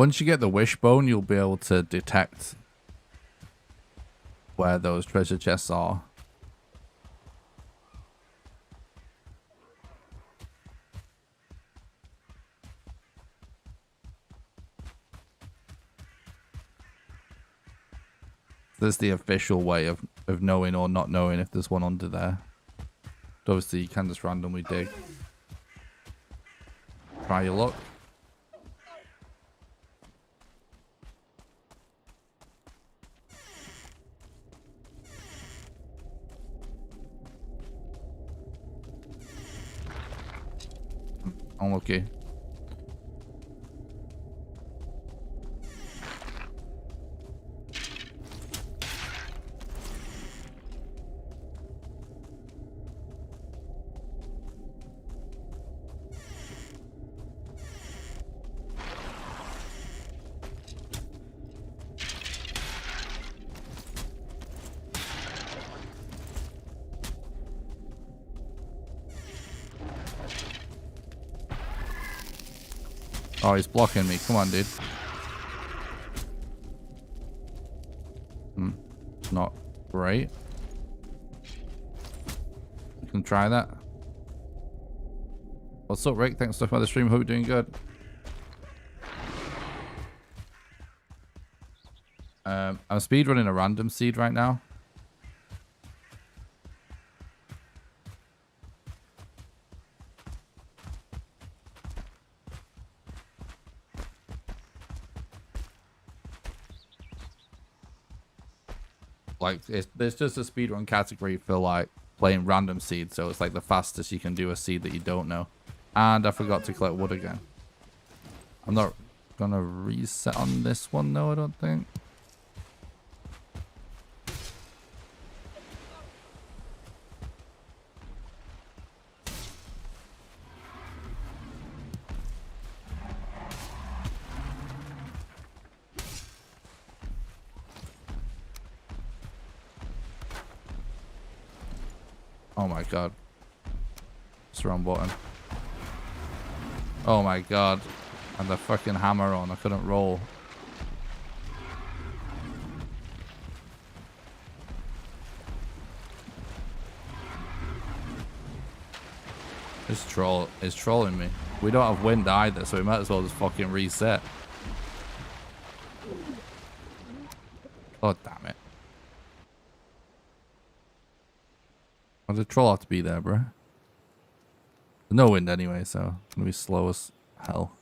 Once you get the wishbone, you'll be able to detect where those treasure chests are. That's the official way of knowing or not knowing if there's one under there. But obviously, you can just randomly dig. Try your luck. Unlucky. Oh, he's blocking me. Come on, dude. Not great. You can try that. What's up, Rick? Thanks for the stream. Hope you're doing good. I'm speedrunning a random seed right now. Like, there's just a speedrun category for, like, playing random seeds. So it's, like, the fastest you can do a seed that you don't know. And I forgot to collect wood again. I'm not going to reset on this one, though, I don't think. Oh my god. It's the wrong button. Oh my god. And the fucking hammer on. I couldn't roll. This troll is trolling me. We don't have wind either, so we might as well just fucking reset. Oh, damn it. Why does the troll have to be there, bro? There's no wind anyway, so it's gonna be slow as hell.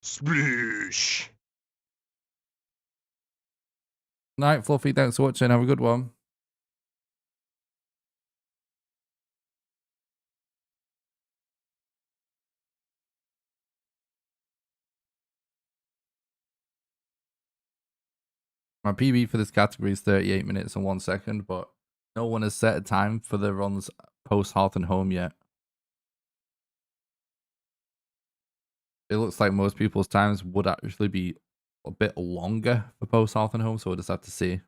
Sploosh. Night, Fluffy. Thanks for watching. Have a good one. My PB for this category is 38 minutes and 1 second, but no one has set a time for the runs post Hearth and Home yet. It looks like most people's times would actually be a bit longer for post Hearth and Home, so we'll just have to see.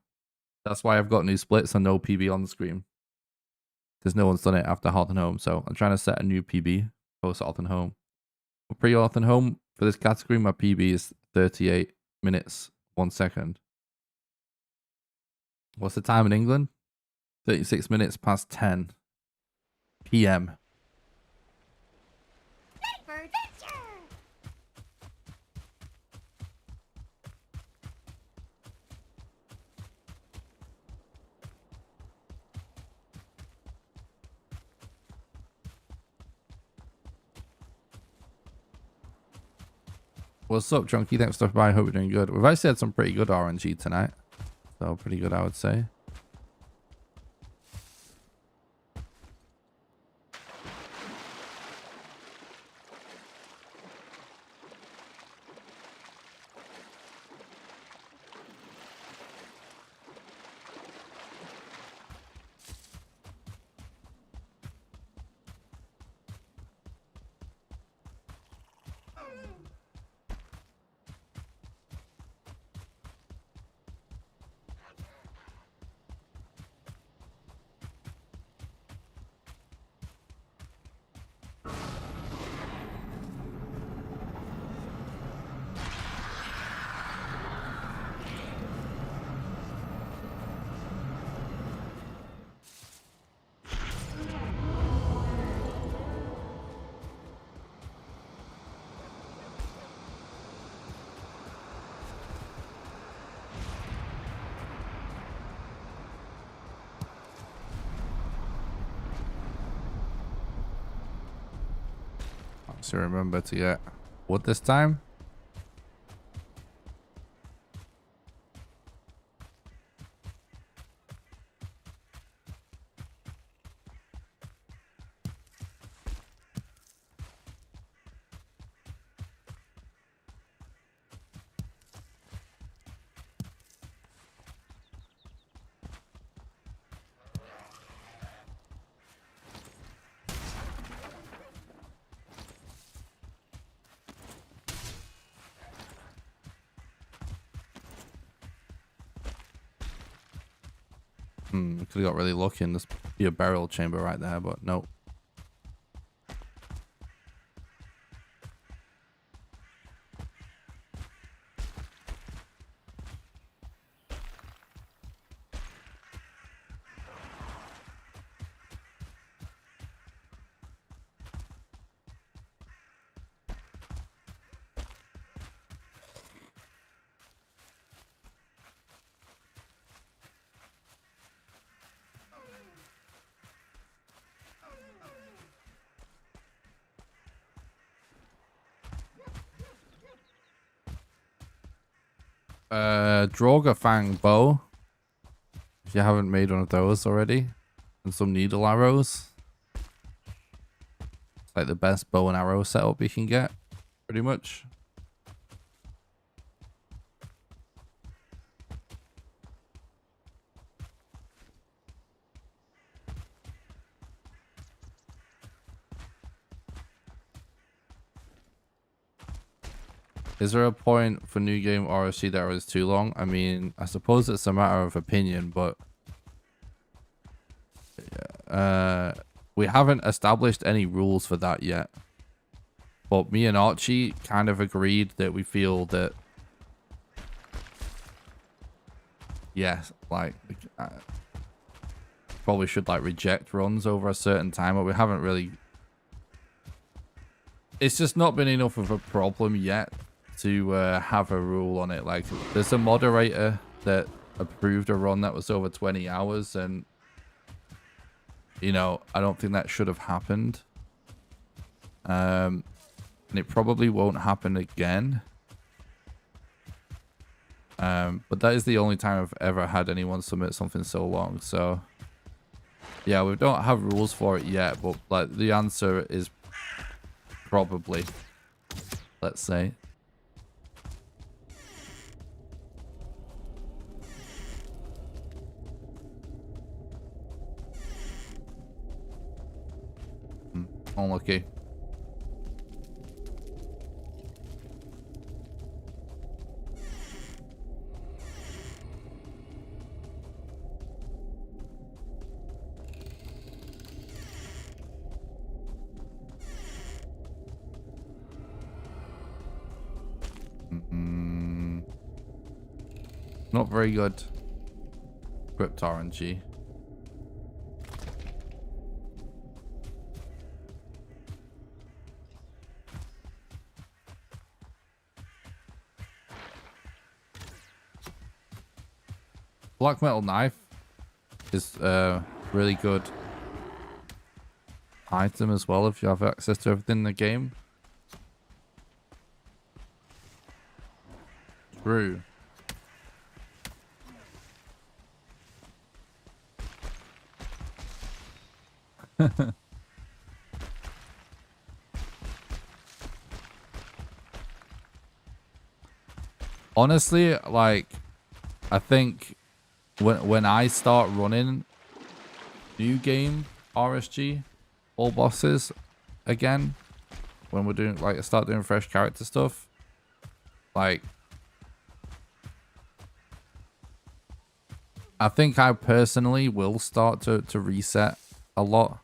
That's why I've got new splits and no PB on the screen. Because no one's done it after Hearth and Home, so I'm trying to set a new PB post Hearth and Home. For pre Hearth and Home, for this category, my PB is 38 minutes, 1 second. What's the time in England? 36 minutes past 10 p.m. What's up, Chunky? Thanks for stopping by. Hope you're doing good. We've actually had some pretty good RNG tonight. So, pretty good, I would say. So remember to get wood this time. We could have got really lucky and there's be a burial chamber right there, but nope. Droga Fang bow. If you haven't made one of those already. And some needle arrows. It's like the best bow and arrow setup you can get. Pretty much. Is there a point for new game RSG that is too long? I mean, I suppose it's a matter of opinion, but we haven't established any rules for that yet. But me and Archie kind of agreed that we feel that, yes, like probably should like reject runs over a certain time, but we haven't really. It's just not been enough of a problem yet to have a rule on it. Like, there's a moderator that approved a run that was over 20 hours, and you know, I don't think that should have happened. And it probably won't happen again. But that is the only time I've ever had anyone submit something so long. So yeah, we don't have rules for it yet, but like the answer is probably, let's say. Unlucky. Not very good. Crypt RNG. Black metal knife is a really good item as well if you have access to everything in the game. True. Honestly, like, I think when I start running new game RSG all bosses again, when we're doing like start doing fresh character stuff, like I think I personally will start to reset a lot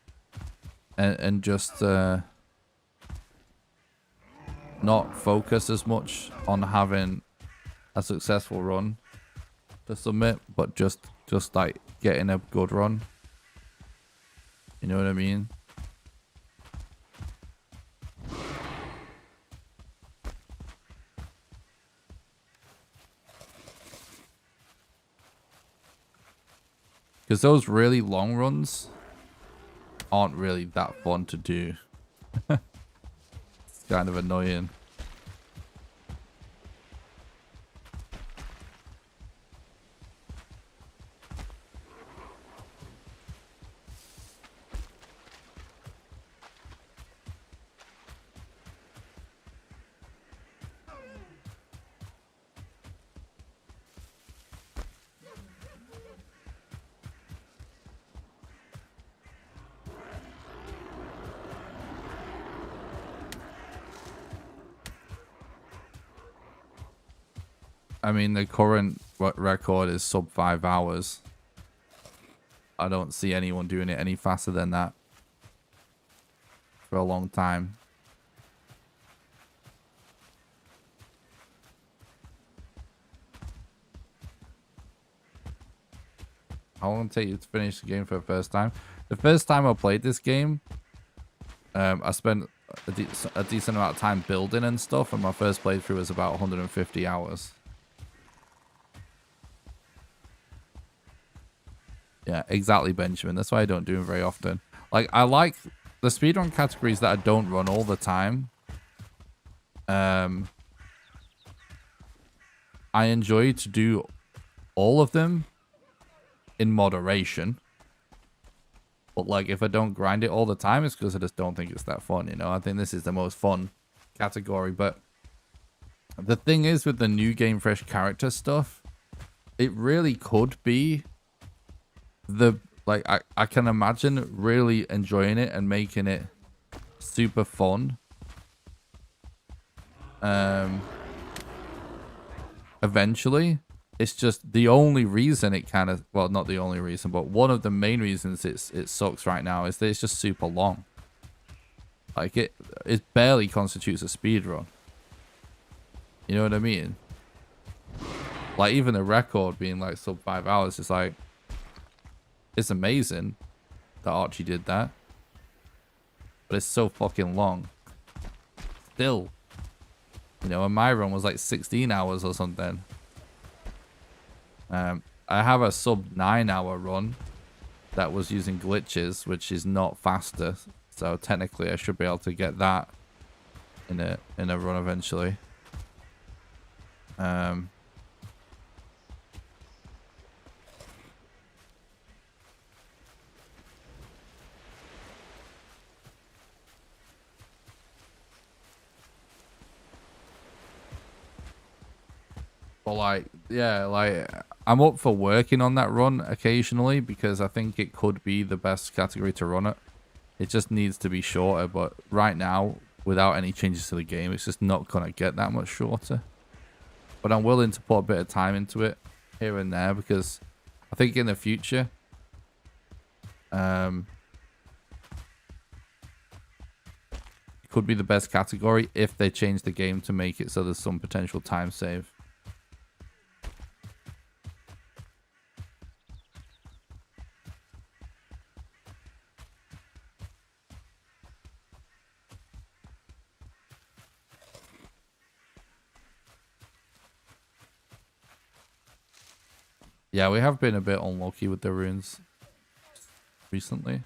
and just not focus as much on having a successful run to submit, but just like getting a good run. You know what I mean? Because those really long runs aren't really that fun to do. kind of annoying. I mean, the current record is sub 5 hours. I don't see anyone doing it any faster than that for a long time. How long did it take you to finish the game for the first time? The first time I played this game, I spent a decent amount of time building and stuff, and my first playthrough was about 150 hours. Yeah, exactly, Benjamin. That's why I don't do them very often. Like, I like the speedrun categories that I don't run all the time. I enjoy to do all of them in moderation. But, like, if I don't grind it all the time, it's because I just don't think it's that fun, you know? I think this is the most fun category. But the thing is, with the new Game Fresh character stuff, it really could be I can imagine really enjoying it and making it super fun. Eventually, it's just the only reason it kind of, well, not the only reason, but one of the main reasons it sucks right now is that it's just super long. Like it barely constitutes a speed run. You know what I mean? Like even the record being like sub 5 hours is like, it's amazing that Archie did that, but it's so fucking long. Still, you know, and my run was like 16 hours or something. I have a sub 9 hour run that was using glitches, which is not faster. So technically I should be able to get that in a run eventually. But like, yeah, like I'm up for working on that run occasionally because I think it could be the best category to run it. It just needs to be shorter, but right now, without any changes to the game, it's just not gonna get that much shorter. But I'm willing to put a bit of time into it here and there because I think in the future, it could be the best category if they change the game to make it so there's some potential time save. Yeah, we have been a bit unlucky with the runes recently.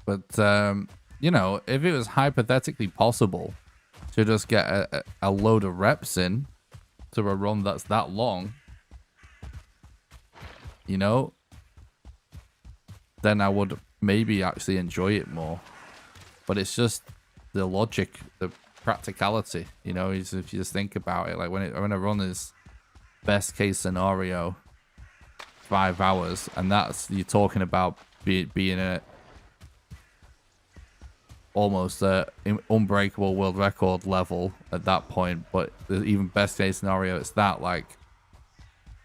But, you know, if it was hypothetically possible to just get a load of reps in to a run that's that long, you know, then I would maybe actually enjoy it more. But it's just the logic, the practicality, you know, if you just think about it, like when a run is best case scenario 5 hours, and that's, you're talking about being a almost unbreakable world record level at that point, but even best case scenario, it's that, like,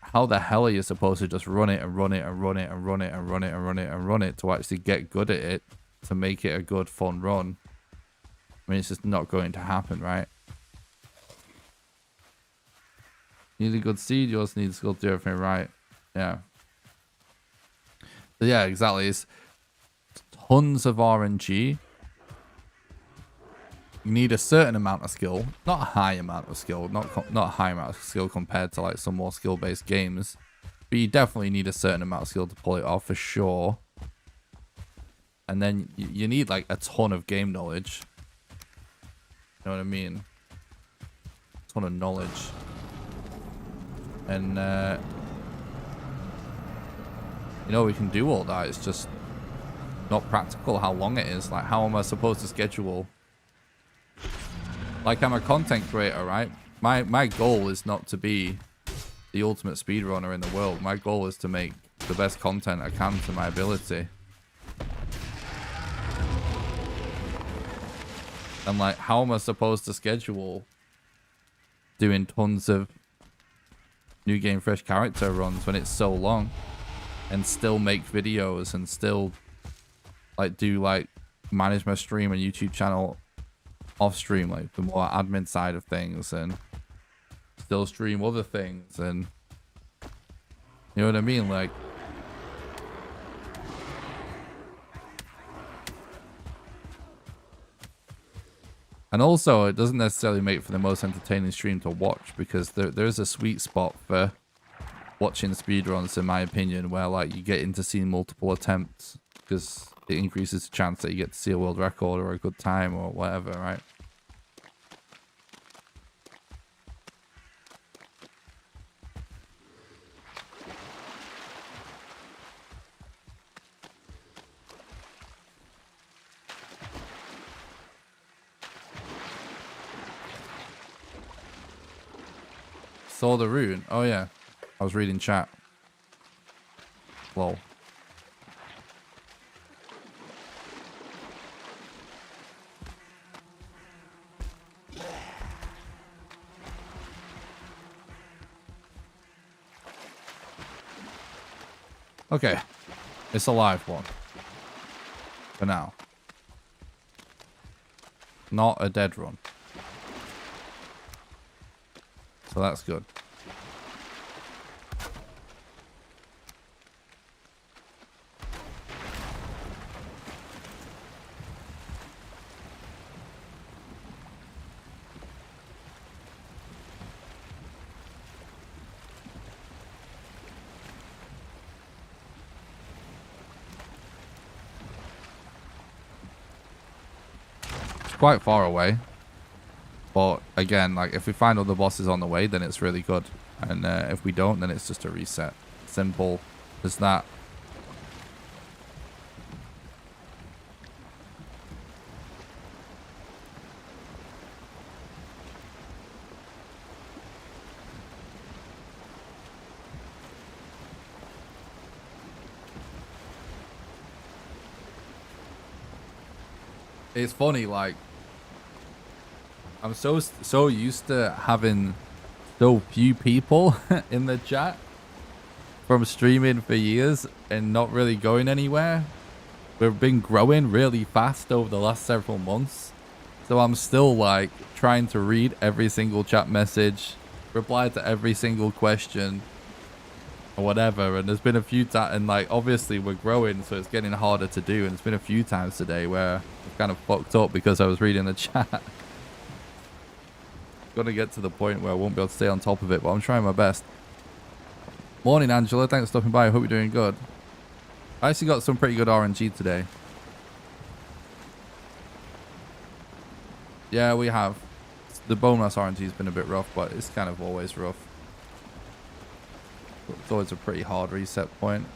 how the hell are you supposed to just run it and run it and run it and run it and run it and run it and run it to actually get good at it, to make it a good fun run? I mean, it's just not going to happen, right? You need a good seed. You also need a skill to do everything right. Yeah. But yeah, exactly. It's tons of RNG. You need a certain amount of skill, not a high amount of skill, not a high amount of skill compared to like some more skill-based games, but you definitely need a certain amount of skill to pull it off for sure. And then you need like a ton of game knowledge. You know what I mean? A ton of knowledge. And you know, we can do all that. It's just not practical how long it is. Like, how am I supposed to schedule? Like, I'm a content creator, right? My goal is not to be the ultimate speedrunner in the world. My goal is to make the best content I can to my ability. And like, how am I supposed to schedule doing tons of new game fresh character runs when it's so long, and still make videos and still like do like manage my stream and YouTube channel off stream, like the more admin side of things, and still stream other things, and you know what I mean? Like, and also it doesn't necessarily make for the most entertaining stream to watch, because there's a sweet spot for watching speedruns, in my opinion, where like you get into seeing multiple attempts, because it increases the chance that you get to see a world record or a good time or whatever, right? Saw the rune. Oh yeah, I was reading chat. Lol. Okay, it's a live one for now. Not a dead run. So that's good. It's quite far away. But again, like, if we find other bosses on the way, then it's really good. And if we don't, then it's just a reset. Simple as that. It's funny, like, I'm so used to having so few people in the chat from streaming for years and not really going anywhere. We've been growing really fast over the last several months. So I'm still like trying to read every single chat message, reply to every single question or whatever. And there's been a few times, and like obviously we're growing, so it's getting harder to do. And it's been a few times today where I've kind of fucked up because I was reading the chat. Gonna get to the point where I won't be able to stay on top of it, but I'm trying my best. Morning, Angela. Thanks for stopping by. I hope you're doing good. I actually got some pretty good RNG today. Yeah, we have. The bone mass RNG has been a bit rough, but it's kind of always rough. It's always a pretty hard reset point.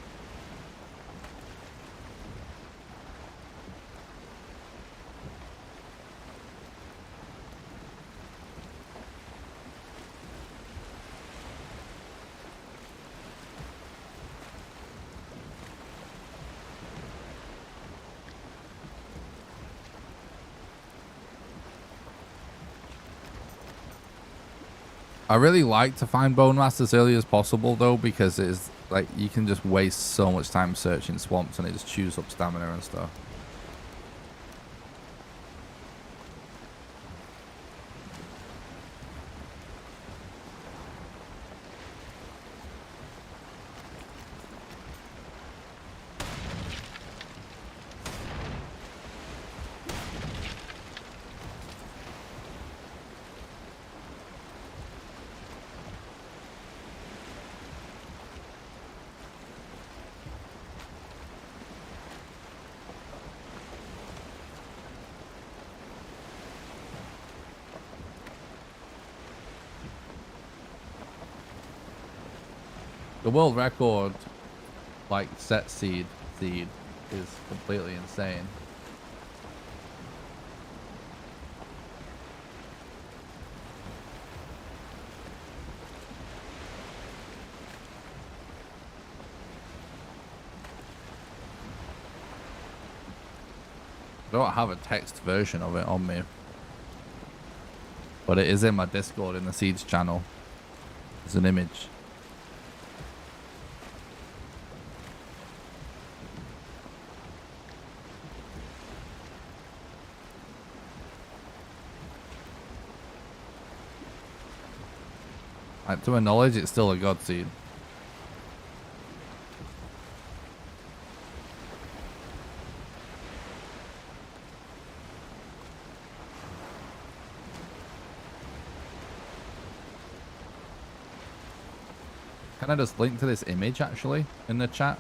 I really like to find bone mass as early as possible though, because it's like you can just waste so much time searching swamps and it just chews up stamina and stuff. The world record, like, set seed is completely insane. I don't have a text version of it on me, but it is in my Discord in the Seeds channel. It's an image. Like, to my knowledge, it's still a god seed. Can I just link to this image actually in the chat?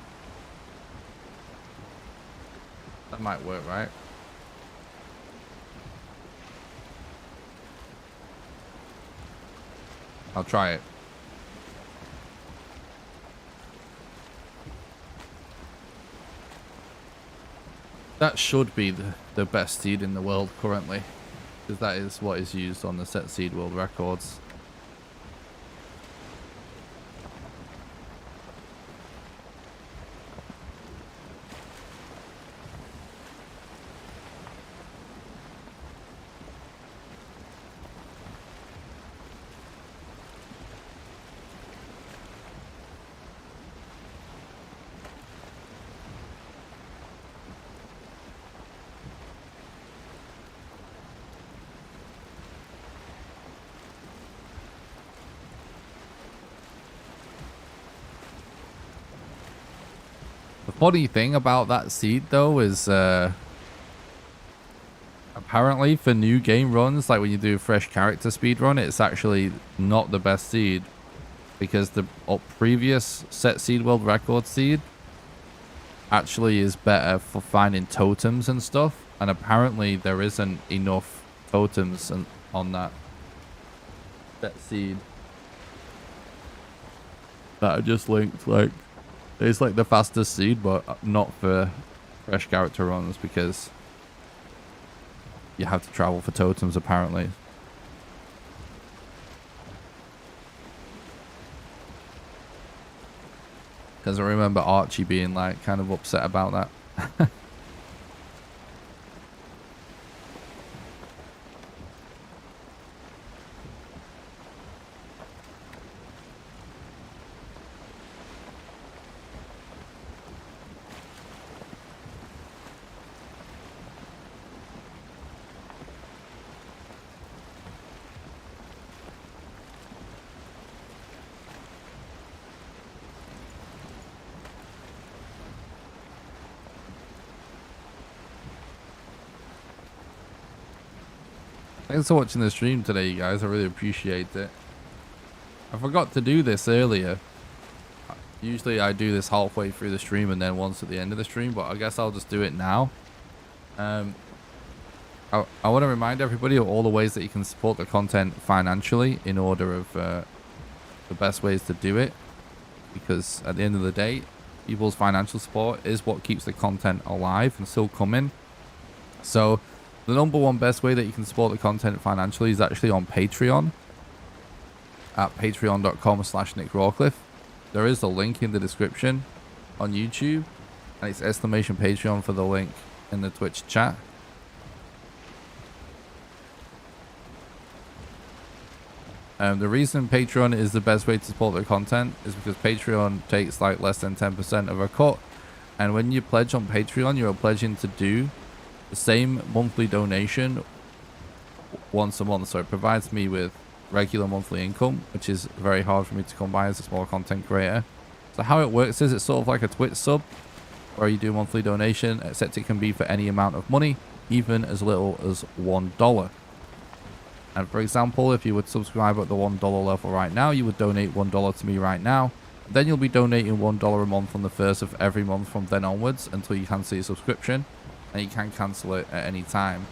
That might work, right? I'll try it. That should be the best seed in the world currently, because that is what is used on the set seed world records. The funny thing about that seed though is apparently for new game runs, like when you do a fresh character speed run, it's actually not the best seed, because the previous set seed world record seed actually is better for finding totems and stuff, and apparently there isn't enough totems on that set seed that I just linked. Like, it's like the fastest seed, but not for fresh character runs, because you have to travel for totems apparently. Because I remember Archie being like kind of upset about that. Thanks for watching the stream today, you guys. I really appreciate it. I forgot to do this earlier. Usually I do this halfway through the stream and then once at the end of the stream, but I guess I'll just do it now. I want to remind everybody of all the ways that you can support the content financially, in order of the best ways to do it. Because at the end of the day, people's financial support is what keeps the content alive and still coming. So the number one best way that you can support the content financially is actually on Patreon at patreon.com/NickRawcliffe. There is a link in the description on YouTube, and it's !Patreon for the link in the Twitch chat. The reason Patreon is the best way to support the content is because Patreon takes like less than 10% of a cut, and when you pledge on Patreon, you're pledging to do the same monthly donation once a month. So it provides me with regular monthly income, which is very hard for me to come by as a small content creator. So how it works is it's sort of like a Twitch sub, where you do monthly donation, except it can be for any amount of money, even as little as $1. And for example, if you would subscribe at the $1 level right now, you would donate $1 to me right now. Then you'll be donating $1 a month on the first of every month from then onwards, until you cancel your subscription, and you can cancel it at any time.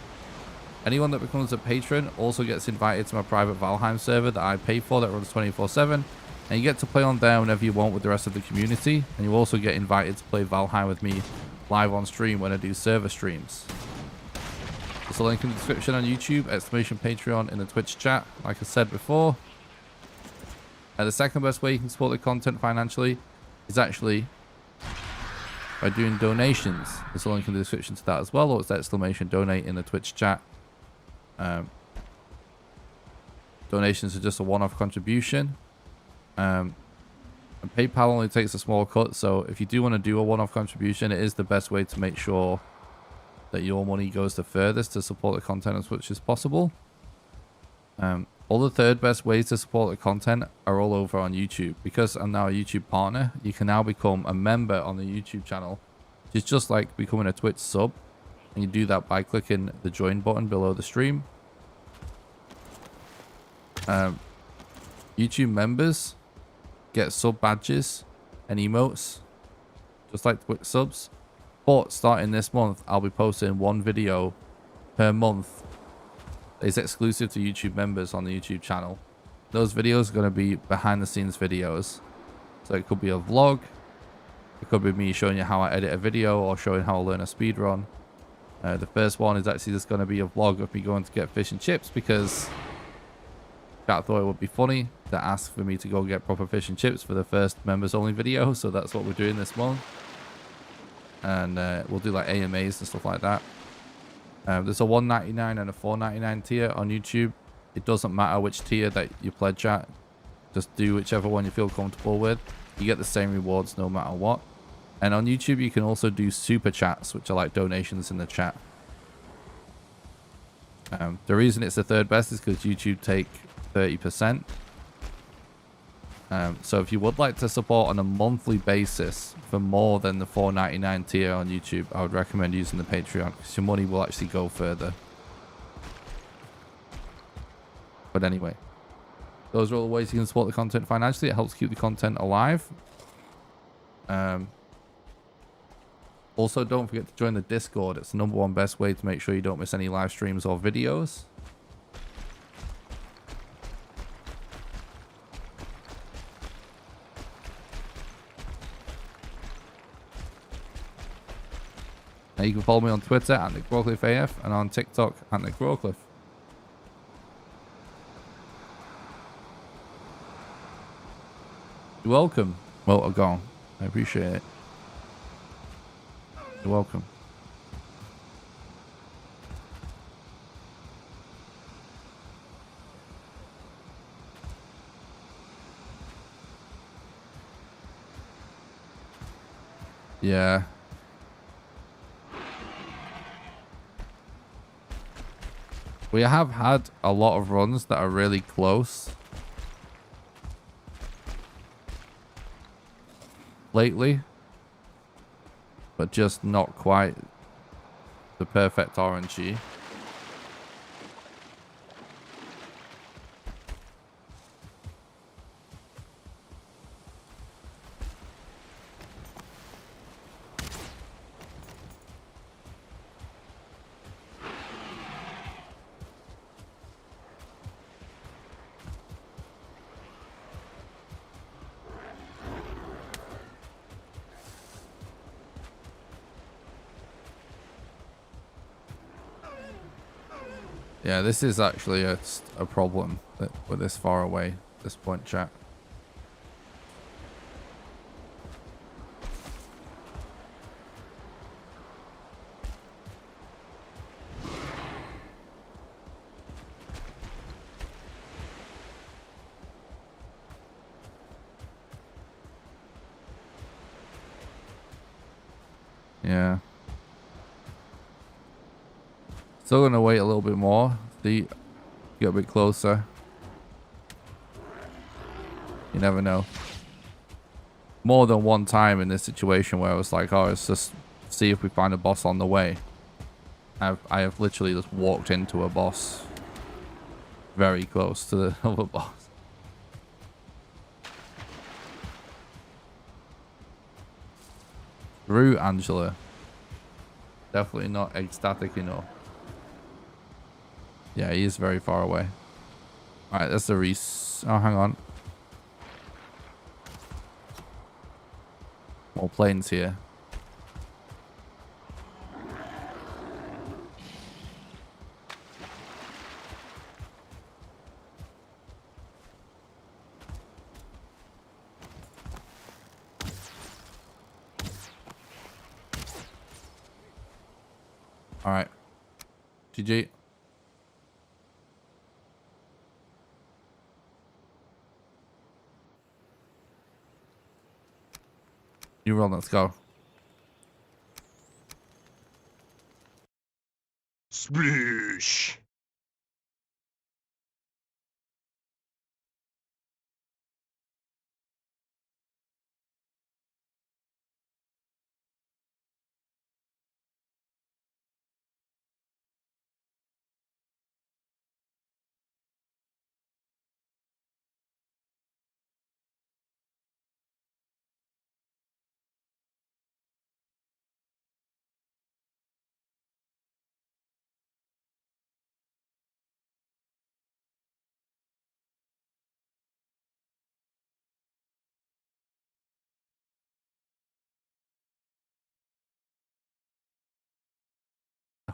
Anyone that becomes a patron also gets invited to my private Valheim server that I pay for, that runs 24/7. And you get to play on there whenever you want with the rest of the community. And you also get invited to play Valheim with me live on stream when I do server streams. There's a link in the description on YouTube, !Patreon in the Twitch chat, like I said before. The second best way you can support the content financially is actually by doing donations. There's a link in the description to that as well, or it's !Donate in the Twitch chat. Donations are just a one-off contribution. And PayPal only takes a small cut, so if you do want to do a one-off contribution, it is the best way to make sure that your money goes the furthest to support the content as much as possible. All the third best ways to support the content are all over on YouTube. Because I'm now a YouTube partner, you can now become a member on the YouTube channel. It's just like becoming a Twitch sub. And you do that by clicking the join button below the stream. YouTube members get sub badges and emotes, just like Twitch subs. But starting this month, I'll be posting one video per month. It's exclusive to YouTube members on the YouTube channel. Those videos are going to be behind the scenes videos. So it could be a vlog. It could be me showing you how I edit a video or showing how I learn a speedrun. The first one is actually just going to be a vlog of me going to get fish and chips because chat thought it would be funny to ask for me to go get proper fish and chips for the first members only video. So that's what we're doing this month. And we'll do like AMAs and stuff like that. There's a $1.99 and a $4.99 tier on YouTube. It doesn't matter which tier that you pledge at. Just do whichever one you feel comfortable with. You get the same rewards no matter what. And on YouTube, you can also do super chats, which are like donations in the chat. The reason it's the third best is because YouTube take 30%. So if you would like to support on a monthly basis for more than the $4.99 tier on YouTube, I would recommend using the Patreon because your money will actually go further. But anyway, those are all the ways you can support the content financially. It helps keep the content alive. Also, don't forget to join the Discord. It's the #1 best way to make sure you don't miss any live streams or videos. Now you can follow me on Twitter at NickRawcliffeAF and on TikTok at NickRawcliffe. You're welcome. Well, I'll go. I appreciate it. You're welcome. Yeah. We have had a lot of runs that are really close lately, but just not quite the perfect RNG. Yeah, this is actually a problem that we're this far away at this point, chat. Yeah. Still gonna wait a little bit more. Get a bit closer. You never know. More than one time in this situation where I was like, oh, let's just see if we find a boss on the way. I have literally just walked into a boss very close to the other boss. Through Angela. Definitely not ecstatic enough. Yeah, he is very far away. Alright, that's the oh, hang on. More planes here. All right. GG. You roll, let's go. Splish.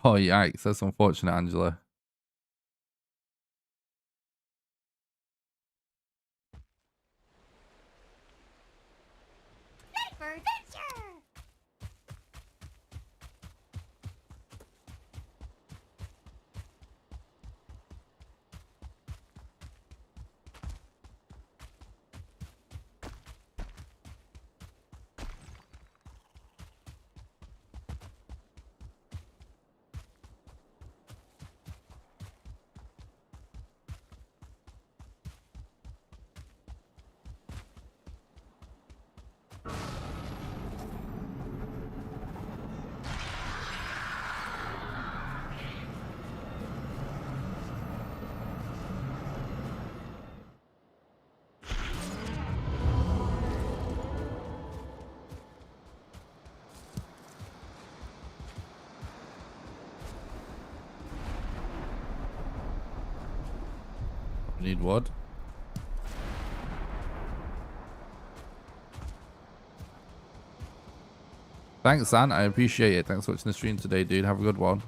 Oh, yikes. That's unfortunate, Angela. For adventure! We need wood. Thanks, San. I appreciate it. Thanks for watching the stream today, dude. Have a good one.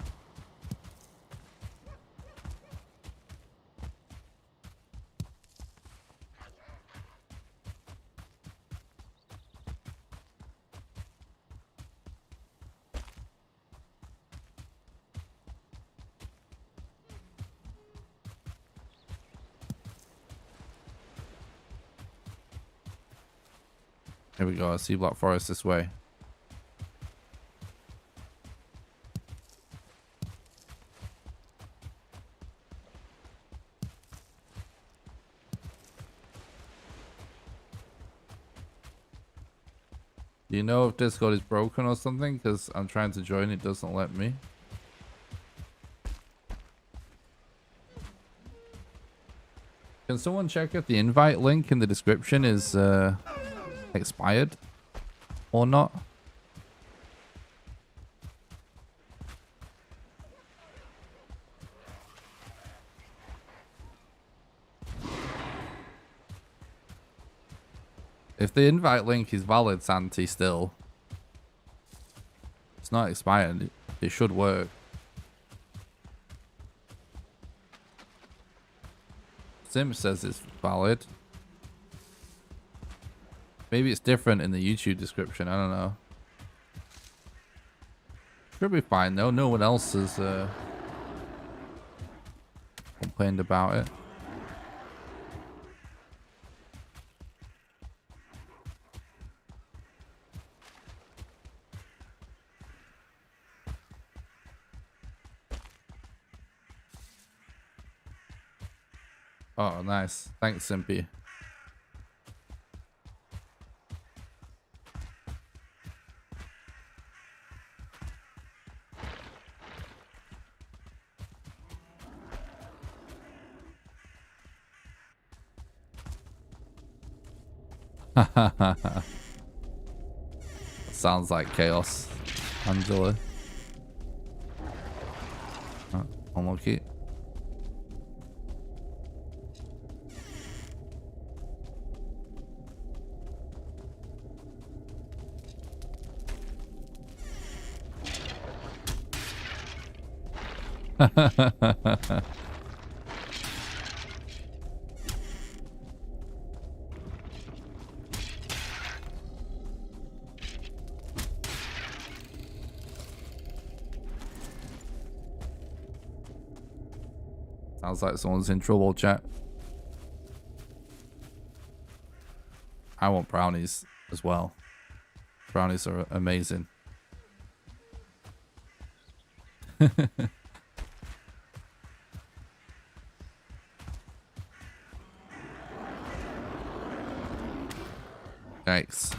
Here we go. I see Black Forest this way. Do you know if Discord is broken or something? Because I'm trying to join, it doesn't let me. Can someone check if the invite link in the description is expired or not? If the invite link is valid, Santi, still. It's not expired. It should work. Sim says it's valid. Maybe it's different in the YouTube description. I don't know. Should be fine though. No one else has complained about it. Oh, nice. Thanks, Simpy. Sounds like chaos, Angela. Oh, unlucky. Sounds like someone's in trouble, chat. I want brownies as well. Brownies are amazing. Yikes.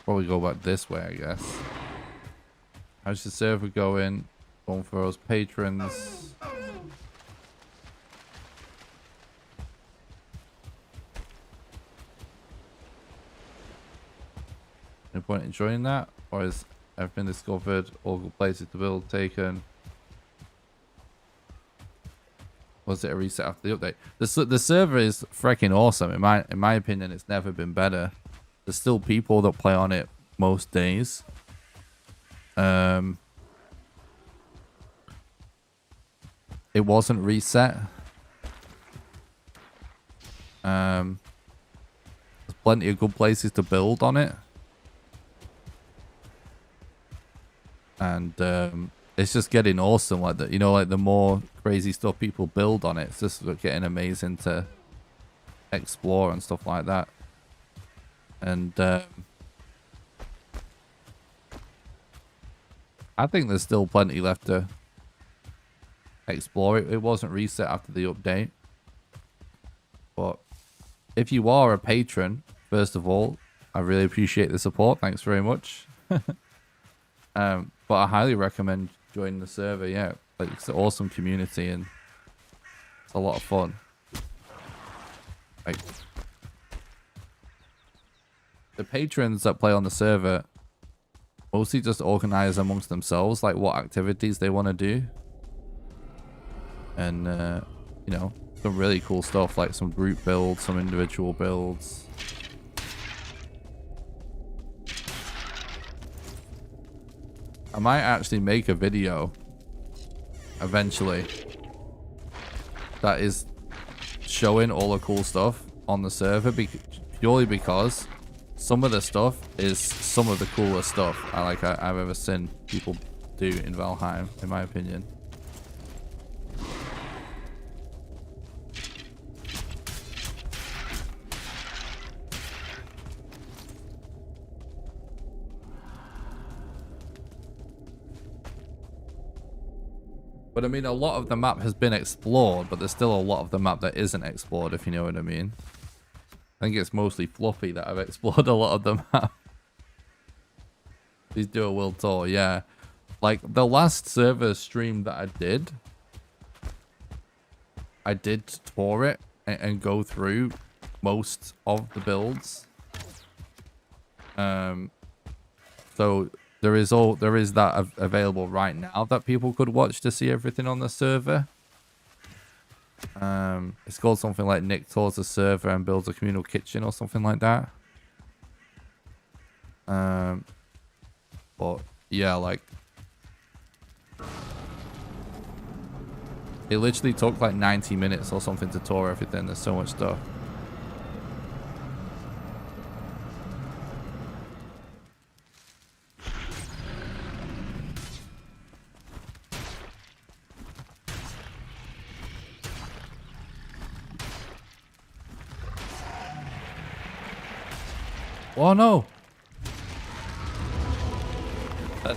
Probably go back this way, I guess. How's the server going? Going for those patrons. No point in joining that? Or is everything discovered? All good places to build taken? Was it a reset after the update? The server is freaking awesome. In my opinion, it's never been better. There's still people that play on it most days. It wasn't reset. There's plenty of good places to build on it. And it's just getting awesome, like that, you know, like the more crazy stuff people build on it, it's just getting amazing to explore and stuff like that. And I think there's still plenty left to explore. It wasn't reset after the update, but if you are a patron, first of all, I really appreciate the support. Thanks very much. But I highly recommend joining the server. Yeah, like it's an awesome community and it's a lot of fun. Like the patrons that play on the server mostly just organize amongst themselves, like what activities they want to do, and you know, some really cool stuff like some group builds, some individual builds. I might actually make a video eventually that is showing all the cool stuff on the server, purely because some of the stuff is some of the coolest stuff I've ever seen people do in Valheim, in my opinion. But I mean, a lot of the map has been explored, but there's still a lot of the map that isn't explored, if you know what I mean. I think it's mostly Fluffy that I've explored a lot of the map. Please do a world tour, yeah. Like, the last server stream that I did tour it and go through most of the builds. So there is that available right now that people could watch to see everything on the server. It's called something like Nick tours the server and builds a communal kitchen or something like that. But yeah, like it literally took like 90 minutes or something to tour everything. There's so much stuff. Oh no! That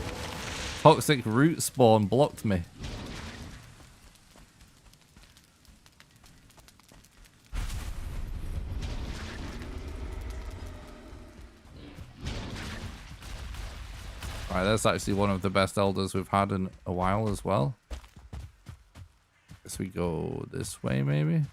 toxic root spawn blocked me. Alright, that's actually one of the best elders we've had in a while as well. Guess we go this way maybe?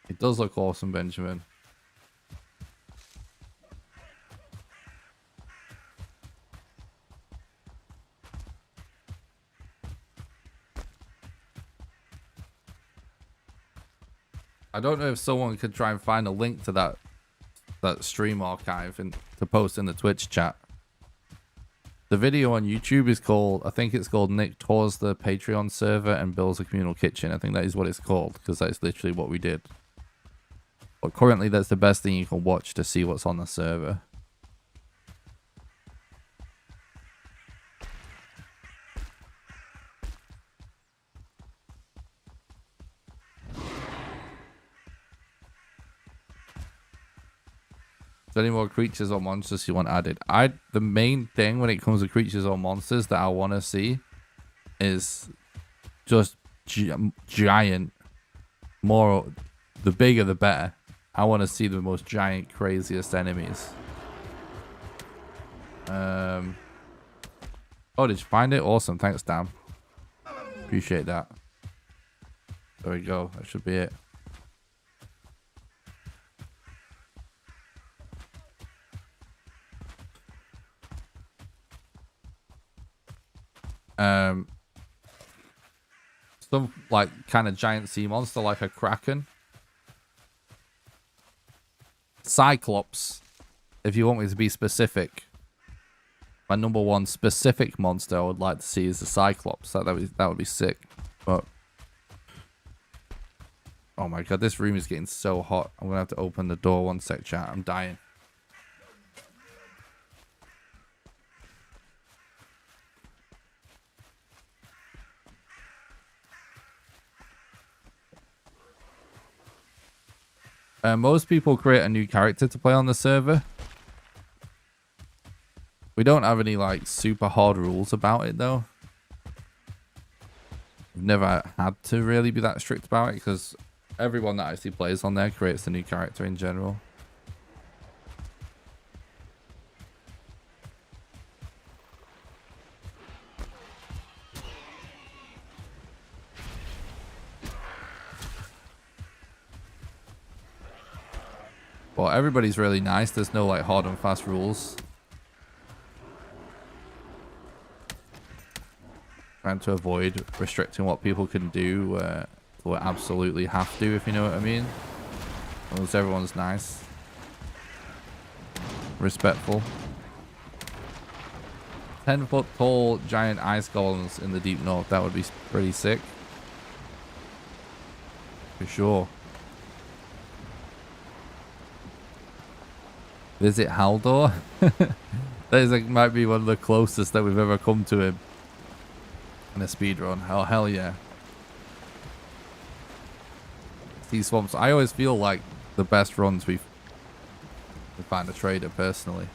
It does look awesome, Benjamin. I don't know if someone could try and find a link to that stream archive and to post in the Twitch chat. The video on YouTube is called, I think it's called Nick Tours the Patreon server and builds a communal kitchen. I think that is what it's called, because that's literally what we did. But currently that's the best thing you can watch to see what's on the server. Any more creatures or monsters you want added? The main thing when it comes to creatures or monsters that I want to see is just giant. More, the bigger the better. I want to see the most giant, craziest enemies. Oh, did you find it? Awesome, thanks, Dan. Appreciate that. There we go. That should be it. Some like kind of giant sea monster like a kraken. Cyclops, if you want me to be specific. My number one specific monster I would like to see is the Cyclops. That would be sick. But oh my god, this room is getting so hot. I'm gonna have to open the door. One sec, chat. I'm dying. Most people create a new character to play on the server. We don't have any like super hard rules about it though. We've never had to really be that strict about it because everyone that actually plays on there creates a new character in general. Well, everybody's really nice. There's no like hard and fast rules. Trying to avoid restricting what people can do or absolutely have to, if you know what I mean. As long as everyone's nice. Respectful. 10-foot tall giant ice golems in the deep north. That would be pretty sick. For sure. Visit Haldor. That is like, might be one of the closest that we've ever come to him in a speedrun. Hell yeah. These swamps. I always feel like the best runs we find a trader personally.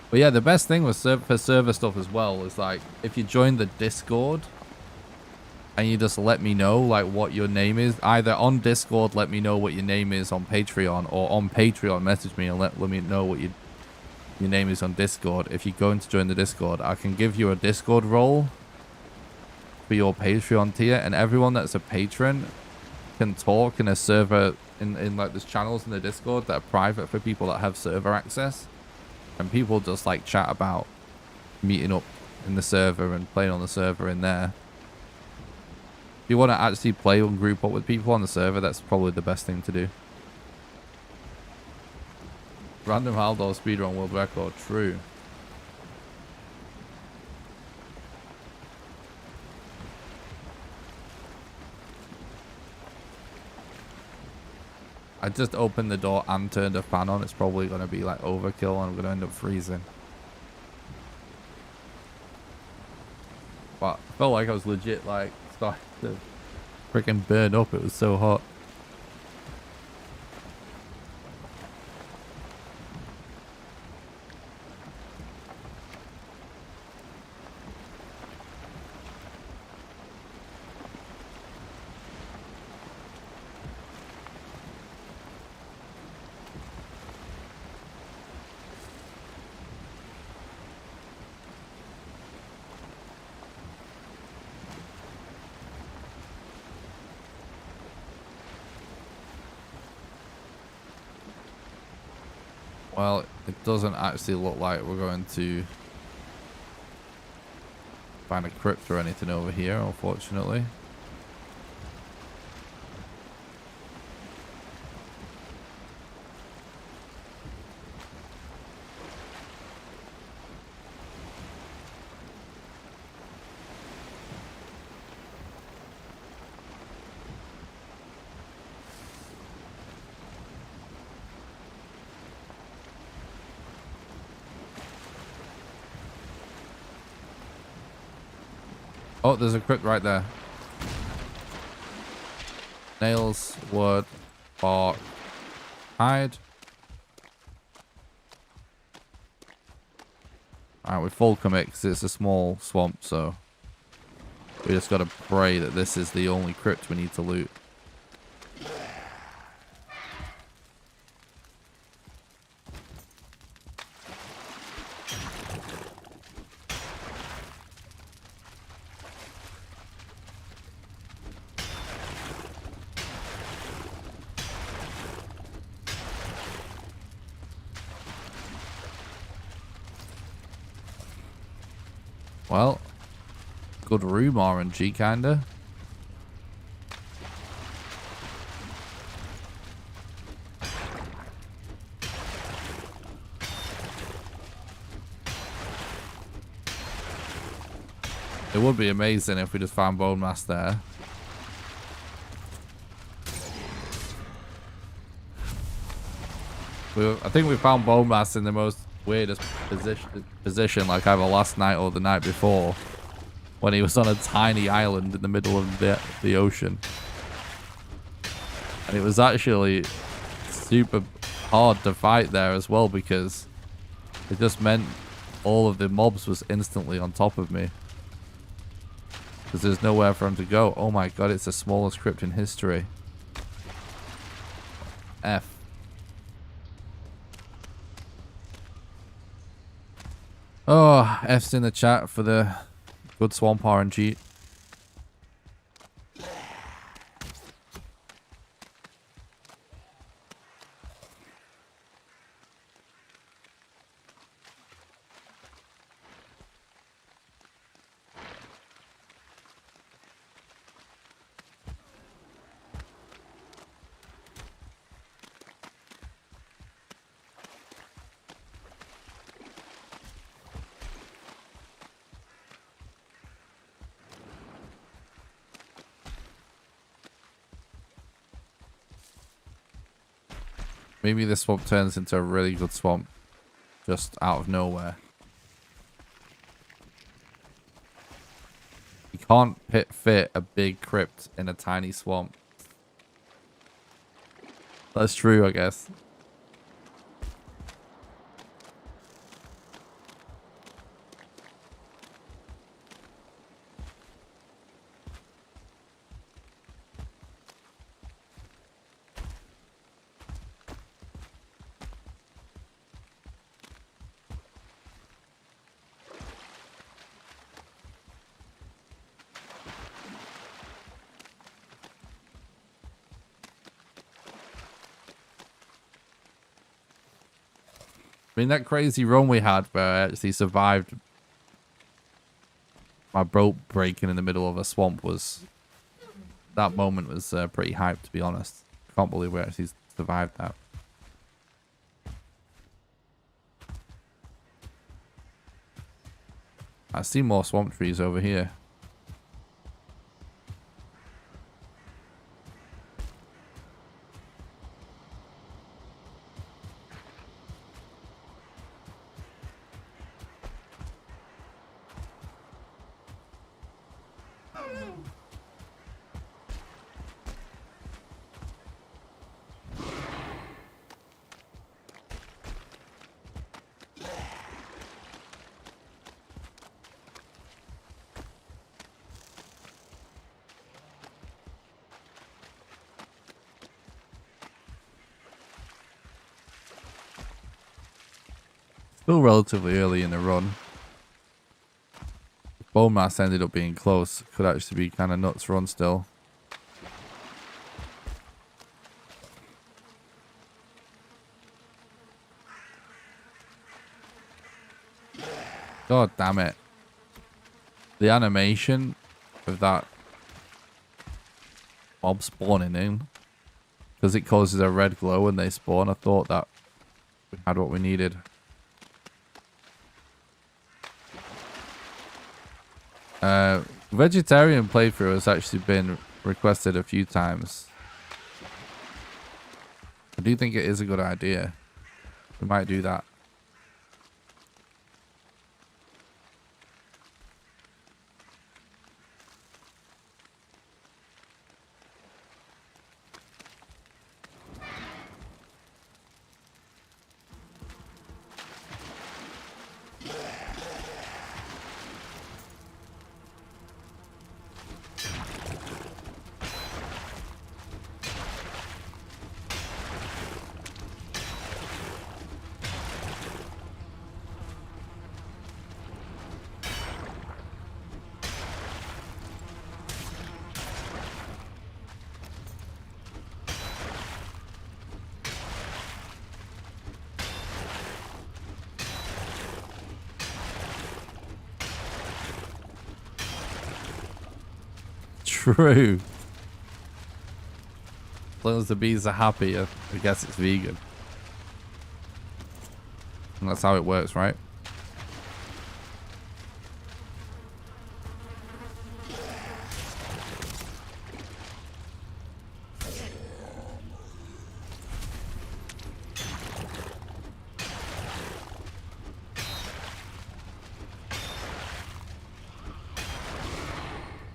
But yeah, the best thing with for server stuff as well is like if you join the Discord and you just let me know like what your name is, either on Discord let me know what your name is on Patreon, or on Patreon message me and let me know what your name is on Discord. If you're going to join the Discord, I can give you a Discord role for your Patreon tier, and everyone that's a patron can talk in a server in like there's channels in the Discord that are private for people that have server access. And people just like chat about meeting up in the server and playing on the server in there. If you want to actually play and group up with people on the server, that's probably the best thing to do. Random Haldor speedrun world record, true. I just opened the door and turned a fan on. It's probably going to be like overkill and I'm going to end up freezing. But I felt like I was legit like starting to freaking burn up. It was so hot. Well, it doesn't actually look like we're going to find a crypt or anything over here, unfortunately. Oh, there's a crypt right there. Nails, wood, bark, hide. Alright, we full commit because it's a small swamp, so we just gotta pray that this is the only crypt we need to loot. Well, good room RNG, kinda. It would be amazing if we just found bone mass there. I think we found bone mass in the most weirdest position, like either last night or the night before, when he was on a tiny island in the middle of the ocean. And it was actually super hard to fight there as well, because it just meant all of the mobs was instantly on top of me. Because there's nowhere for him to go. Oh my god, it's the smallest crypt in history. F. Oh, F's in the chat for the good swamp RNG. Maybe this swamp turns into a really good swamp just out of nowhere. You can't fit a big crypt in a tiny swamp. That's true, I guess. I mean, that crazy run we had where I actually survived my boat breaking in the middle of a swamp was... That moment was pretty hyped, to be honest. Can't believe we actually survived that. I see more swamp trees over here. Still relatively early in the run. Bone mass ended up being close. Could actually be kind of nuts run still. God damn it. The animation of that mob spawning in, because it causes a red glow when they spawn. I thought that we had what we needed. Vegetarian playthrough has actually been requested a few times. I do think it is a good idea. We might do that. True. As long as the bees are happy, I guess it's vegan. And that's how it works, right?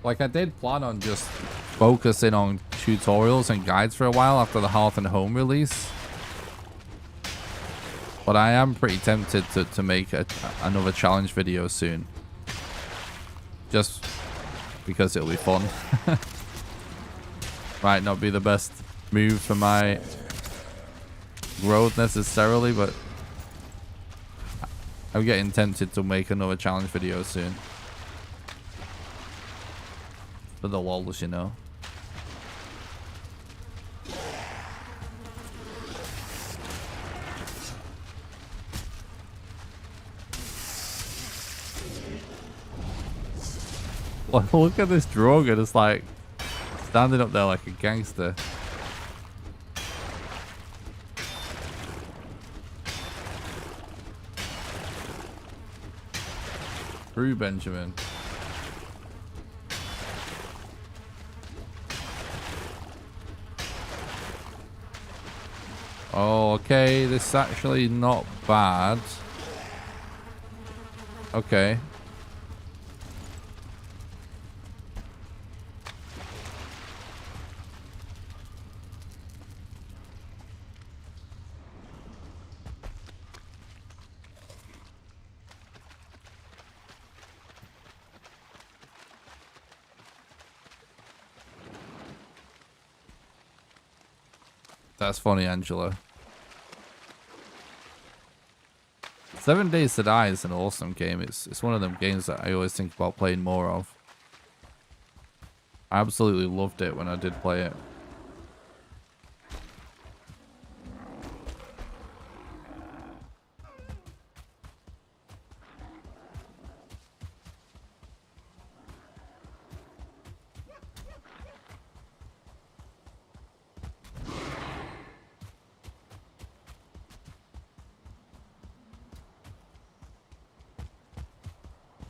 Like, I did plan on just focusing on tutorials and guides for a while after the Hearth and Home release. But I am pretty tempted to make another challenge video soon. Just because it'll be fun. Might not be the best move for my growth necessarily, but I'm getting tempted to make another challenge video soon. For the lols, you know. Well, look at this Drogon, it's like standing up there like a gangster. True, Benjamin. Oh, okay, this is actually not bad. Okay. That's funny, Angela. 7 Days to Die is an awesome game. It's one of them games that I always think about playing more of. I absolutely loved it when I did play it.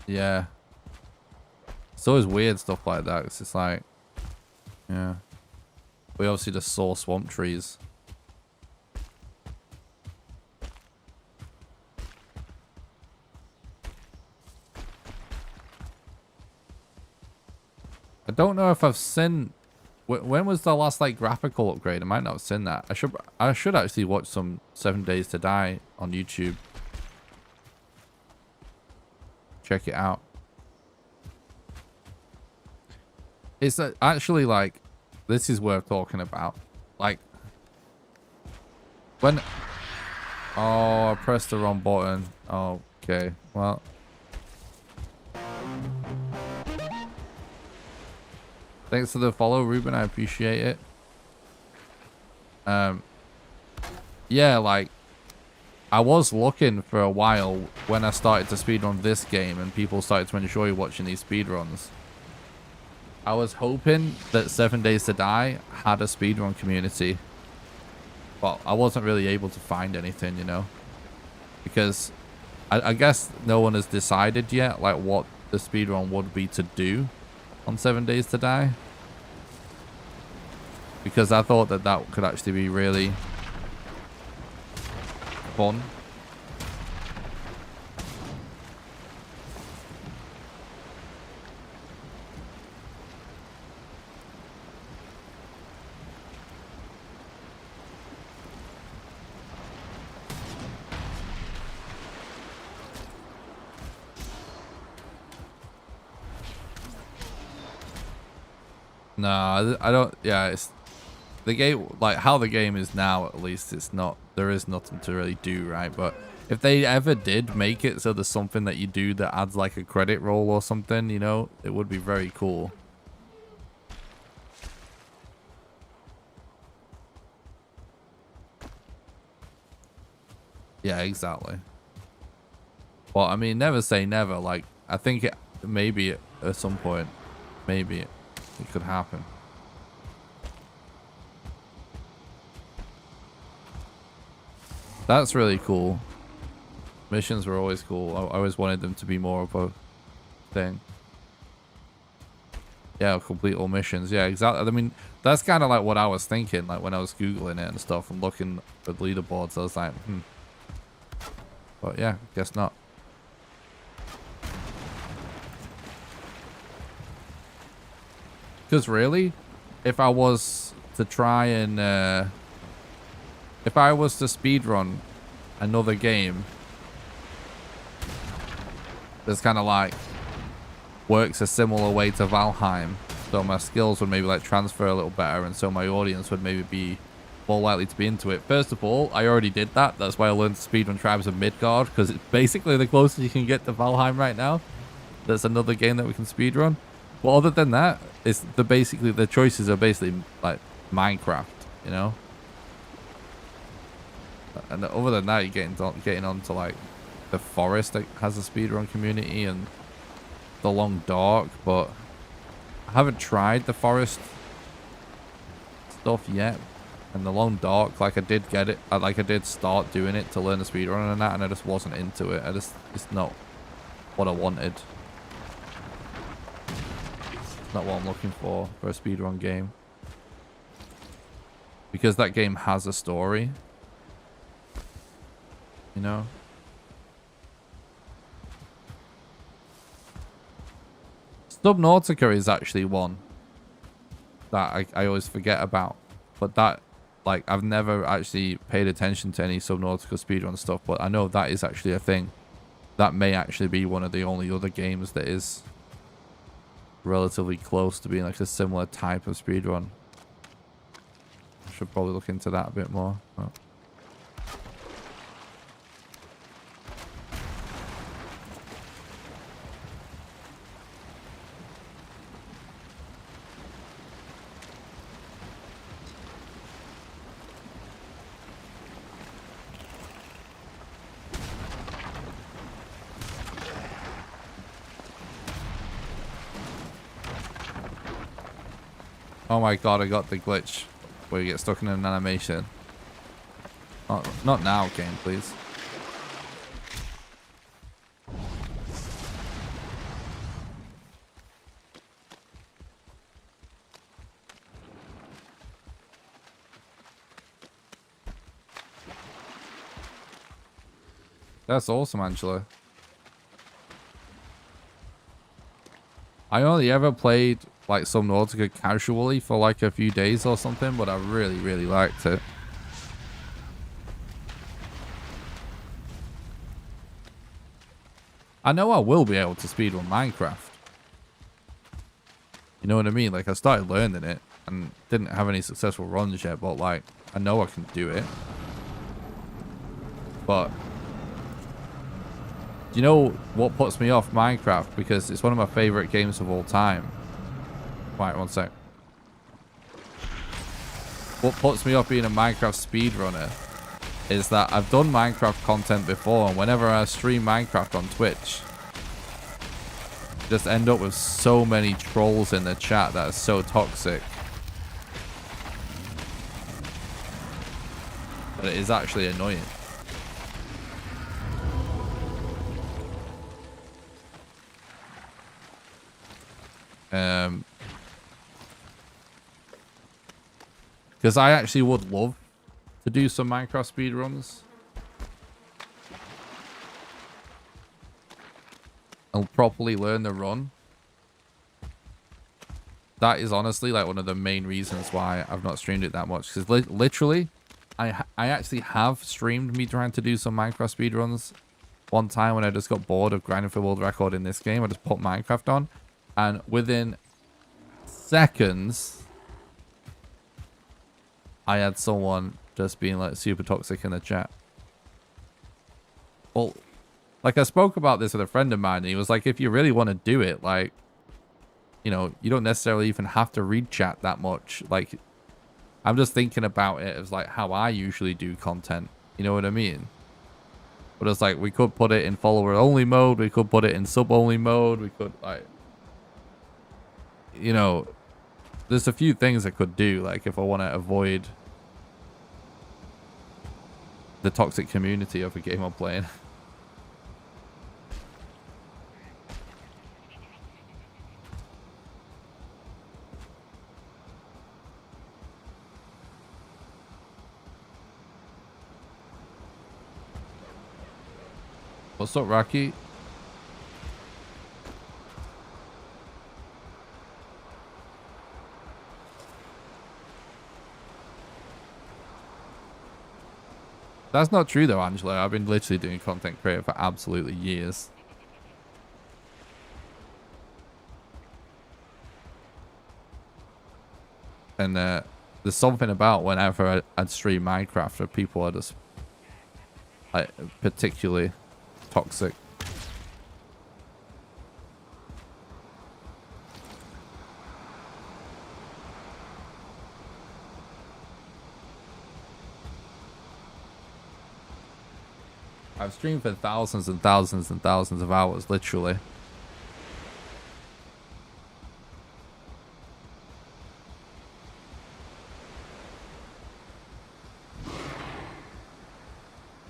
Yeah. It's always weird stuff like that. It's just like, yeah. We obviously just saw swamp trees. I don't know if I've seen... When was the last like graphical upgrade? I might not have seen that. I should actually watch some 7 Days to Die on YouTube. Check it out. It's actually like, this is worth talking about. Like, when... Oh, I pressed the wrong button. Oh, okay, well... Thanks for the follow, Ruben. I appreciate it. Yeah, like, I was looking for a while when I started to speedrun this game and people started to enjoy watching these speedruns. I was hoping that 7 Days to Die had a speedrun community. But I wasn't really able to find anything, you know. Because I guess no one has decided yet, like, what the speedrun would be to do on 7 Days to Die. Because I thought that that could actually be really fun. No, I don't. Yeah, it's the game, like how the game is now, at least it's not, there is nothing to really do, right? But if they ever did make it so there's something that you do that adds like a credit roll or something, you know, it would be very cool. Yeah, exactly. Well, I mean, never say never. Like, I think it, maybe at some point, maybe it could happen. That's really cool. Missions were always cool. I always wanted them to be more of a thing. Yeah, complete all missions. Yeah, exactly. I mean, that's kind of like what I was thinking, like when I was Googling it and stuff and looking at leaderboards. I was like, But yeah, guess not. Because really, if I was to try and, if I was to speedrun another game that's kind of like works a similar way to Valheim, so my skills would maybe like transfer a little better, and so my audience would maybe be more likely to be into it. First of all, I already did that. That's why I learned to speedrun Tribes of Midgard, because it's basically the closest you can get to Valheim right now. That's another game that we can speedrun. But other than that, it's basically the choices are basically like Minecraft, you know. And other than that, you're getting onto like the forest that has a speedrun community and the long dark. But I haven't tried the forest stuff yet. And the long dark, like I did get it, like I did start doing it to learn the speedrun and that, and I just wasn't into it. It's not what I wanted. Not what I'm looking for a speedrun game. Because that game has a story. You know? Subnautica is actually one that I always forget about. But that, like, I've never actually paid attention to any Subnautica speedrun stuff, but I know that is actually a thing. That may actually be one of the only other games that is relatively close to being like a similar type of speedrun. I should probably look into that a bit more. But. Oh my god, I got the glitch where you get stuck in an animation. Not now, game, please. That's awesome, Angela. I only ever played like Subnautica casually for like a few days or something, but I really, really liked it. I know I will be able to speedrun Minecraft. You know what I mean? Like, I started learning it and didn't have any successful runs yet, but like, I know I can do it. But you know what puts me off Minecraft? Because it's one of my favorite games of all time. Right, one sec. What puts me off being a Minecraft speedrunner is that I've done Minecraft content before, and whenever I stream Minecraft on Twitch, just end up with so many trolls in the chat that are so toxic. But it is actually annoying. Because I actually would love to do some Minecraft speedruns. And properly learn the run. That is honestly like one of the main reasons why I've not streamed it that much. Because literally, I actually have streamed me trying to do some Minecraft speedruns. One time when I just got bored of grinding for world record in this game, I just put Minecraft on. And within seconds, I had someone just being like super toxic in the chat. Well, like I spoke about this with a friend of mine, and he was like, if you really want to do it, like, you know, you don't necessarily even have to read chat that much. Like, I'm just thinking about it as like how I usually do content. You know what I mean? But it's like, we could put it in follower only mode. We could put it in sub only mode. We could like, you know, there's a few things I could do. Like if I want to avoid the toxic community of a game I'm playing. What's up, Rocky? That's not true though, Angela. I've been literally doing content creator for absolutely years. And there's something about whenever I'd stream Minecraft where people are just like particularly toxic. I've streamed for thousands and thousands and thousands of hours, literally.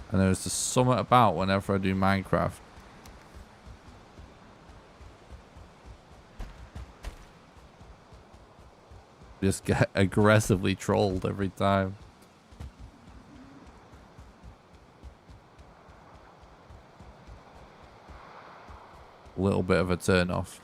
And there's just something about whenever I do Minecraft. Just get aggressively trolled every time. A little bit of a turn off.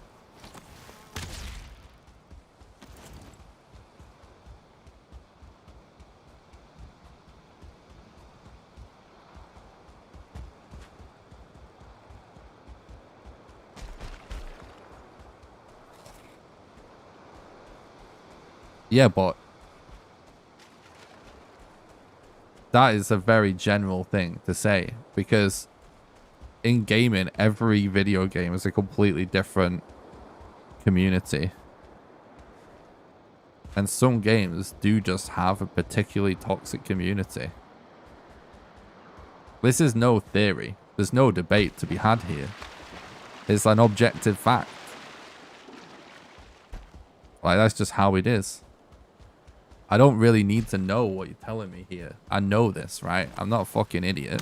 Yeah, but that is a very general thing to say, because in gaming, every video game is a completely different community. And some games do just have a particularly toxic community. This is no theory. There's no debate to be had here. It's an objective fact. Like, that's just how it is. I don't really need to know what you're telling me here. I know this, right? I'm not a fucking idiot.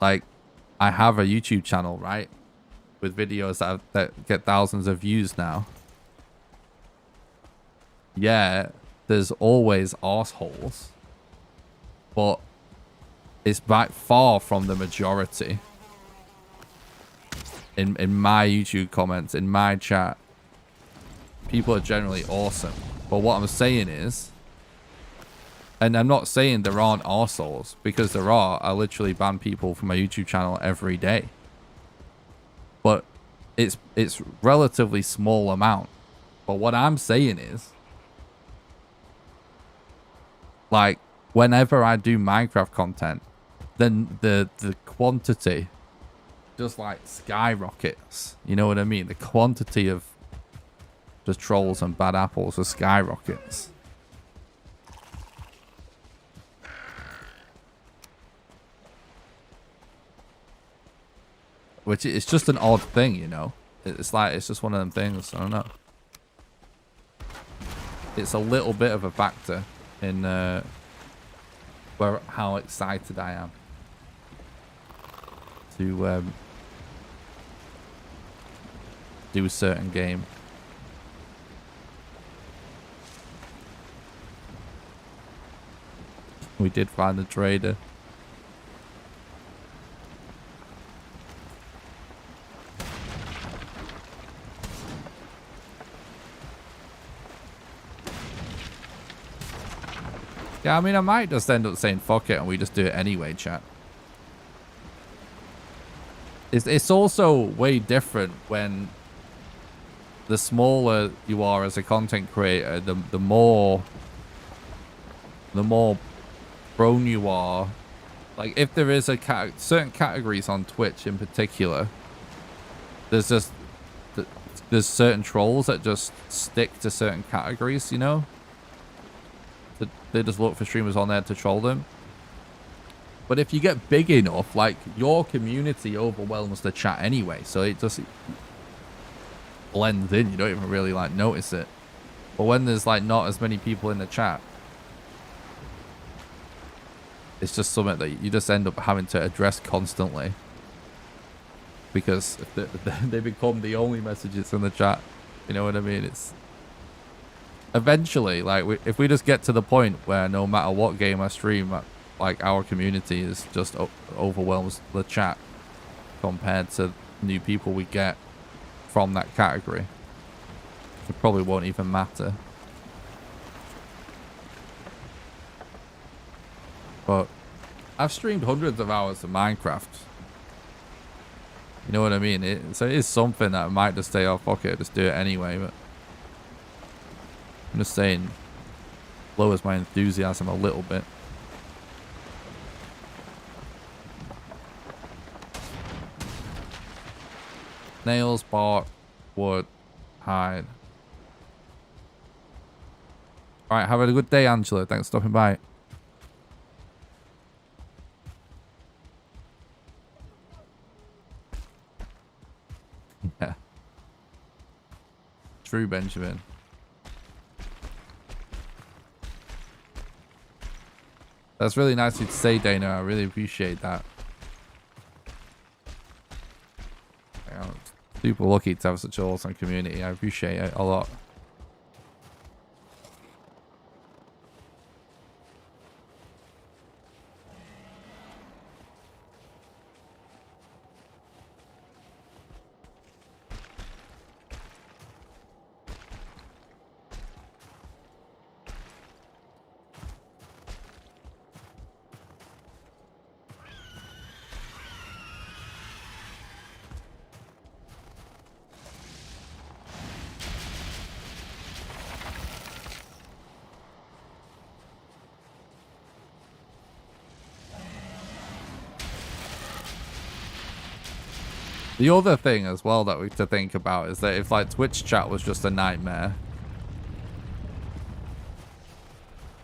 Like, I have a YouTube channel, right? With videos that get thousands of views now. Yeah, there's always arseholes. But it's by far from the majority. In my YouTube comments, in my chat. People are generally awesome. But what I'm saying is, and I'm not saying there aren't arseholes, because there are. I literally ban people from my YouTube channel every day. But it's relatively small amount. But what I'm saying is, like, whenever I do Minecraft content, then the quantity just like skyrockets. You know what I mean? The quantity of just trolls and bad apples just skyrockets. Which it's just an odd thing, you know. It's like, it's just one of them things. I don't know. It's a little bit of a factor in how excited I am to do a certain game. We did find the trader. Yeah, I mean, I might just end up saying fuck it and we just do it anyway, chat. It's also way different when the smaller you are as a content creator, the more prone you are. Like, if there is a certain categories on Twitch in particular, there's certain trolls that just stick to certain categories, you know? They just look for streamers on there to troll them. But if you get big enough, like, your community overwhelms the chat anyway, so it just blends in. You don't even really, like, notice it. But when there's, like, not as many people in the chat, it's just something that you just end up having to address constantly. Because they become the only messages in the chat. You know what I mean? It's... Eventually, like, if we just get to the point where no matter what game I stream, like, our community is just overwhelms the chat compared to new people we get from that category, it probably won't even matter. But I've streamed hundreds of hours of Minecraft. You know what I mean? So it is something that I might just say, oh, fuck it, just do it anyway. But I'm just saying, lowers my enthusiasm a little bit. Nails, bark, wood, hide. Alright, have a good day, Angela. Thanks for stopping by. Yeah. True, Benjamin. That's really nice of you to say, Dana. I really appreciate that. I'm super lucky to have such an awesome community. I appreciate it a lot. The other thing as well that we have to think about is that if, like, Twitch chat was just a nightmare,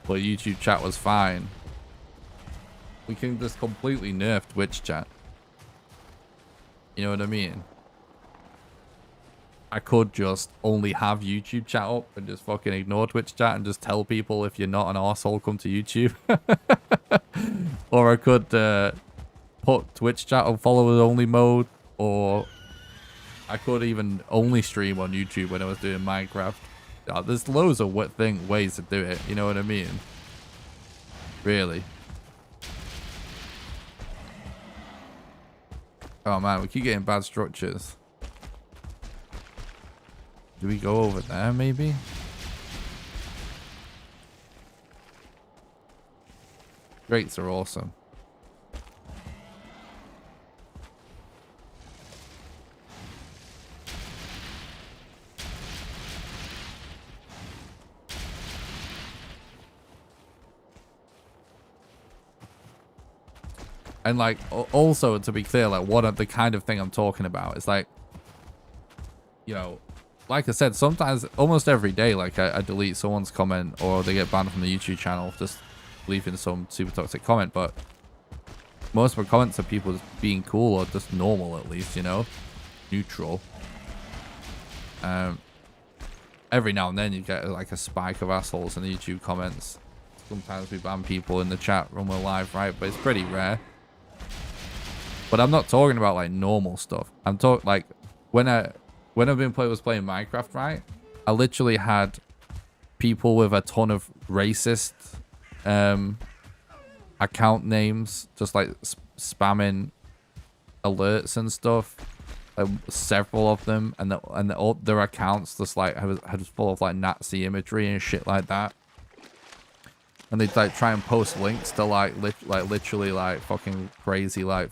but YouTube chat was fine, we can just completely nerf Twitch chat. You know what I mean? I could just only have YouTube chat up and just fucking ignore Twitch chat and just tell people, if you're not an arsehole, come to YouTube. Or I could put Twitch chat on followers only mode. Or I could even only stream on YouTube when I was doing Minecraft. There's loads of ways to do it. You know what I mean? Really. Oh man, we keep getting bad structures. Do we go over there maybe? Grates are awesome. And, like, also, to be clear, like, what the kind of thing I'm talking about is, like, you know, like I said, sometimes, almost every day, like, I delete someone's comment or they get banned from the YouTube channel just leaving some super toxic comment. But most of my comments are people just being cool or just normal, at least, you know, neutral. Every now and then you get like a spike of assholes in the YouTube comments. Sometimes we ban people in the chat when we're live, right? But it's pretty rare. But I'm not talking about like normal stuff. I'm talking like when I've been playing Minecraft, right? I literally had people with a ton of racist account names, just like spamming alerts and stuff. Several of them, and all their accounts just like had full of like Nazi imagery and shit like that. And they'd like try and post links to like literally like fucking crazy like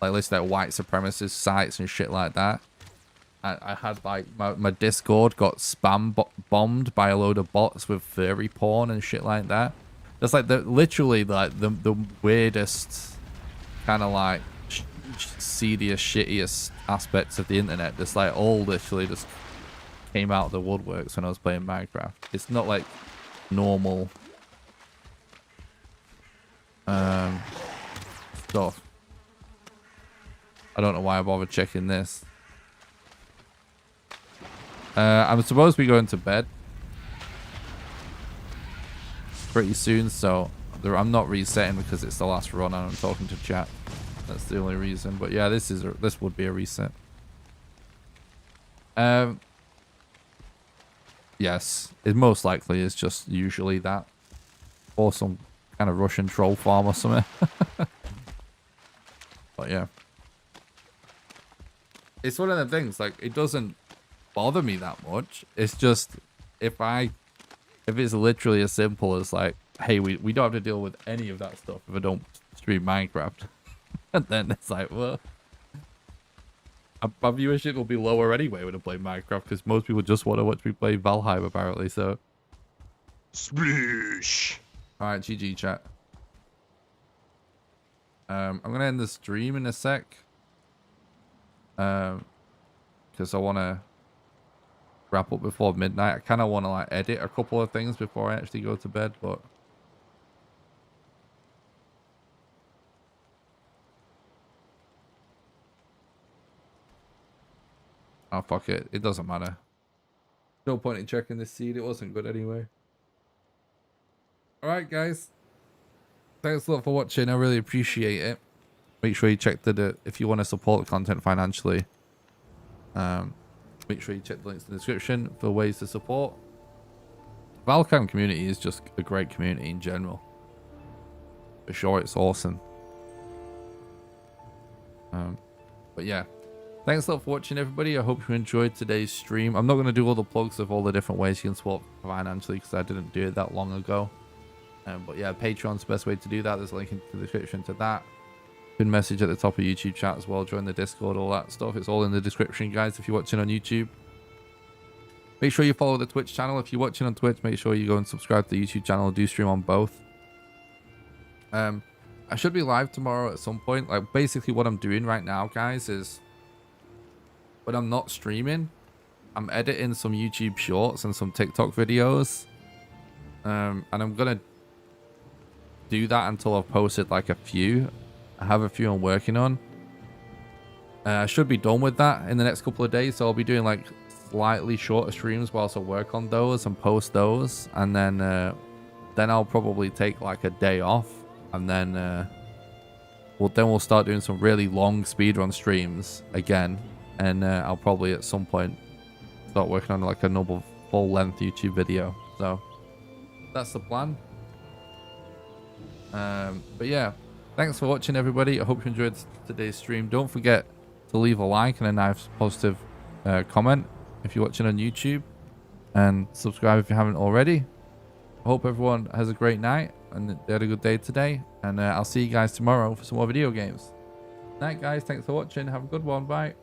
list like white supremacist sites and shit like that. I had like my Discord got bombed by a load of bots with furry porn and shit like that. That's like literally like the weirdest kind of like seediest, shittiest aspects of the internet. Just like all literally just came out of the woodworks when I was playing Minecraft. It's not like normal stuff. I don't know why I bothered checking this. I'm supposed to be going to bed pretty soon, so I'm not resetting because it's the last run and I'm talking to chat. That's the only reason. But yeah, this would be a reset. Yes, it most likely is just usually that, or some kind of Russian troll farm or something. But yeah, it's one of the things. Like, it doesn't bother me that much. It's just if it's literally as simple as like, hey, we don't have to deal with any of that stuff if I don't stream Minecraft. And then it's like, well, my viewership will be lower anyway when I play Minecraft because most people just want to watch me play Valheim apparently. So, Sploosh. All right, GG chat. I'm gonna end the stream in a sec. Because I want to wrap up before midnight. I kind of want to like edit a couple of things before I actually go to bed, but. Oh, fuck it. It doesn't matter. No point in checking this seed. It wasn't good anyway. Alright, guys. Thanks a lot for watching. I really appreciate it. Make sure you check if you want to support the content financially. Make sure you check the links in the description for ways to support. Valheim community is just a great community in general. For sure, it's awesome. But yeah. Thanks a lot for watching, everybody. I hope you enjoyed today's stream. I'm not going to do all the plugs of all the different ways you can support financially because I didn't do it that long ago. But yeah, Patreon's the best way to do that. There's a link in the description to that. Pin message at the top of YouTube chat as well. Join the Discord, all that stuff. It's all in the description, guys, if you're watching on YouTube. Make sure you follow the Twitch channel. If you're watching on Twitch, make sure you go and subscribe to the YouTube channel. I do stream on both. I should be live tomorrow at some point. Like, basically what I'm doing right now, guys, is when I'm not streaming, I'm editing some YouTube shorts and some TikTok videos. And I'm going to do that until I've posted like a few. I have a few I'm working on. I should be done with that in the next couple of days. So I'll be doing like slightly shorter streams whilst I work on those and post those. And then I'll probably take like a day off. And then we'll start doing some really long speedrun streams again. And I'll probably at some point start working on like another full-length YouTube video. So that's the plan. But yeah, thanks for watching, everybody. I hope you enjoyed today's stream. Don't forget to leave a like and a nice positive comment if you're watching on YouTube, and subscribe if you haven't already. I hope everyone has a great night and they had a good day today, and I'll see you guys tomorrow for some more video games. Night, guys. Thanks for watching. Have a good one. Bye.